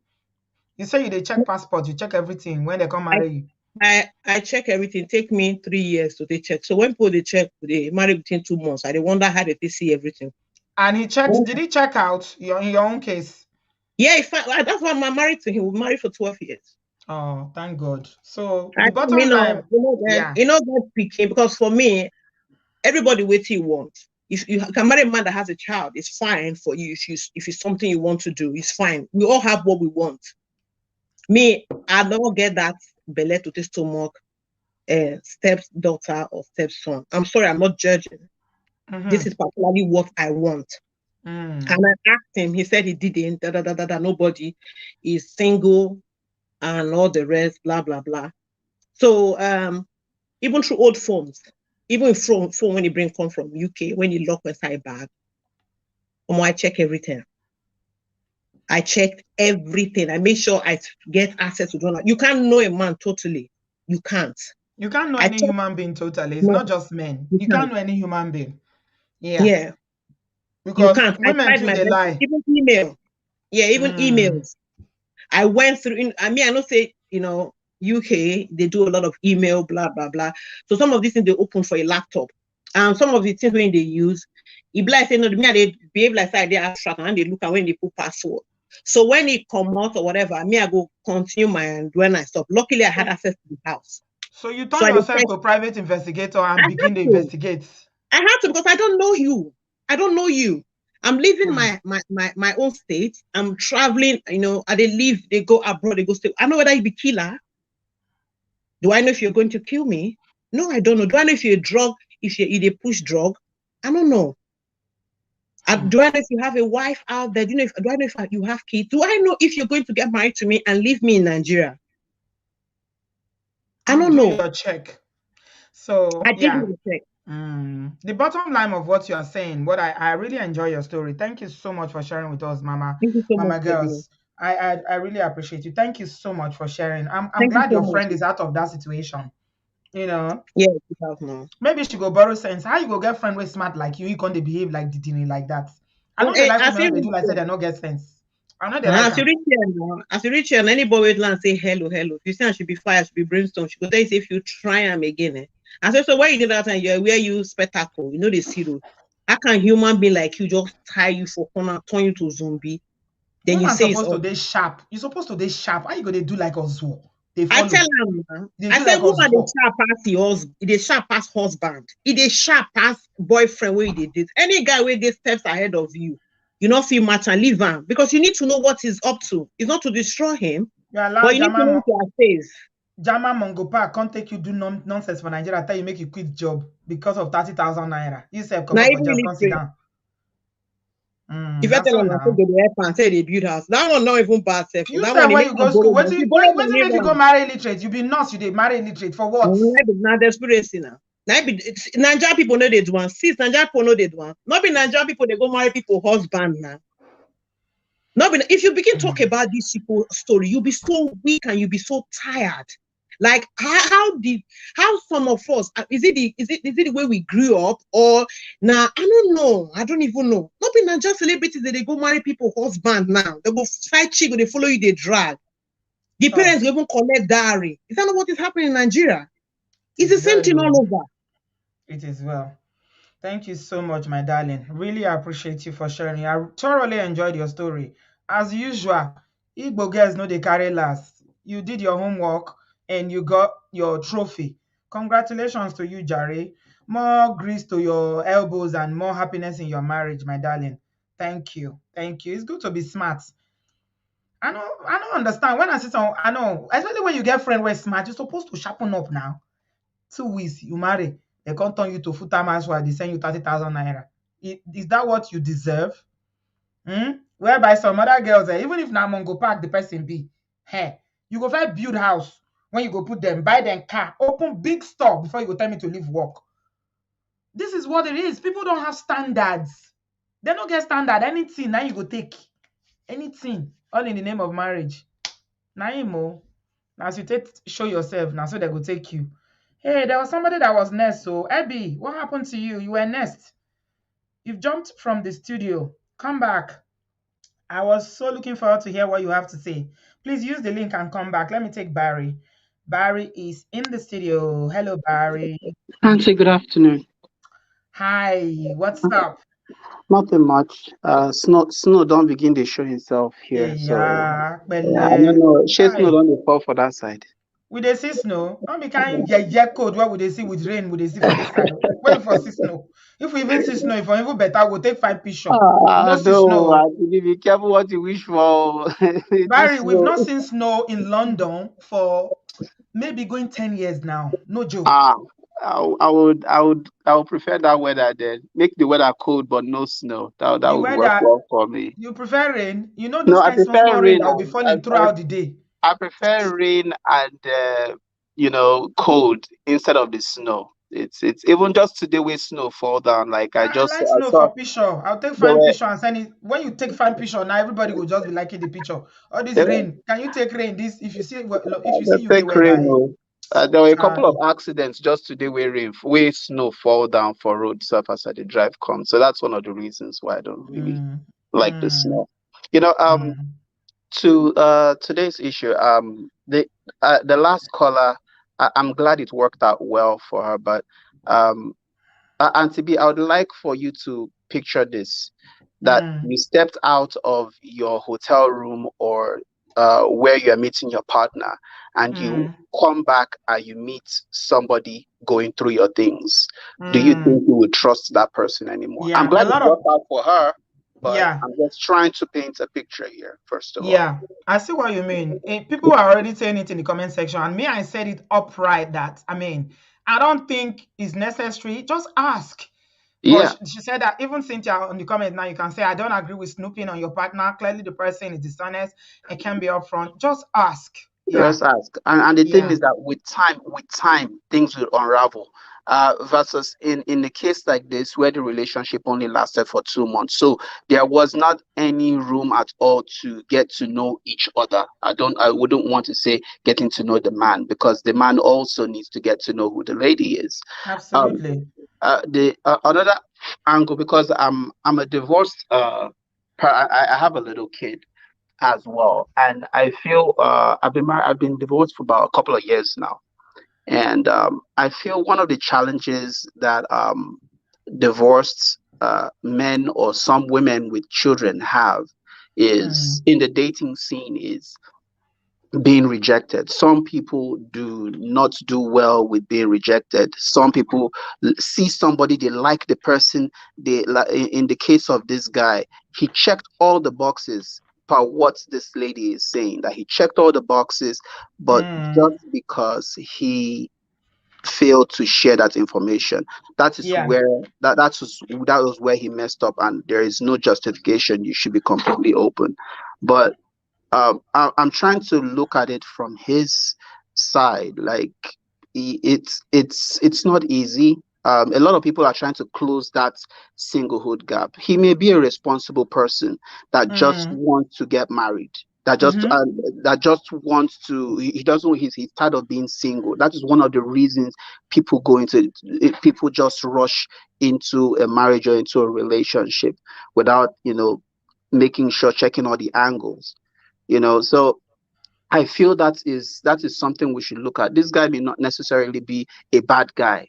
You say you check passport, you check everything when they come marry you. I check everything. Take me 3 years to check. So when people they check, they marry within 2 months. I wonder how they see everything. And he checked. Did he check out in your own case? Yeah, that's why I'm married to him. We married for 12 years. Oh, thank God. So the bottom line, you know that became, because for me, everybody what he wants. If you can marry a man that has a child, it's fine for you. If it's something you want to do, it's fine. We all have what we want. Me, I don't get that belle to the stomach, stepdaughter or stepson. I'm sorry, I'm not judging. This is particularly what I want. And I asked him, he said he didn't, nobody is single and all the rest, blah, blah, blah. So even through old phones, even phone when you bring phone from UK, when you lock inside bag, I check everything. I checked everything. I made sure I get access to donor. You can't know a man totally. You can't. You can't know any human being totally. It's not just men. You can't know any human being. Yeah. Because you can't. women I tried too, my they best. lie. Even email. Yeah, even emails. I went through. I know say, UK, they do a lot of email, blah, blah, blah. So some of these things they open for a laptop. And some of the things when they use, if like say, no, they behave like they abstract and they look at when they put password. So when it come out or whatever, I go continue when I stop. Luckily, I had access to the house. So you turn yourself to a private investigator and begin to investigate. I have to, because I don't know you. I don't know you. I'm leaving my own state. I'm traveling, they go abroad, they go stay. I know whether you be killer. Do I know if you're going to kill me? No, I don't know. Do I know if you're a drug, if you push drug? I don't know. Do I know if you have a wife out there? Do I know if you have kids? Do I know if you're going to get married to me and leave me in Nigeria? I don't know. Your check. So I didn't check. The bottom line of what you are saying, what I really enjoy your story. Thank you so much for sharing with us, Mama. Thank you so Mama much, girls. I really appreciate you. Thank you so much for sharing. I'm glad you your friend is out of that situation. Yeah, maybe she go borrow sense. How you go get friend with smart like you can't behave like Didini like that? I know they like women they do like say they don't get sense. I know they like as you reach here, and anybody with land say hello. If you say I should be fire, I should be brimstone, she go tell you if you try them again. I say, so why you did that time? You're where you spectacle, the zero. How can human being like you just tie you for corner, turn you to zombie? Then you say supposed to be sharp. You're supposed to be sharp. How you gonna do like Ozuo? I tell them, I say, woman, they sharp pass husband. They sharp pass boyfriend where they did. Any guy where they steps ahead of you, you not feel much and leave him, because you need to know what he's up to. It's not to destroy him, but you need to know your face. Jama Mongopa can't take you do nonsense for Nigeria until you make you quit job because of 30,000 naira. You say come up for job, come sit down. If I tell them I go to help and say they build house, that one not even bad. You say where you go school, when you make you go marry illiterate, you be nurse, you marry illiterate for what? Now desperation now. Nigerian people know they do one. Sis, Nigerian people know they do one. Not be Nigerian people, they go marry people husband now. Not be, if you begin to talk about these people story, you'll be so weak and you'll be so tired. Like how some of us, is it the way we grew up, or now I don't know. I don't even know. Not be Nigerian celebrities that they go marry people husband now. They go fight chick, they follow you, they drag. The parents will even collect dowry. Is that not what is happening in Nigeria? It's the same thing all over. It is well. Thank you so much, my darling. Really appreciate you for sharing. I thoroughly enjoyed your story. As usual, Igbo girls know they carry last. You did your homework and you got your trophy. Congratulations to you, Jare. More grease to your elbows and more happiness in your marriage, my darling. Thank you. Thank you. It's good to be smart. I don't understand. When I see someone, I know, especially when you get friend where smart, you're supposed to sharpen up now. 2 weeks, you marry, they can't turn you to full-time housewife, they send you 30,000 naira. Is that what you deserve? Whereby some other girls, even if now Mongo Park the person be, hey, you go first build house when you go put them, buy them car, open big store before you go tell me to leave work. This is what it is. People don't have standards. They don't get standard. Anything now you go take. Anything. All in the name of marriage. Now as you show yourself, now so they go take you. Hey, there was somebody that was next. So, Abby, what happened to you? You were next. You've jumped from the studio. Come back. I was so looking forward to hear what you have to say. Please use the link and come back. Let me take Barry. Barry is in the studio. Hello, Barry. Auntie, good afternoon. Hi, what's up? Nothing much. Snow don't begin to show himself here. Yeah, I don't know. Snow don't fall for that side. We dey see snow. Not be kind cold where we dey see with rain, we dey see for this side. Where we for see snow? If we even see snow, if we even better, we'll take fine picture. We no see No, snow. be careful what you wish for. This Barry, we've snow. not seen snow in London for maybe going 10 years now. No joke. Ah, I would prefer that weather then. Make the weather cold but no snow. That The would work weather, well for me. you prefer rain? You know No, those kind small, small rain that will be falling throughout the day. I prefer rain and cold instead of the snow. It's even just today when snow fall down. Like I like I snow saw for picture. I'll take there fine were picture and send it. When you take fine picture, now everybody will just be liking the picture. All this there were rain, can you take rain? This if you see let's UK take weather, rain. eh? Oh. There were a couple of Chai. accidents just today where snow fall down for road surface as the drive comes. So that's one of the reasons why I don't really Mm, like the mm, snow. You know, mm, to today's issue, the last caller, I'm glad it worked out well for her, but um Auntie B, I would like for you to picture this, that mm, you stepped out of your hotel room or where you're meeting your partner, and you mm, come back and you meet somebody going through your things. Do you mm. think you would trust that person anymore? I'm Yeah, a glad it lot of worked out for her, but yeah. I'm just trying to paint a picture here, first of all. Yeah, I see what you mean. People are already saying it in the comment section, and me, I said it upright that I don't think it's necessary. Just ask. But Yeah, she said that even Cynthia on the comment now, you can say, I don't agree with snooping on your partner. Clearly, the person is dishonest. It can be upfront. Just ask. Yeah, let's ask. And the thing yeah. is that with time, things will unravel. Versus in the case like this, where the relationship only lasted for 2 months, so there was not any room at all to get to know each other. I wouldn't want to say getting to know the man, because the man also needs to get to know who the lady is. Um, Absolutely. the Another angle, because I'm a divorced I have a little kid as well. And I feel I've been divorced for about a couple of years now, and I feel one of the challenges that divorced men or some women with children have is Mm, in the dating scene is being rejected. Some people do not do well with being rejected. Some people see somebody, they like the person. They like in the case of this guy, he checked all the boxes per what this lady is saying. That he checked all the boxes, but mm, just because he failed to share that information, that is yeah. where that was where he messed up, and there is no justification. You should be completely open, but I'm trying to look at it from his side. Like it's not easy. A lot of people are trying to close that singlehood gap. He may be a responsible person that just Mm, wants to get married. mm-hmm, That just wants to. He doesn't. He's tired of being single. That is one of the reasons people just rush into a marriage or into a relationship without making sure, checking all the angles. So I feel that is something we should look at. This guy may not necessarily be a bad guy.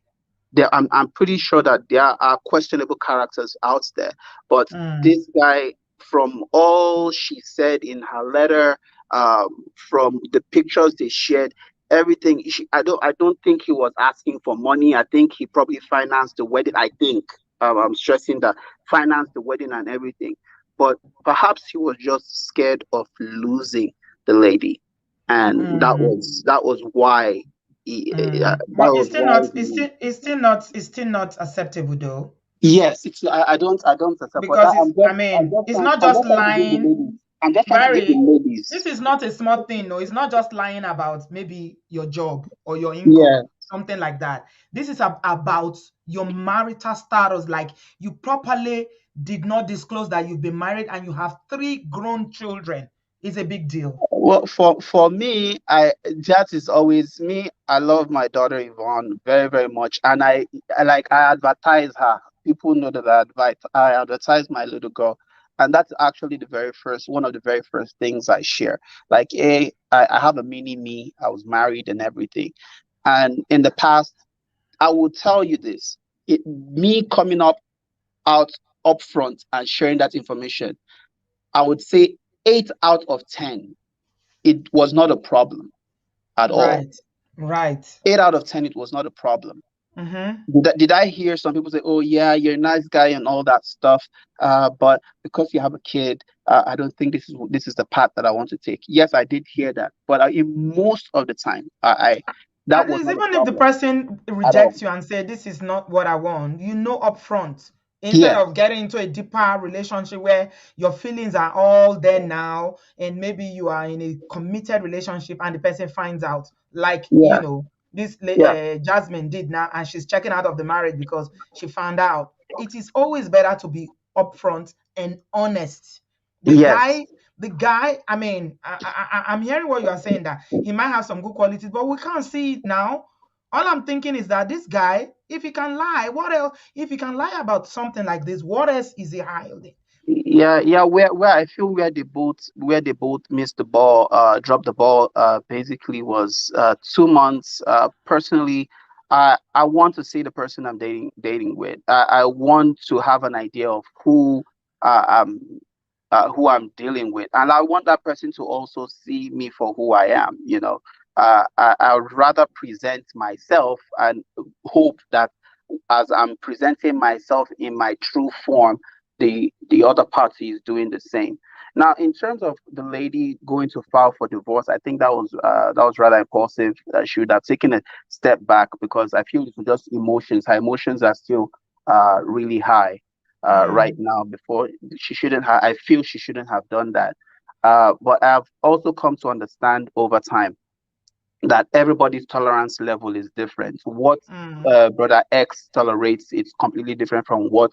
I'm pretty sure that there are questionable characters out there, but mm, this guy, from all she said in her letter, from the pictures they shared, everything, I don't think he was asking for money. I think he probably financed the wedding. I think, I'm stressing that, financed the wedding and everything, but perhaps he was just scared of losing the lady, and that mm. was why he, Mm. that But was why he. it's still not acceptable though. Yes, I don't accept, but Because it's it's not I'm just just trying to give the lying. ladies. I'm just trying to give the Barry, ladies. this is not a small thing, no. It's not just lying about maybe your job or your income, Yeah. something like that. This is about your marital status. Like you properly did not disclose that you've been married and you have 3 grown children. It's a big deal. Well, for me, that is always me. I love my daughter Yvonne very, very much, and I advertise her. People know that I advertise my little girl, and that's actually one of the very first things I share. Like, I have a mini me. I was married and everything, and in the past, I will tell you this. Me coming out up front and sharing that information, I would say 8 out of 10, it was not a problem. at all. Right. Right. 8 out of 10, it was not a problem. Mm-hmm. Did I hear some people say, "Oh yeah, you're a nice guy and all that stuff," but because you have a kid, I don't think this is the path that I want to take. Yes, I did hear that, but in most of the time, I that At was least, not a even if the problem person at all. rejects you and say this is not what I want, you know upfront, instead Yes, of getting into a deeper relationship where your feelings are all there now, and maybe you are in a committed relationship and the person finds out, like yeah, this yeah, Jasmine did now, and she's checking out of the marriage because she found out. It is always better to be upfront and honest. The yes. guy the guy, I mean, I'm hearing what you are saying, that he might have some good qualities, but we can't see it now. All I'm thinking is that this guy, if he can lie, what else? If he can lie about something like this, what else is he hiding? Yeah, yeah. Where I feel where they both missed the ball, dropped the ball, basically was 2 months. Personally, I want to see the person I'm dating with. I want to have an idea of who I'm dealing with, and I want that person to also see me for who I am. I would rather present myself and hope that as I'm presenting myself in my true form, the other party is doing the same. Now, in terms of the lady going to file for divorce, I think that was rather impulsive. She would have taken a step back, because I feel it was just emotions. Her emotions are still really high right Mm, now. Before she shouldn't have. I feel she shouldn't have done that. But I've also come to understand over time that everybody's tolerance level is different. What mm, brother X tolerates, it's completely different from what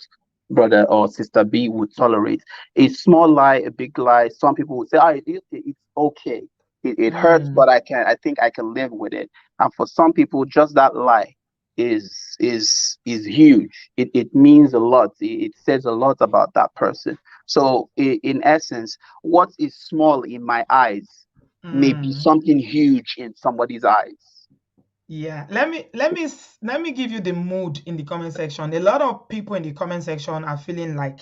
brother or sister B would tolerate. A small lie, a big lie. Some people would say, "Oh, it's okay. It hurts, mm, but I think I can live with it." And for some people, just that lie is huge. It means a lot. It says a lot about that person. So, in essence, what is small in my eyes may be mm. something huge in somebody's eyes. Yeah, let me give you the mood in the comment section. A lot of people in the comment section are feeling like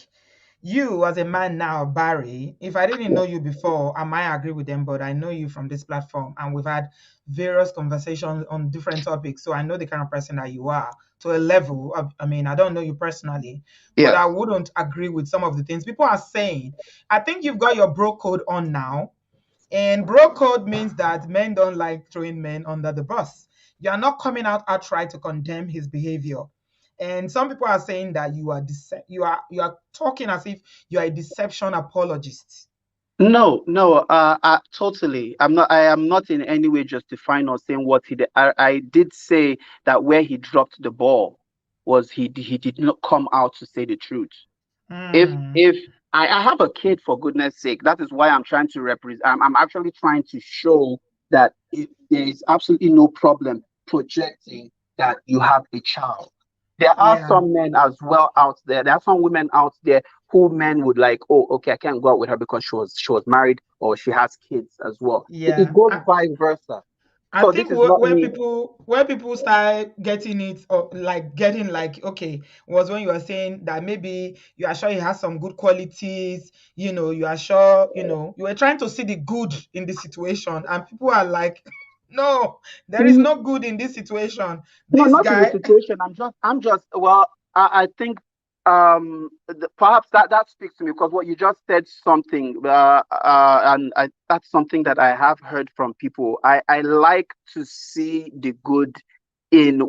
you, as a man now, Barry. If I didn't know you before, I might agree with them, but I know you from this platform, and we've had various conversations on different topics, so I know the kind of person that you are to a level. I mean, I don't know you personally, but I Yes. wouldn't agree with some of the things people are saying. I think you've got your bro code on now. And bro code means that men don't like throwing men under the bus. You are not coming out outright to condemn his behavior. And some people are saying that you are talking as if you are a deception apologist. No, no, totally. I am not in any way justifying or saying what he did. I did say that where he dropped the ball was he did not come out to say the truth. Hmm. If I have a kid, for goodness sake, that is why I'm trying to represent. I'm actually trying to show that there is absolutely no problem projecting that you have a child. There are Yeah, some men as well out there. There are some women out there who men would like, oh, okay, I can't go out with her because she was married or she has kids as well. It yeah. goes vice versa. I So this think is not where me. people start getting it, or like getting like, okay, was when you were saying that maybe you are sure he has some good qualities, you are sure, you were trying to see the good in the situation, and people are like, no, there is no good in this situation. No, This not in the guy. situation. I'm just, well, I think perhaps that speaks to me, because what you just said something, and that's something that I have heard from people. I like to see the good in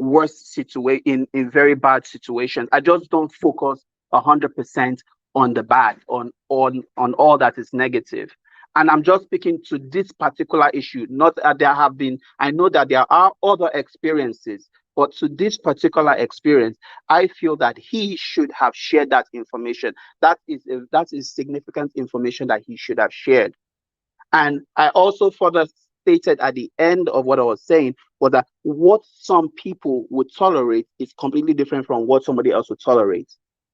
in very bad situations. I just don't focus 100% on the bad, on all that is negative. And I'm just speaking to this particular issue. Not that there have been, I know that there are other experiences, but to this particular experience, I feel that he should have shared that information. That is significant information that he should have shared. And I also further stated at the end of what I was saying was that what some people would tolerate is completely different from what somebody else would tolerate.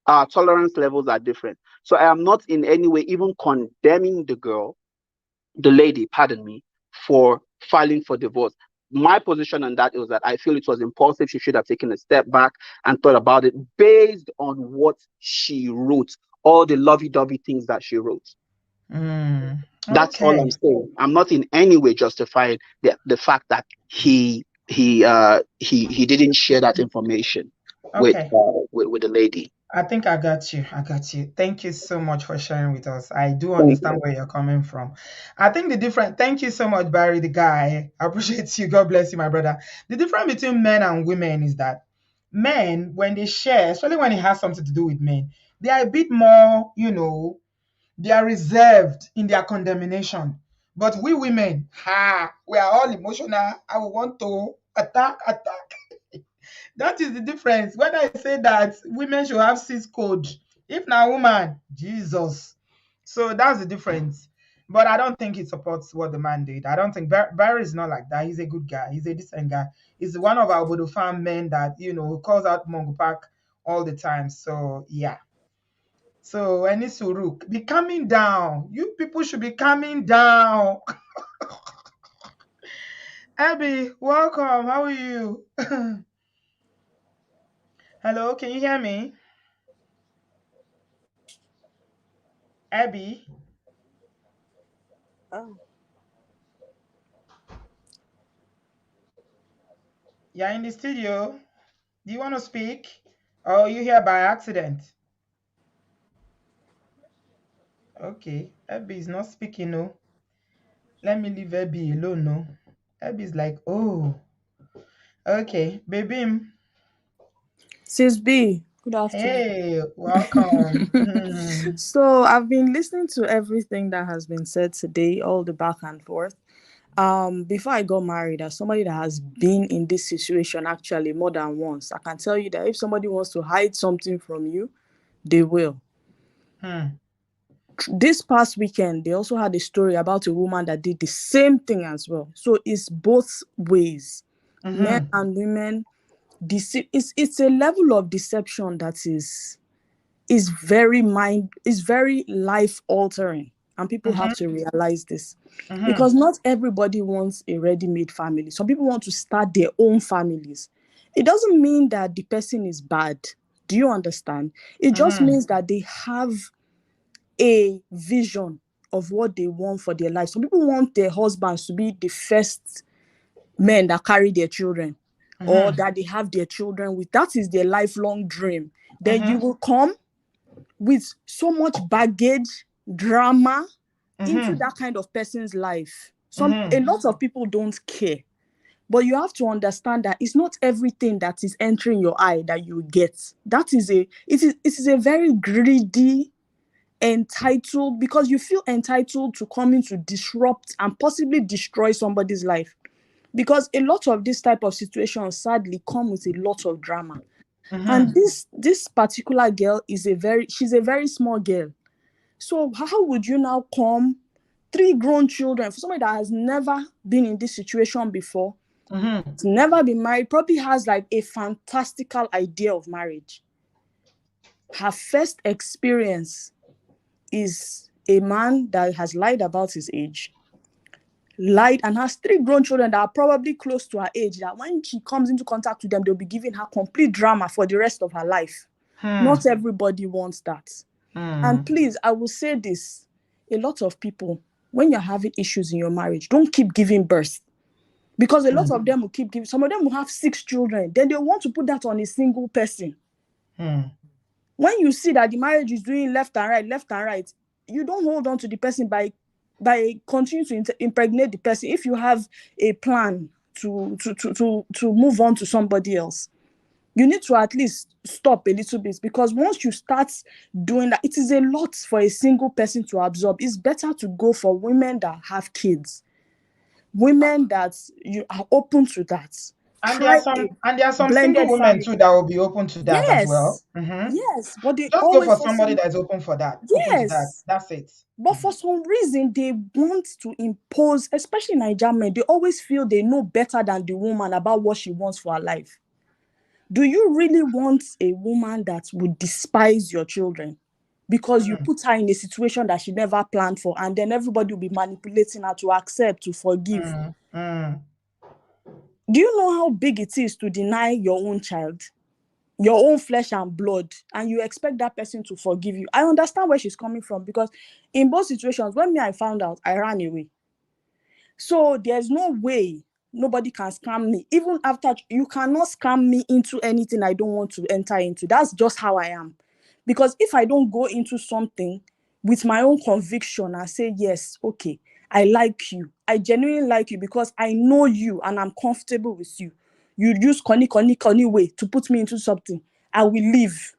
Our tolerance levels are different. So I am not in any way even condemning the lady, pardon me, for filing for divorce. My position on that is that I feel it was impulsive. She should have taken a step back and thought about it based on what she wrote, all the lovey-dovey things that she wrote. That's all I'm Okay. saying. I'm not in any way justifying the fact that he didn't share that information Okay. with the lady. I think I got you. I got you. Thank you so much for sharing with us. I do Thank understand you. where you're coming from. I think the different, thank you so much, Barry, the guy. I appreciate you. God bless you, my brother. The difference between men and women is that men, when they share, especially when it has something to do with men, they are a bit more, they are reserved in their condemnation. But we women, we are all emotional. I will want to attack, attack. That is the difference. When I say that women should have cis code, if now woman, Jesus. So that's the difference. But I don't think it supports what the man did. I don't think Barry is not like that. He's a good guy. He's a decent guy. He's one of our Bodo fan men that calls out Mongo Park all the time. So yeah. So any Suruk, be calming down. You people should be calming down. Abby, welcome. How are you? Hello, can you hear me? Abby? Oh, You're in the studio. Do you want to speak? Or are you here by accident? Okay. Abby is not speaking, no. Let me leave Abby alone, no. Abby's like, oh, okay. Baby, Sis B, good afternoon. hey, welcome. So I've been listening to everything that has been said today, all the back and forth. Before I got married, as somebody that has been in this situation actually more than once, I can tell you that if somebody wants to hide something from you, they will. Hmm. This past weekend, they also had a story about a woman that did the same thing as well. So it's both ways. Men Mm-hmm. and women, it's a level of deception that is very life altering, and people Mm-hmm. have to realize this, Mm-hmm. because not everybody wants a ready-made family. Some people want to start their own families. It doesn't mean that the person is bad. Do you understand? It just Mm-hmm. means that they have a vision of what they want for their life. Some people want their husbands to be the first men that carry their children, or Mm-hmm. that they have their children with. That is their lifelong dream. Then you Mm-hmm. will come with so much baggage, drama into Mm-hmm. that kind of person's life. A Mm-hmm. lot of people don't care. But you have to understand that it's not everything that is entering your eye that you get. It is a very greedy, entitled, because you feel entitled to coming to disrupt and possibly destroy somebody's life. Because a lot of this type of situations sadly come with a lot of drama. And Mm-hmm. this particular girl she's a very small girl. So how would you now come, three grown children, for somebody that has never been in this situation before, Mm-hmm. has never been married, probably has like a fantastical idea of marriage. Her first experience is a man that has lied about his age, lied, and has three grown children that are probably close to her age, that when she comes into contact with them, they'll be giving her complete drama for the rest of her life. Hmm. Not everybody wants that. Hmm. And please, I will say this. A lot of people, when you're having issues in your marriage, don't keep giving birth. Because a lot of them will keep giving, some of them will have 6 children. Then they want to put that on a single person. Hmm. When you see that the marriage is doing left and right, you don't hold on to the person by continuing to impregnate the person if you have a plan to move on to somebody else. You need to at least stop a little bit, because once you start doing that, it is a lot for a single person to absorb. It's better to go for women that have kids, women that you are open to that. And Try a there are some single blended women family. too that will be open to that as well. Yes, Mm-hmm. yes, but they Just go always, for for somebody some, that is open for that, open to that. yes, That's it. but for some reason they want to impose, especially Nigerian men. They always feel they know better than the woman about what she wants for her life. Do you really want a woman that would despise your children because you Mm, put her in a situation that she never planned for, and then everybody will be manipulating her to accept, to forgive? mm, mm, Do you know how big it is to deny your own child? your own flesh and blood, and you expect that person to forgive you. I understand where she's coming from, because in both situations, when I found out, I ran away. So there's no way nobody can scam me. Even after, you cannot scam me into anything I don't want to enter into. That's just how I am. Because if I don't go into something with my own conviction and say, yes, okay, I like you, I genuinely like you because I know you and I'm comfortable with you. You use conny way to put me into something, I will leave.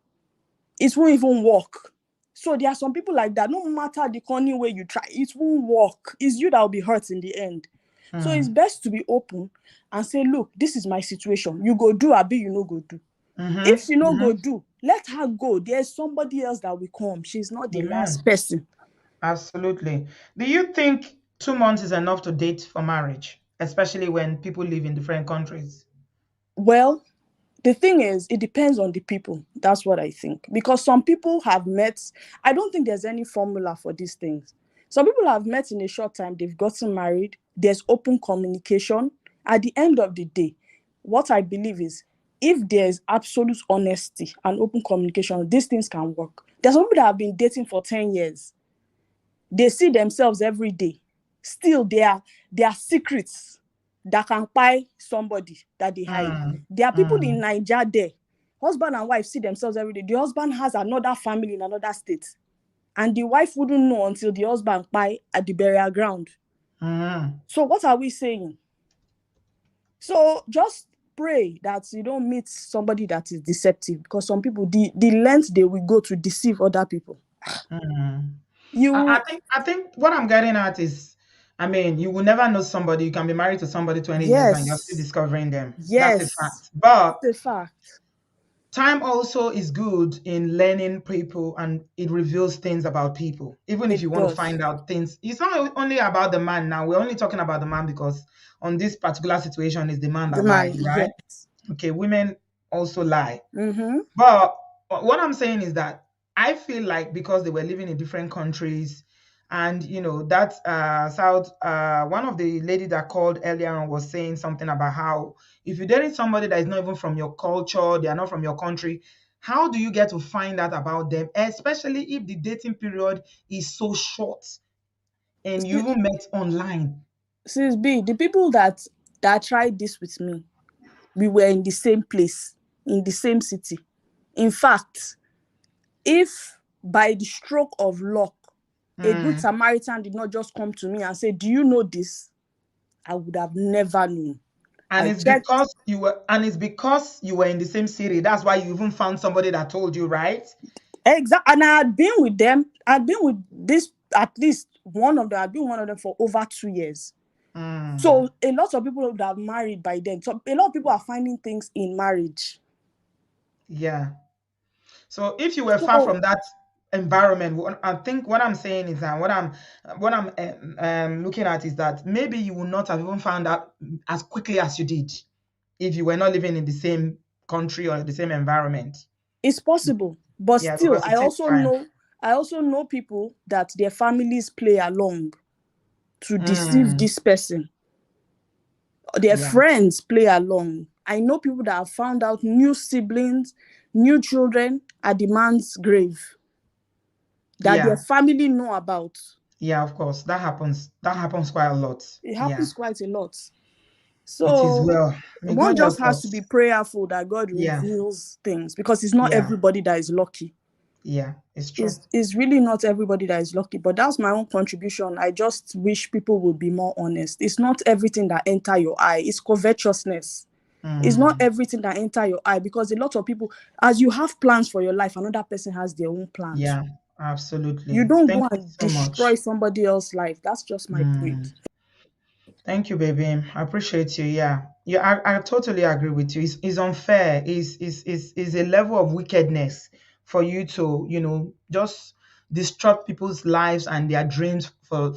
It won't even work. So there are some people like that. No matter the corny way you try, it won't work. It's you that will be hurt in the end. So it's best to be open and say, look, this is my situation. You go do, abi you no go do. If you no go do, let her go. There's somebody else that will come. She's not the last Amen. person. Absolutely. Do you think 2 months is enough to date for marriage, especially when people live in different countries? Well, the thing is, it depends on the people. That's what I think. Because some people have met, I don't think there's any formula for these things. Some people have met in a short time, they've gotten married, there's open communication. At the end of the day, what I believe is, if there's absolute honesty and open communication, these things can work. There's some people that have been dating for 10 years. They see themselves every day. Still, there are secrets that can buy somebody that they hide. There are people in Nigeria there. Husband and wife see themselves every day. The husband has another family in another state. And the wife wouldn't know until the husband buy at the burial ground. So what are we saying? So just pray that you don't meet somebody that is deceptive, because some people, the length they will go to deceive other people. I think what I'm getting at is, I mean, you will never know somebody. You can be married to somebody 20 years and you're still Yes. discovering them. That's a Yes. fact. But It's a fact. time also is good in learning people, and it reveals things about people. Even if you It want to does. find out things, it's not only about the man now. We're only talking about the man because on this particular situation is the man The that man, lied, right? yes. Okay, women also lie. Mm-hmm. But what I'm saying is that I feel like because they were living in different countries, and that South, one of the lady that called earlier on was saying something about how if you're dating somebody that is not even from your culture, they are not from your country, how do you get to find out about them, especially if the dating period is so short and you even met online? Sis B, the people that tried this with me, we were in the same place, in the same city. In fact, if by the stroke of luck, a good Samaritan did not just come to me and say, do you know this? I would have never known. And I it's checked. because you were in the same city. That's why you even found somebody that told you, right? Exactly. And I had been with them. I'd been with this, at least one of them. I'd been one of them for over 2 years. So a lot of people would have married by then. So a lot of people are finding things in marriage. Yeah. So if you were far So from that environment, I think what I'm saying is that what I'm looking at is that maybe you would not have even found out as quickly as you did if you were not living in the same country or the same environment. it's possible, but Yeah, still, because it takes time. I also know people that their families play along to deceive Mm, this person. Their yeah, friends play along. I know people that have found out new siblings, new children at the man's grave that their yeah, family know about. yeah. Of course, that happens. That happens quite a lot. It Yeah, happens quite a lot. it is So well. May one God just help has to be us. prayerful that God Yeah, reveals things, because it's not yeah, everybody that is lucky. yeah. It's true. It's really not everybody that is lucky, but that's my own contribution. I just wish people would be more honest. It's not everything that enter your eye. It's covetousness. It's not everything that enter your eye, because a lot of people, as you have plans for your life, another person has their own plans. Yeah, You absolutely. don't Thank go you and so destroy much. somebody else's life. That's just my point. Thank you, baby. I appreciate you. Yeah. Yeah, I totally agree with you. It's unfair. Is a level of wickedness for you to, just disrupt people's lives and their dreams for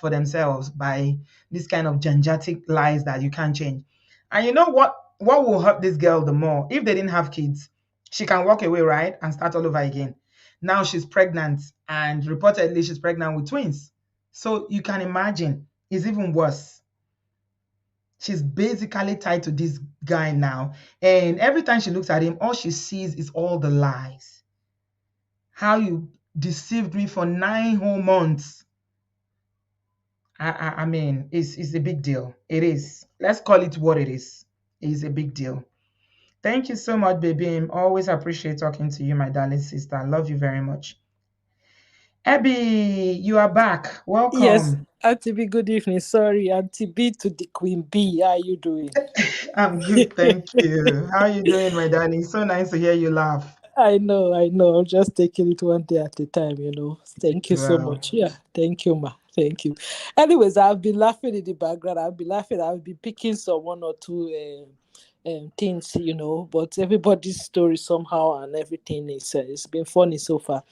themselves by this kind of janjatic lies that you can't change. And you know what will hurt this girl the more? If they didn't have kids, she can walk away, right? And start all over again. Now she's pregnant, and reportedly she's pregnant with twins. So you can imagine it's even worse. She's basically tied to this guy now. And every time she looks at him, all she sees is all the lies. How you deceived me for 9 whole months. I mean, it's a big deal. It is. Let's call it what it is. It's a big deal. Thank you so much, baby. I always appreciate talking to you, my darling sister. I love you very much. Abby, you are back. Yes, Welcome. Auntie B, good evening. Sorry, Auntie B to the Queen B. How are you doing? I'm good, thank you. How are you doing, my darling? So nice to hear you laugh. I know, I know. I'm just taking it one day at a time, you know. Thank you so Well, much. Yeah, thank you, ma. Thank you. Anyways, I've been laughing in the background. I've been laughing. I've been picking some one or two things, you know. But everybody's story somehow and everything is it's been funny so far.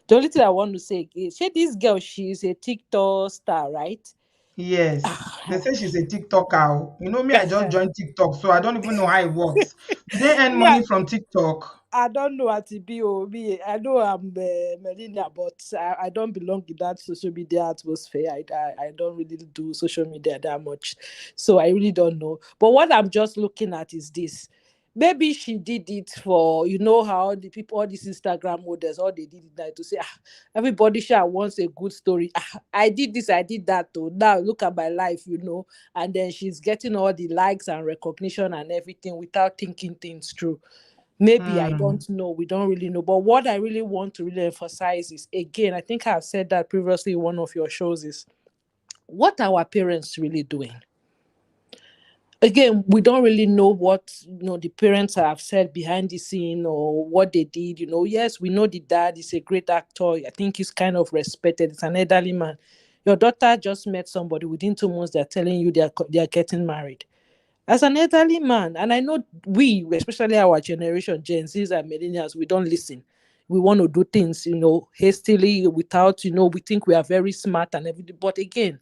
The only thing I want to say is, say this girl, she's a TikTok star, right? yes. They say she's a TikToker. You know me, I just joined TikTok, so I don't even know how it works. Do they earn Me, money from TikTok? I don't know what it be or me. I know I'm Melina, but I don't belong in that social media atmosphere. I don't really do social media that much, so I really don't know. But what I'm just looking at is this. Maybe she did it for, you know, how the people, all these Instagram models, all they did it like to say, everybody sure wants a good story. I did this, I did that too. Now look at my life, you know. And then she's getting all the likes and recognition and everything without thinking things through. Maybe, I Hmm. don't know. We don't really know. But what I really want to really emphasize is, again, I think I've said that previously in one of your shows, is what are our parents really doing? Again, we don't really know what, you know, the parents have said behind the scene or what they did. You know, yes, we know the dad is a great actor. I think he's kind of respected. It's an elderly man. Your daughter just met somebody within 2 months. They're telling you they are getting married as an elderly man. And I know we, especially our generation, Gen Zs and millennials, we don't listen. We want to do things, you know, hastily without, you know, we think we are very smart and everything. But again,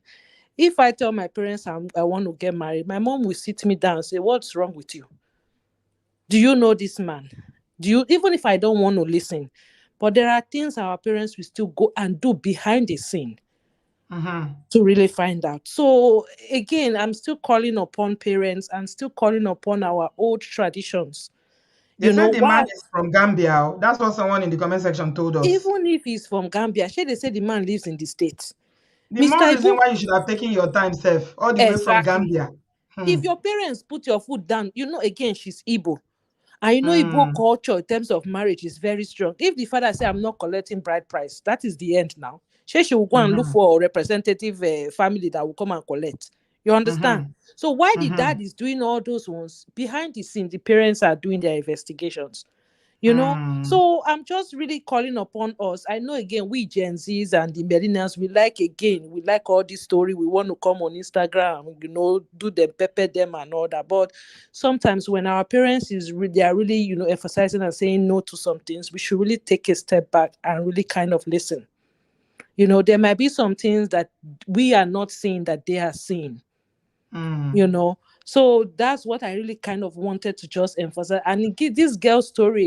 if I tell my parents I want to get married, my mom will sit me down and say, what's wrong with you? Do you know this man? Do you, even if I don't want to listen, but there are things our parents will still go and do behind the scene Mm-hmm. to really find out. So again, I'm still calling upon parents and still calling upon our old traditions. They You know said the man why? is from Gambia. Oh. That's what someone in the comment section told us. Even if he's from Gambia, sure they say the man lives in the States. The Mr. more reason Ibu, why you should have taken your time, Seth, all the way from exactly. Gambia. Hmm. If your parents put your foot down, you know, again, she's Igbo. And you know, Igbo Hmm. culture in terms of marriage is very strong. If the father say, I'm not collecting bride price, that is the end now. She will go and look Mm-hmm. for a representative family that will come and collect. You understand? Mm-hmm. So why the Mm-hmm. dad is doing all those ones, behind the scene, the parents are doing their investigations. You know, Hmm. so I'm just really calling upon us. I know, again, we Gen Zs and the millennials, we like all this story. We want to come on Instagram, you know, do them, pepper them and all that. But sometimes when our parents they are really, you know, emphasizing and saying no to some things, we should really take a step back and really kind of listen. You know, there might be some things that we are not seeing that they are seeing, Hmm. you know. So that's what I really kind of wanted to just emphasize. And this girl's story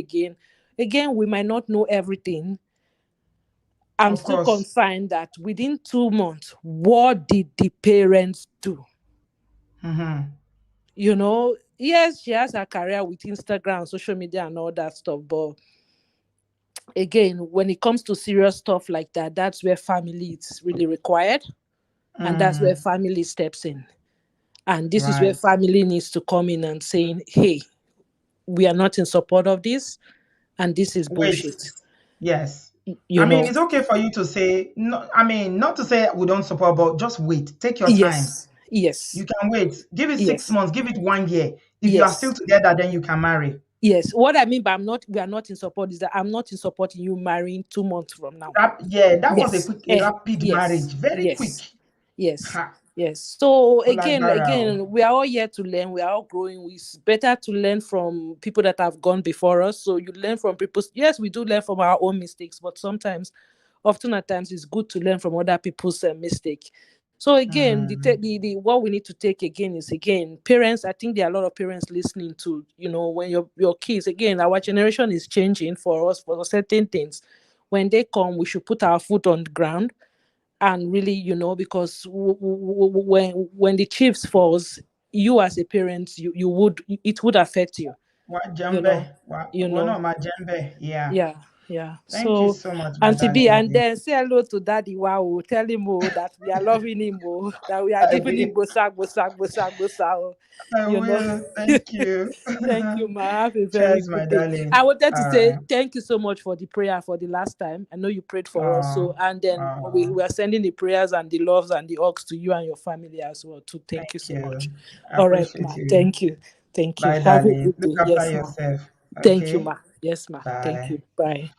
again, we might not know everything. I'm Of still course. confined that within 2 months, what did the parents do? Mm-hmm. You know, yes, she has her career with Instagram, social media, and all that stuff. But again, when it comes to serious stuff like that, that's where family is really required. And that's where Mm. family steps in. And this is where Right. family needs to come in and saying, hey, we are not in support of this, and this is Wait. bullshit. Yes. You I mean, know, it's okay for you to say no. I mean, not to say we don't support, but just wait. Take your time. yes, yes, You can wait. Give it six yes, months. Give it 1 year. If you are still yes, together, then you can marry. yes. What I mean by we are not in support is that I'm not in support in you marrying 2 months from now. Yeah, that was Yes, a rapid yes, marriage. Very quick. yes, yes, Ha. yes. So Olagara. again, we are all here to learn. We are all growing. It's better to learn from people that have gone before us. So you learn from people's. Yes, we do learn from our own mistakes, but often at times, it's good to learn from other people's mistake. So again, Mm. the what we need to take again is, again, parents. I think there are a lot of parents listening to, you know, when your kids, again, our generation is changing for us for certain things. When they come, we should put our foot on the ground and really, you know, because when the chips falls, you as a parent, you would, it would affect you, What you know, Jembe? you One know. of my Jembe. Yeah. Yeah, yeah. Thank you So, so much, my Auntie B, darling. and then say hello to Daddy. Wow, tell him that we are loving him, that we are I giving will. him bosa, bosa, bosa, bosa. I You know. will. Thank you. Thank you, ma. Have a very Cheers, my good day. darling. I wanted to All say right. thank you so much for the prayer for the last time. I know you prayed for us. Oh, So, and then oh, we are sending the prayers and the loves and the hugs to you and your family as well. Too. Thank you thank so you. much. I All right, appreciate ma. you. Thank you. Thank you. Bye, Have a darling. good Look day. after Yes, ma. yourself. Thank you, Okay. ma. Yes, ma. Thank Bye. you. Bye.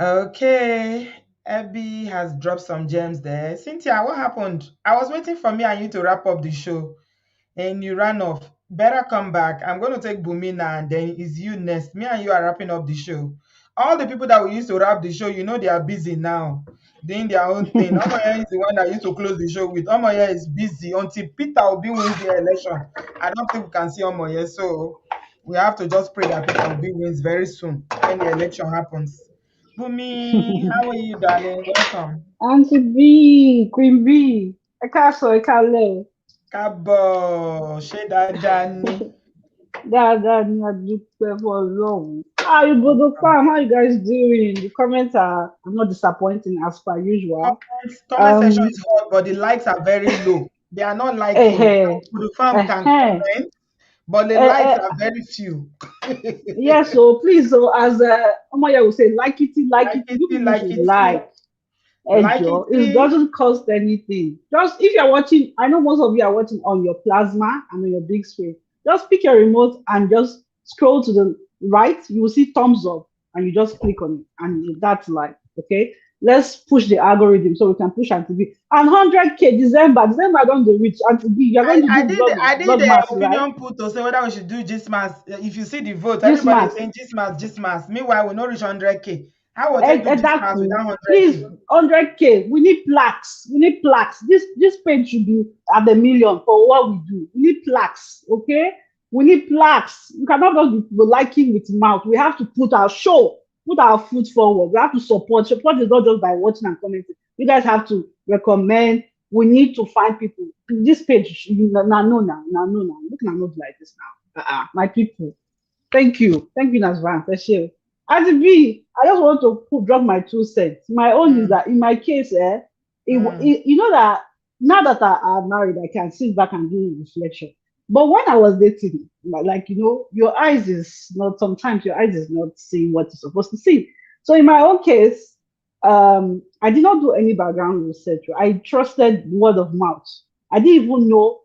Okay. Abby has dropped some gems there. Cynthia, what happened? I was waiting for me and you to wrap up the show, and you ran off. Better come back. I'm going to take Bumina and then it's you next. Me and you are wrapping up the show. All the people that we used to wrap the show, they are busy now, doing their own thing. Omoye is the one that used to close the show with. Omoye is busy until Peter Obi wins the election. I don't think we can see Omoye, so we have to just pray that Peter Obi wins very soon when the election happens. Bumi, how are you, darling? Welcome. Auntie B, Queen B, ẹ káàsán, ẹ káalẹ́ o. Káàbọ̀, ṣé dáadáa ni? Dáadáa ni a dúpẹ́ fún Ọlọ́run. How you both fam? How you guys doing? The comments are not disappointing as per usual. Comment section is hot, but the likes are very low. They are not liking. Eh, The farm can eh, comment, but the eh, likes eh, are very few. yes, so please, so as Omoya will say, like it, Like it, you people like should it, like. like Enjoy. It it. doesn't cost anything. Just if you're watching, I know most of you are watching on your plasma and on your big screen. Just pick your remote and just scroll to the right. You will see thumbs up, and you just click on it, and that's like okay. Let's push the algorithm so we can push Auntie B. And 100K December don't do reach Auntie B. You're going to I do did I did vlog the mass, right? opinion poll to say whether we should do Gismas. If you see the vote, This everybody is mass. saying Gismas, Gismas. Meanwhile, we not reach 100K. How will they do Gismas Exactly. without Please, 100K? 100K. We need plaques. We need plaques. This page should be at the million for what we do. We need plaques. Okay. We need plaques. We cannot just be liking with mouth. We have to put our show, put our foot forward. We have to support. Support is not just by watching and commenting. You guys have to recommend. We need to find people. This page, no. Look, not like this now. My people. Thank you. Thank you in advance. I share. As it be, I just want to drop my 2 cents. My own is Mm, that in my case, mm. you know that now that I'm married, I can sit back and do reflection. But when I was dating, like your eyes is not sometimes your eyes is not seeing what you're supposed to see. So in my own case, I did not do any background research. I trusted word of mouth. I didn't even know.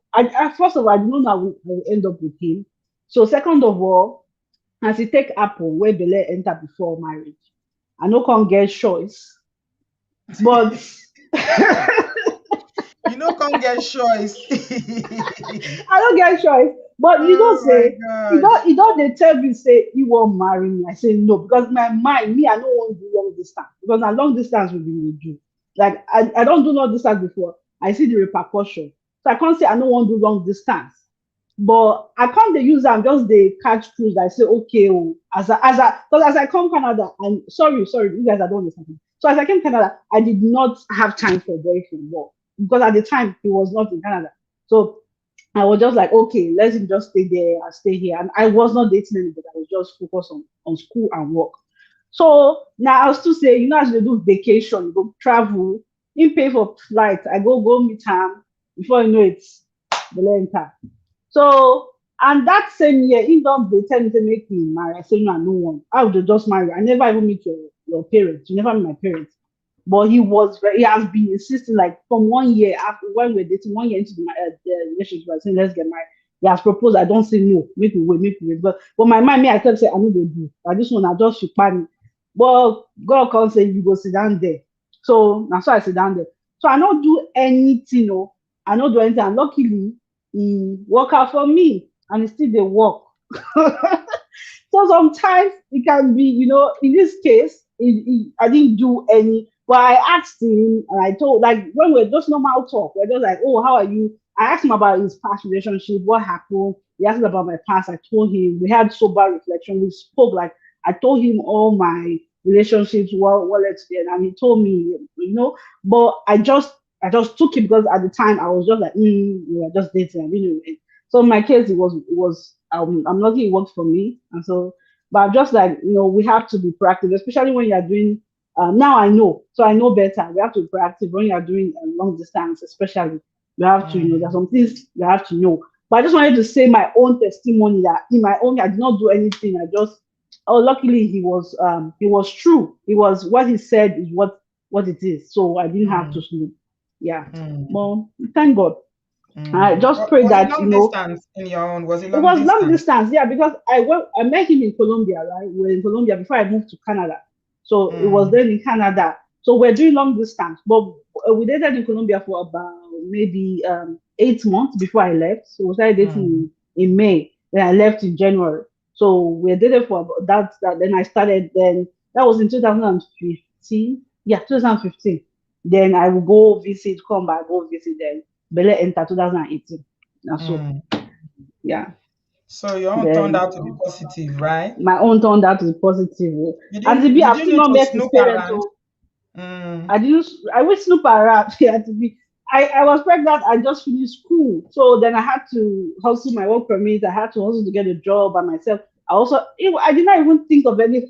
First of all, I didn't know that I would end up with him. So second of all, as e take happen wey belle enter before marriage, I no come get choice, but Can't get choice. I don't get choice. But Oh my say God. you don't dey tell me say you won't marry me. I say no because my mind, me, I don't want to do long distance because na long distance we will do. Like I don't do long distance before. I see the repercussion. So I can't say I don't want to do long distance. But I can't dey use am just dey catch cruise. I say okay, oh, because as I come Canada, and sorry, you guys, I don't understand. So as I came Canada, I did not have time for boyfriend work because at the time he was not in Canada. So I was just like, okay, let him just stay there. I stay here, and I was not dating anybody. I was just focused on school and work. So now I was still say, as they do vacation, you go travel, he pay for flight. I go meet him. Before you know it, the enter. So, and that same year, he don't they tell me to make me marry. I say, no, no one. I would just marry. I never even meet your parents. You never meet my parents. But he has been insisting, like from 1 year after when we're dating, 1 year into the relationship, I saying, let's get married. He has proposed. I don't say no, make me wait. But my mind, me, I kept saying, I know they do. I just want to just shoot me. But God can't say you go sit down there. So that's why I sit down there. So I don't do anything, no. I don't do anything. And luckily, he work out for me and he still dey work. So sometimes it can be, in this case, I didn't do any, but I asked him and I told, like, when we're just normal talk, we're just like, oh, how are you? I asked him about his past relationship, what happened. He asked me about my past. I told him, we had sober reflection. We spoke, like, I told him all my relationships, what led to them, and he told me, but I just took it because at the time I was just like, we were just dating. I didn't know. So in my case, it was I'm lucky it worked for me, and so. But I'm just like, we have to be proactive, especially when you are doing. Now I know, so I know better. We have to be proactive when you are doing long distance, especially. You have to, there's some things you have to know. But I just wanted to say my own testimony that in my own, I did not do anything. I just, oh, luckily he was true. It was what he said is what it is. So I didn't have to sleep. Yeah. Mm. Well, thank God. I Mm. just pray Was it that long distance in your own? Was it it long was long distance? distance, yeah, because I met him in Colombia, right? We're in Colombia before I moved to Canada. So it was Mm. then in Canada. So we're doing long distance, but we dated in Colombia for about maybe 8 months before I left. So we started Mm. dating in May, then I left in January. So we dated for about that. Then I started. Then that was in 2015. Yeah, 2015. Then I will go visit, come back, go visit. Then Bele enter 2018. And so Mm. yeah. So your own turned Then out to be positive, right? my own turned out to be positive. Oh. You And to didn't be, you I've didn't still need not to met his snoop parents. around. Oh, Mm. I didn't. I went snoop around. Yeah, to be. I was pregnant. I just finished school, so then I had to hustle my work permit. I had to hustle to get a job by myself. I did not even think of any.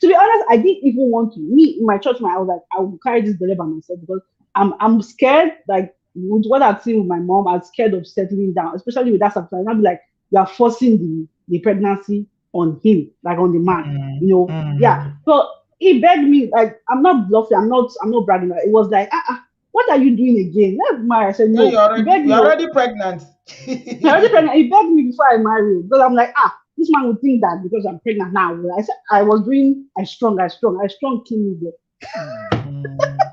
To be honest, I didn't even want to. Me in my church, I was like, I will carry this baby by myself because I'm scared. Like with what I've seen with my mom, I'm scared of settling down, especially with that substance. I'll be like, you are forcing the pregnancy on him, like on the man. Mm. Yeah. Mm. So he begged me, like, I'm not bluffing, I'm not bragging. It was like, what are you doing again? Let's marry. I said, Yeah, no. He begged you're me. Oh, already pregnant. I'm already pregnant. He begged me before I married because I'm like, this man would think that because I'm pregnant now. I said I was doing I strong kill me there. Mm.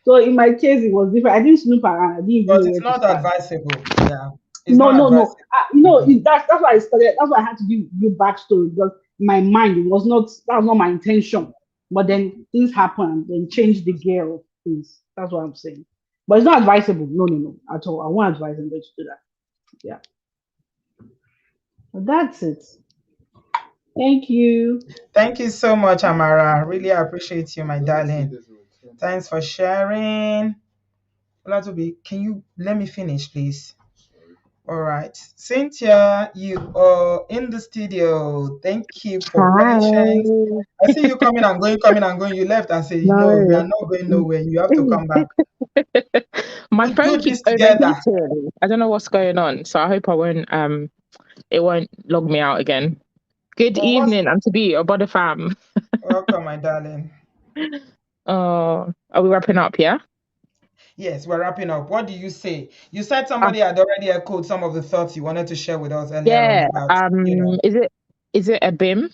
So in my case, it was different. I didn't snoop around. I didn't even But know it's where to not start. advisable. Yeah. It's No, not no, no. advisable. Mm. That's why I started. That's why I had to give backstory because my mind it was not that was not my intention. But then things happen, then change the gear of things. That's what I'm saying. But it's not advisable. No, no, no, at all. I won't advise anybody to do that. Yeah. But that's it. Thank you. Thank you so much, Amara. Really appreciate you, my darling. Thanks for sharing. Olatobi, can you let me finish, please? All right. Cynthia, you are in the studio. Thank you for patience. Hi. I see you coming and going, coming and going. You left and say, no, we are No. not going nowhere. You have to come back. My We'll phone do keeps this together. overheating. I don't know what's going on, so I hope I won't it won't log me out again. Good But what's evening, and to be your body fam. welcome, my darling. Oh, are we wrapping up, yeah? Yes, we're wrapping up. What do you say? You said Uh, somebody had already echoed some of the thoughts you wanted to share with us earlier on yeah. about, Is it a BIM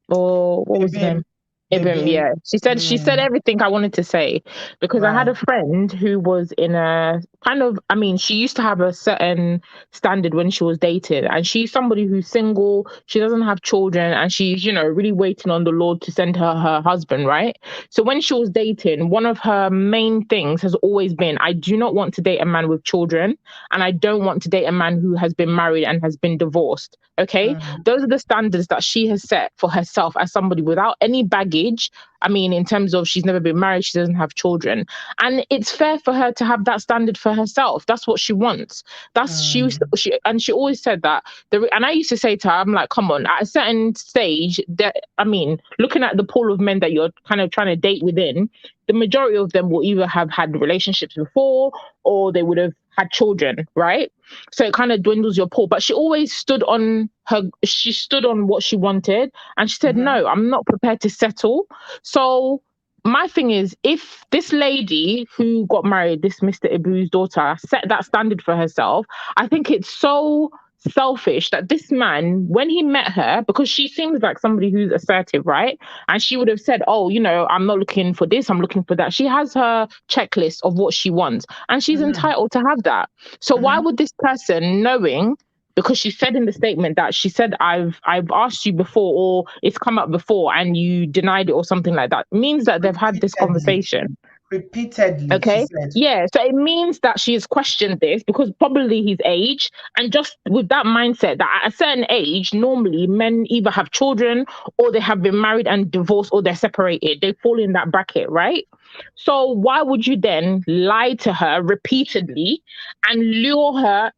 or what was the BIM, name? the Ibim, BIM. yeah. She said Mm, everything I wanted to say because I had right. a friend who was in a kind of, I mean, she used to have a certain standard when she was dating, and she's somebody who's single, she doesn't have children, and she's, really waiting on the Lord to send her husband, right? So when she was dating, one of her main things has always been, I do not want to date a man with children, and I don't want to date a man who has been married and has been divorced. Okay, Mm, those are the standards that she has set for herself as somebody without any baggage. I mean, in terms of she's never been married, she doesn't have children. And it's fair for her to have that standard for herself. That's what she wants. mm, She always said that. And I used to say to her, I'm like, come on, at a certain stage, that I mean, looking at the pool of men that you're kind of trying to date within, the majority of them will either have had relationships before or they would have had children, right? So it kind of dwindles your pool. But she stood on what she wanted, and she said, mhm, no, I'm not prepared to settle. So my thing is, if this lady who got married, this Mr. Ibu's daughter, set that standard for herself, I think it's so selfish that this man, when he met her, because she seems like somebody who's assertive, right? And she would have said, oh, I'm not looking for this, I'm looking for that. She has her checklist of what she wants, and she's mhm, entitled to have that. So why mhm. would this person, knowing, because she said in the statement that she said, I've asked you before, or it's come up before and you denied it or something like that, means that they've had this Repeatedly, conversation. repeatedly, she Okay. said. Yeah. So it means that she has questioned this because probably his age, and just with that mindset that at a certain age, normally men either have children or they have been married and divorced or they're separated. They fall in that bracket, right? So why would you then lie to her repeatedly and lure her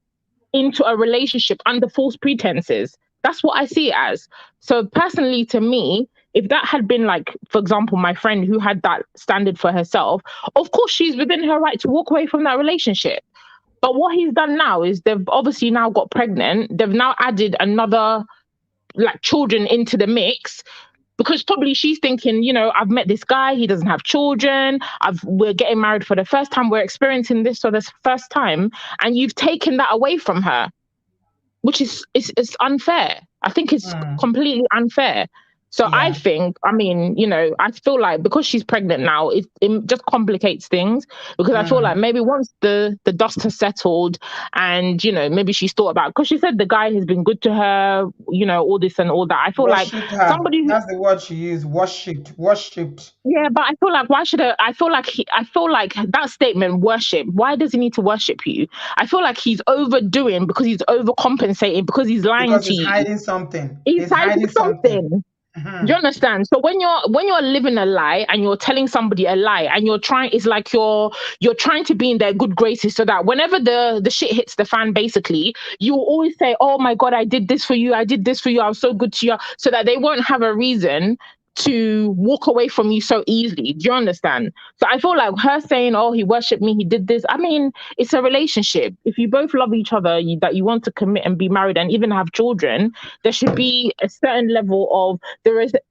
into a relationship under false pretenses. That's what I see it as. So personally, to me, if that had been like, for example, my friend who had that standard for herself, of course she's within her right to walk away from that relationship. But what he's done now is they've obviously now got pregnant. They've now added another like children into the mix, because probably she's thinking, you know, I've met this guy, he doesn't have children, we're getting married for the first time, we're experiencing this for the first time, and you've taken that away from her, which is it's unfair. I think it's completely unfair. So I Yeah. think, I mean, you know, I feel like because she's pregnant now, it just complicates things, because I feel like maybe once the dust has settled and, you know, maybe she's thought about, because she said the guy has been good to her, you know, all this and all that. I feel like Worshipped her. somebody who, That's the word she used. Worshipped. Worshipped. yeah, but I feel like why should I feel like I feel like that statement, worship, why does he need to worship you? I feel like he's overdoing, because he's overcompensating, because he's lying Because to he's you. hiding something. He's He's hiding hiding something. something. Do you understand? So when you're living a lie and you're telling somebody a lie and you're trying, it's like you're trying to be in their good graces, so that whenever the shit hits the fan, basically, you always say, oh my God, I did this for you, I did this for you, I was so good to you, so that they won't have a reason to walk away from you so easily. Do you understand? So I feel like her saying, oh, he worshipped me, he did this. I mean, it's a relationship. If you both love each other, that you want to commit and be married and even have children, there should be a certain level of,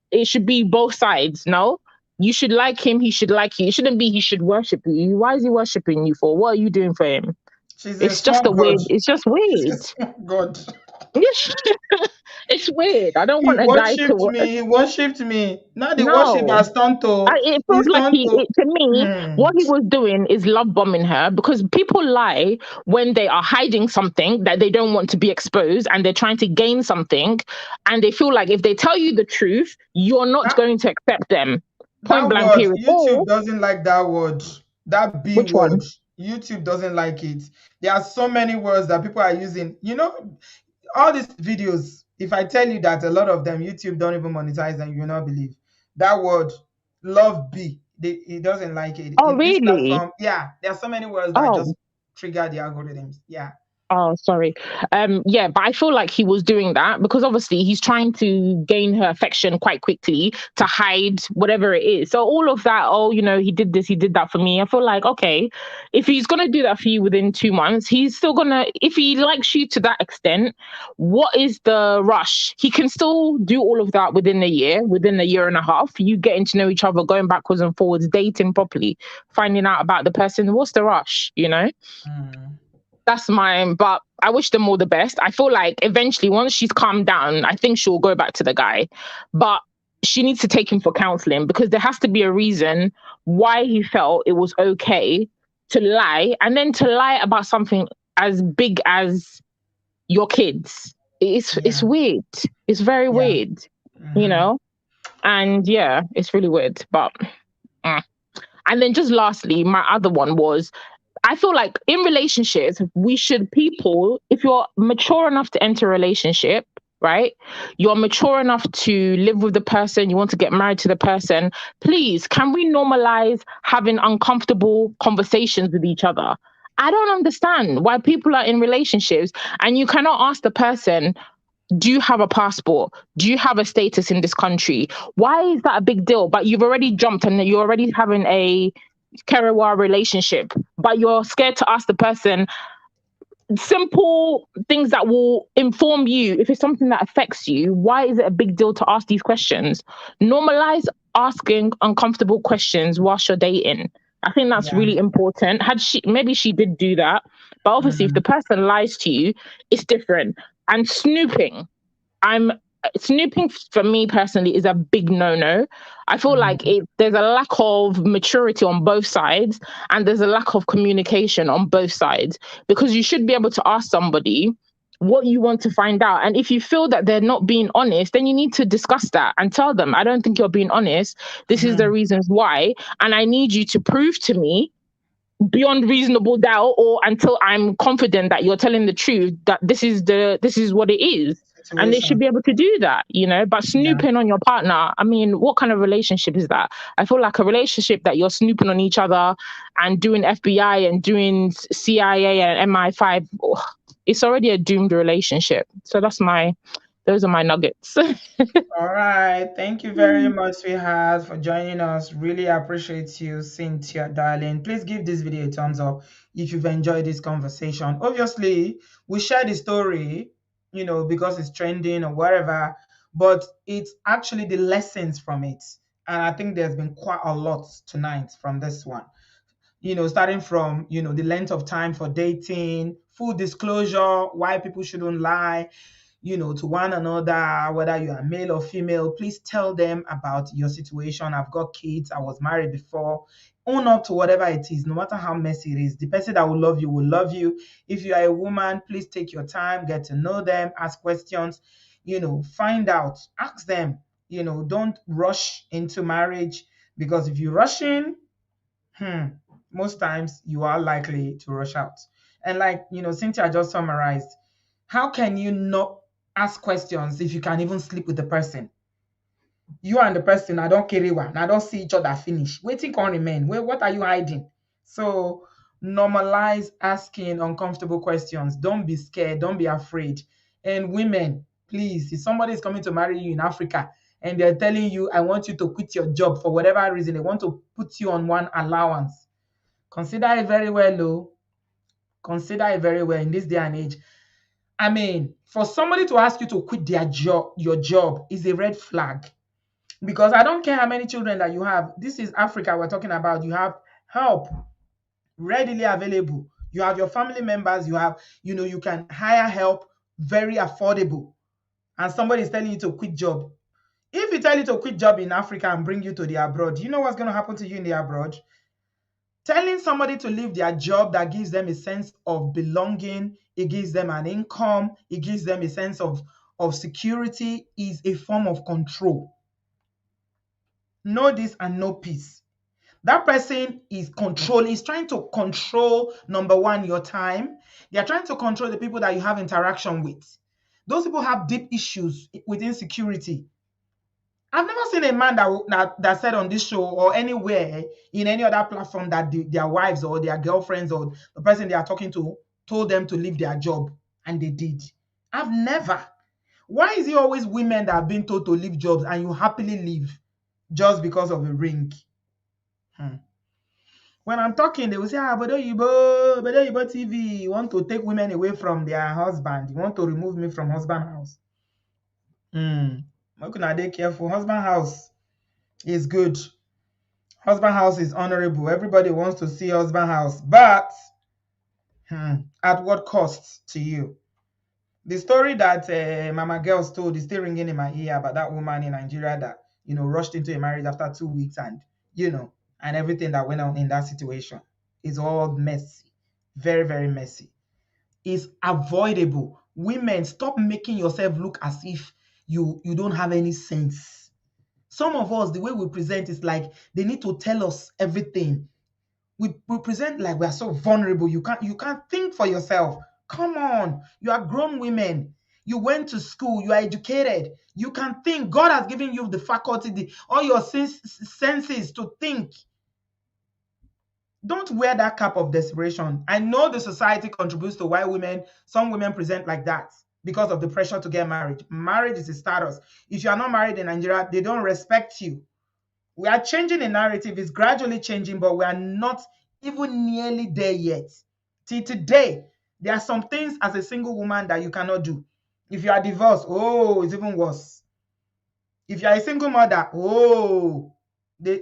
it should be both sides. No, you should like him, he should like you. It shouldn't be he should worship you. Why is he worshiping you for? What are you doing for him? She's a It's just small a god. weird, it's just She's a weird. small god. It's weird. I don't He want a guy to worshipped me. He worshipped me. Now the worship no. has turned to. It feels He's like turned to. to me, what he was doing is love bombing her, because people lie when they are hiding something that they don't want to be exposed and they're trying to gain something, and they feel like if they tell you the truth, you're not That, going to accept them. Point that blank word, period. Or YouTube doesn't like that word. That B which word. one? YouTube doesn't like it. There are so many words that people are using. You know, all these videos, if I tell you that a lot of them, YouTube don't even monetize them, you will not believe. That word, love B, it doesn't like it. Oh, In this really? platform, yeah, there are so many words that Oh, just trigger the algorithms. Yeah. oh, sorry. Yeah, but I feel like he was doing that because obviously he's trying to gain her affection quite quickly to hide whatever it is. So all of that, oh, you know, he did this, he did that for me. I feel like, okay, if he's gonna do that for you within 2 months, he's still gonna, if he likes you to that extent, what is the rush? He can still do all of that within a year and a half. You getting to know each other, going backwards and forwards, dating properly, finding out about the person. What's the rush, you know? That's mine, but I wish them all the best. I feel like eventually, once she's calmed down, I think she'll go back to the guy. But she needs to take him for counseling, because there has to be a reason why he felt it was okay to lie, and then to lie about something as big as your kids. It's weird. It's very weird, you know? And yeah, it's really weird. But and then just lastly, my other one was, I feel like in relationships, if you're mature enough to enter a relationship, right? You're mature enough to live with the person, you want to get married to the person, please, can we normalize having uncomfortable conversations with each other? I don't understand why people are in relationships and you cannot ask the person, do you have a passport? Do you have a status in this country? Why is that a big deal? But you've already jumped and you're already having a Kerewa relationship, but you're scared to ask the person simple things that will inform you if it's something that affects you. Why is it a big deal to ask these questions? Normalize asking uncomfortable questions whilst you're dating. I think that's really important. Maybe she did do that, but obviously if the person lies to you, it's different. And snooping for me personally is a big no-no. I feel like there's a lack of maturity on both sides, and there's a lack of communication on both sides, because you should be able to ask somebody what you want to find out. And if you feel that they're not being honest, then you need to discuss that and tell them, I don't think you're being honest. This is the reasons why. And I need you to prove to me beyond reasonable doubt, or until I'm confident that you're telling the truth, that this is what it is. And they should be able to do that, you know. But snooping on your partner, I mean, what kind of relationship is that? I feel like a relationship that you're snooping on each other and doing FBI and doing CIA and MI5, it's already a doomed relationship. So those are my nuggets. All right. Thank you very much, sweetheart, for joining us. Really appreciate you, Cynthia, darling. Please give this video a thumbs up if you've enjoyed this conversation. Obviously, we share the story, because it's trending or whatever, but it's actually the lessons from it. And I think there's been quite a lot tonight from this one. Starting from, the length of time for dating, full disclosure, why people shouldn't lie, to one another, whether you are male or female. Please tell them about your situation. I've got kids. I was married before. Own up to whatever it is, no matter how messy it is. The person that will love you will love you. If you are a woman, please take your time, get to know them, ask questions, find out, ask them, don't rush into marriage, because if you rush in, most times you are likely to rush out. And like, Cynthia just summarized, how can you not ask questions if you can even sleep with the person? You and the person, I don't care one, I don't see each other finish. Waiting can remain. What are you hiding? So normalize asking uncomfortable questions. Don't be scared. Don't be afraid. And women, please, if somebody is coming to marry you in Africa and they're telling you, I want you to quit your job for whatever reason, they want to put you on one allowance, consider it very well, though. Consider it very well in this day and age. I mean, for somebody to ask you to quit your job is a red flag. Because I don't care how many children that you have. This is Africa we're talking about. You have help readily available. You have your family members. You have, you can hire help very affordable. And somebody is telling you to quit job. If you tell you to quit job in Africa and bring you to the abroad, you know what's going to happen to you in the abroad? Telling somebody to leave their job that gives them a sense of belonging, it gives them an income, it gives them a sense of security, is a form of control. Know this and know peace. That person is trying to control, number one, your time. They're trying to control the people that you have interaction with. Those people have deep issues with insecurity. I've never seen a man that said on this show or anywhere in any other platform that their wives or their girlfriends or the person they are talking to told them to leave their job, and they did. I've never. Why is it always women that have been told to leave jobs and you happily leave just because of a ring? When I'm talking, they will say, obodooyinbo TV, you want to take women away from their husband. You want to remove me from husband house. They careful. Husband house is good. Husband house is honorable. Everybody wants to see husband house, but at what cost to you? The story that Mama Girls told is still ringing in my ear about that woman in Nigeria that rushed into a marriage after 2 weeks, and and everything that went on in that situation is all messy, very, very messy. It's avoidable. Women, stop making yourself look as if you don't have any sense. Some of us, the way we present is like they need to tell us everything. We present like we are so vulnerable. You can't think for yourself. Come on, you are grown women. You went to school. You are educated. You can think. God has given you the faculty, all your senses to think. Don't wear that cap of desperation. I know the society contributes to why some women present like that because of the pressure to get married. Marriage is a status. If you are not married in Nigeria, they don't respect you. We are changing the narrative. It's gradually changing, but we are not even nearly there yet. Till today, there are some things as a single woman that you cannot do. If you are divorced, it's even worse. If you are a single mother,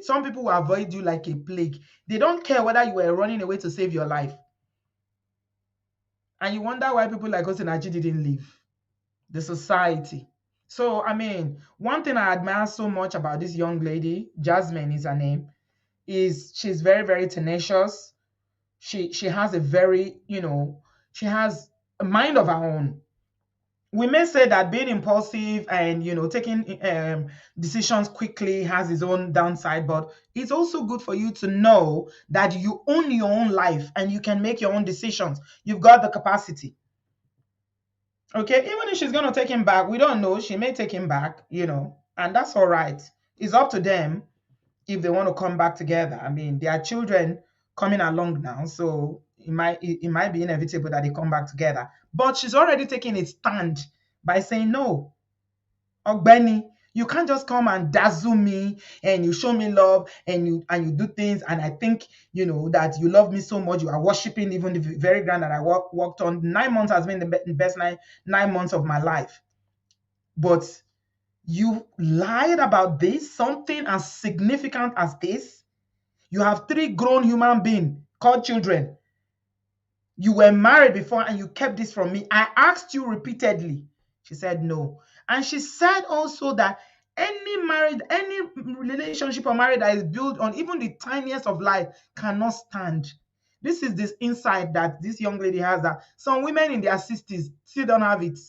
some people will avoid you like a plague. They don't care whether you were running away to save your life. And you wonder why people like Osinachi didn't leave. The society. So, I mean, one thing I admire so much about this young lady, Jasmine is her name, is she's very, very tenacious. She has a very, she has a mind of her own. We may say that being impulsive and, taking decisions quickly has its own downside, but it's also good for you to know that you own your own life and you can make your own decisions. You've got the capacity. Okay, even if she's going to take him back, we don't know. She may take him back, and that's all right. It's up to them if they want to come back together. I mean, there are children coming along now, so it might be inevitable that they come back together. But she's already taking a stand by saying, no, Ogbeni, you can't just come and dazzle me and you show me love and you do things, and I think that you love me so much. You are worshiping even the very ground that I walked on. 9 months has been the best 9 months of my life. But you lied about this, something as significant as this. You have 3 grown human beings called children. You were married before and you kept this from me. I asked you repeatedly. She said no. And she said also that any marriage, any relationship or marriage that is built on even the tiniest of lies cannot stand. This is this insight that this young lady has, that some women in their 60s still don't have it.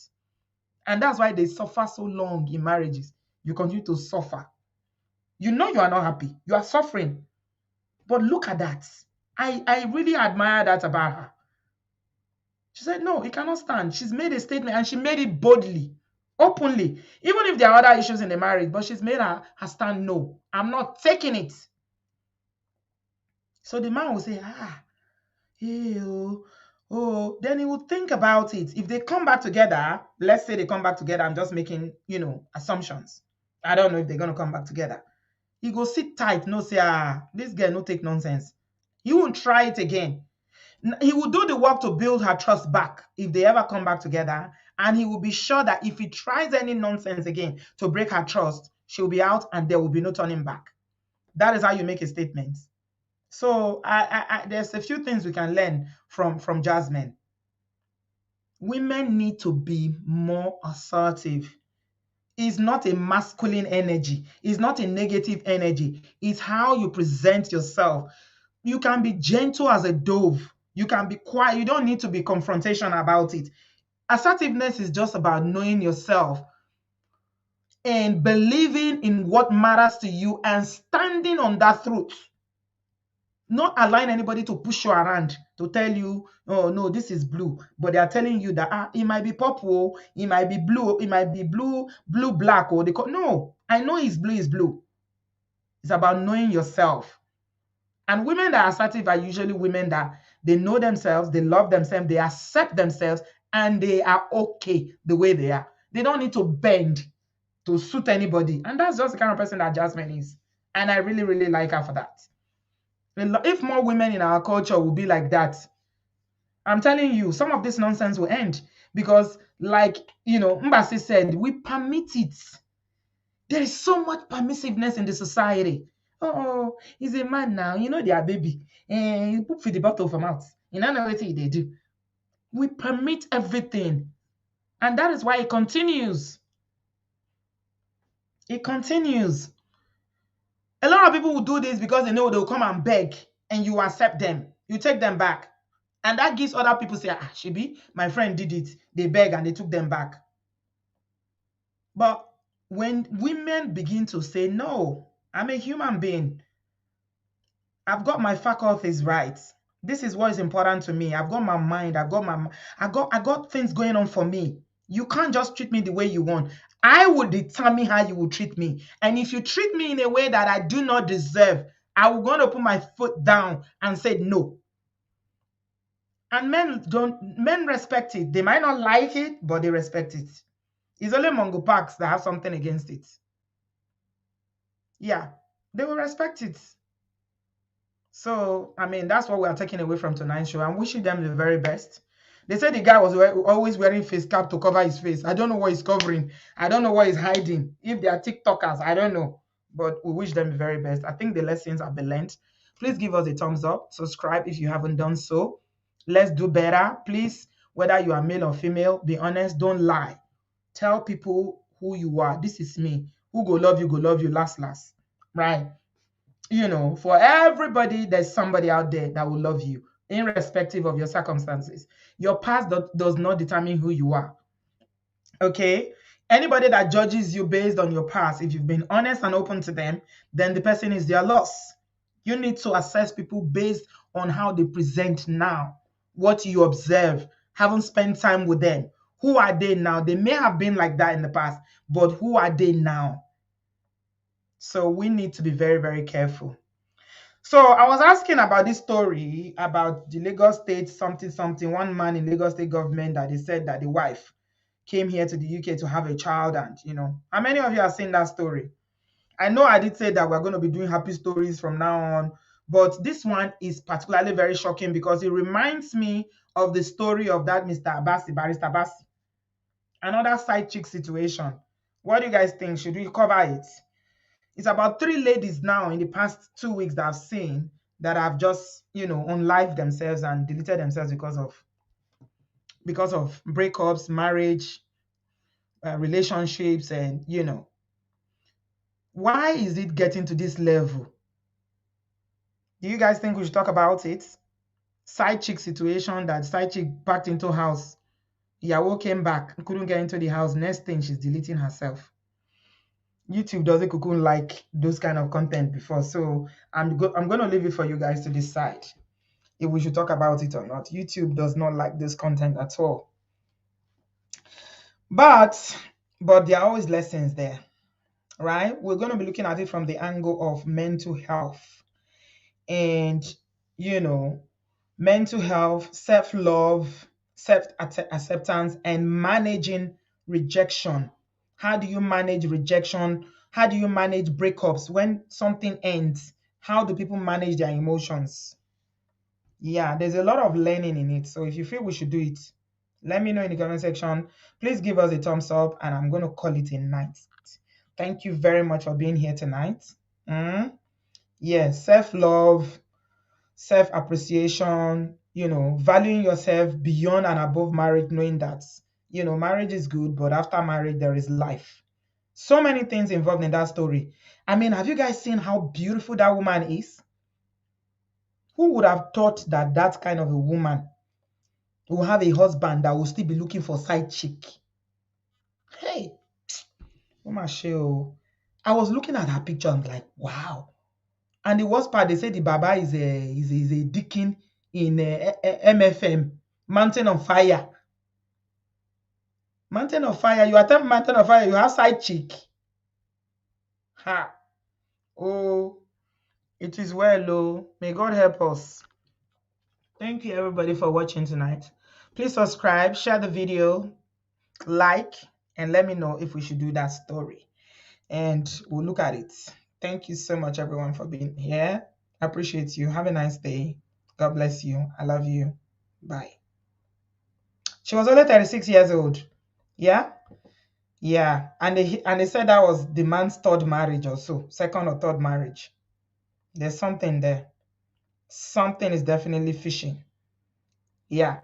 And that's why they suffer so long in marriages. You continue to suffer. You know you are not happy. You are suffering. But look at that. I really admire that about her. She said, no, it cannot stand. She's made a statement and she made it boldly, openly, even if there are other issues in the marriage, but she's made her stand, no, I'm not taking it. So the man will say, then he will think about it. If they come back together, let's say they come back together, I'm just making, assumptions. I don't know if they're going to come back together. He go sit tight, no say, this girl no take nonsense. He won't try it again. He will do the work to build her trust back if they ever come back together. And he will be sure that if he tries any nonsense again to break her trust, she'll be out and there will be no turning back. That is how you make a statement. So there's a few things we can learn from Jasmine. Women need to be more assertive. It's not a masculine energy. It's not a negative energy. It's how you present yourself. You can be gentle as a dove. You can be quiet. You don't need to be confrontational about it. Assertiveness is just about knowing yourself and believing in what matters to you and standing on that truth. Not allowing anybody to push you around to tell you, oh no, this is blue, but they are telling you that it might be purple, it might be blue, it might be blue, black, or no, I know it's blue. It's about knowing yourself. And women that are assertive are usually women that they know themselves, they love themselves, they accept themselves, and they are okay the way they are. They don't need to bend to suit anybody. And that's just the kind of person that Jasmine is. And I really, really like her for that. If more women in our culture will be like that, I'm telling you, some of this nonsense will end. Because like, Mbasi said, we permit it. There is so much permissiveness in the society. Oh, he's a man now. They are baby. And you put for the bottle of a mouth. You know what they do. We permit everything. And that is why it continues. It continues. A lot of people will do this because they know they'll come and beg and you accept them. You take them back. And that gives other people say, Shibi, my friend did it. They beg and they took them back. But when women begin to say, no, I'm a human being. I've got my faculties right. This is what is important to me. I've got my mind. I got things going on for me. You can't just treat me the way you want. I will determine how you will treat me. And if you treat me in a way that I do not deserve, I will go to put my foot down and say no. And men respect it. They might not like it, but they respect it. It's only Mongo Parks that have something against it. Yeah, they will respect it. So, that's what we are taking away from tonight's show. I'm wishing them the very best. They said the guy was always wearing face cap to cover his face. I don't know what he's covering. I don't know what he's hiding. If they are TikTokers, I don't know. But we wish them the very best. I think the lessons have been learned. Please give us a thumbs up. Subscribe if you haven't done so. Let's do better. Please, whether you are male or female, be honest. Don't lie. Tell people who you are. This is me. Who go love you last. Right? For everybody, there's somebody out there that will love you, irrespective of your circumstances. Your past does not determine who you are. Okay? Anybody that judges you based on your past, if you've been honest and open to them, then the person is their loss. You need to assess people based on how they present now, what you observe, haven't spent time with them. Who are they now? They may have been like that in the past, but who are they now? So we need to be very, very careful. So I was asking about this story about the Lagos State something, one man in Lagos State government that they said that the wife came here to the UK to have a child, and how many of you have seen that story? I know I did say that we're going to be doing happy stories from now on, but this one is particularly very shocking because it reminds me of the story of that Mr. Abasi, Barrister Abasi, another side chick situation. What do you guys think? Should we cover it? It's about 3 ladies now in the past 2 weeks that I've seen that have just, unlived themselves and deleted themselves because of breakups, marriage, relationships, and why is it getting to this level? Do you guys think we should talk about it? Side chick situation, that side chick packed into house. Yahoo came back, couldn't get into the house. Next thing, she's deleting herself. YouTube doesn't cocoon like those kind of content before, so I'm going to leave it for you guys to decide if we should talk about it or not. YouTube does not like this content at all. But there are always lessons there, right? We're going to be looking at it from the angle of mental health and, mental health, self-love, self-acceptance, and managing rejection. How do you manage rejection? How do you manage breakups when something ends? How do people manage their emotions? Yeah, there's a lot of learning in it. So if you feel we should do it, let me know in the comment section. Please give us a thumbs up, and I'm going to call it a night. Thank you very much for being here tonight. Yes, self-love, self-appreciation, valuing yourself beyond and above marriage, knowing that, marriage is good, but after marriage, there is life. So many things involved in that story. I mean, have you guys seen how beautiful that woman is? Who would have thought that that kind of a woman will have a husband that will still be looking for side chick? Hey, woman, I was looking at her picture, I'm like, wow. And the worst part, they say the Baba is a deacon in MFM, Mountain of Fire. Mountain of Fire, you attempt Mountain of Fire, you have side chick. Ha. Oh, it is well, oh. May God help us. Thank you, everybody, for watching tonight. Please subscribe, share the video, like, and let me know if we should do that story. And we'll look at it. Thank you so much, everyone, for being here. I appreciate you. Have a nice day. God bless you. I love you. Bye. She was only 36 years old. Yeah? Yeah. And they said that was the man's third marriage or so. Second or third marriage. There's something there. Something is definitely fishing. Yeah.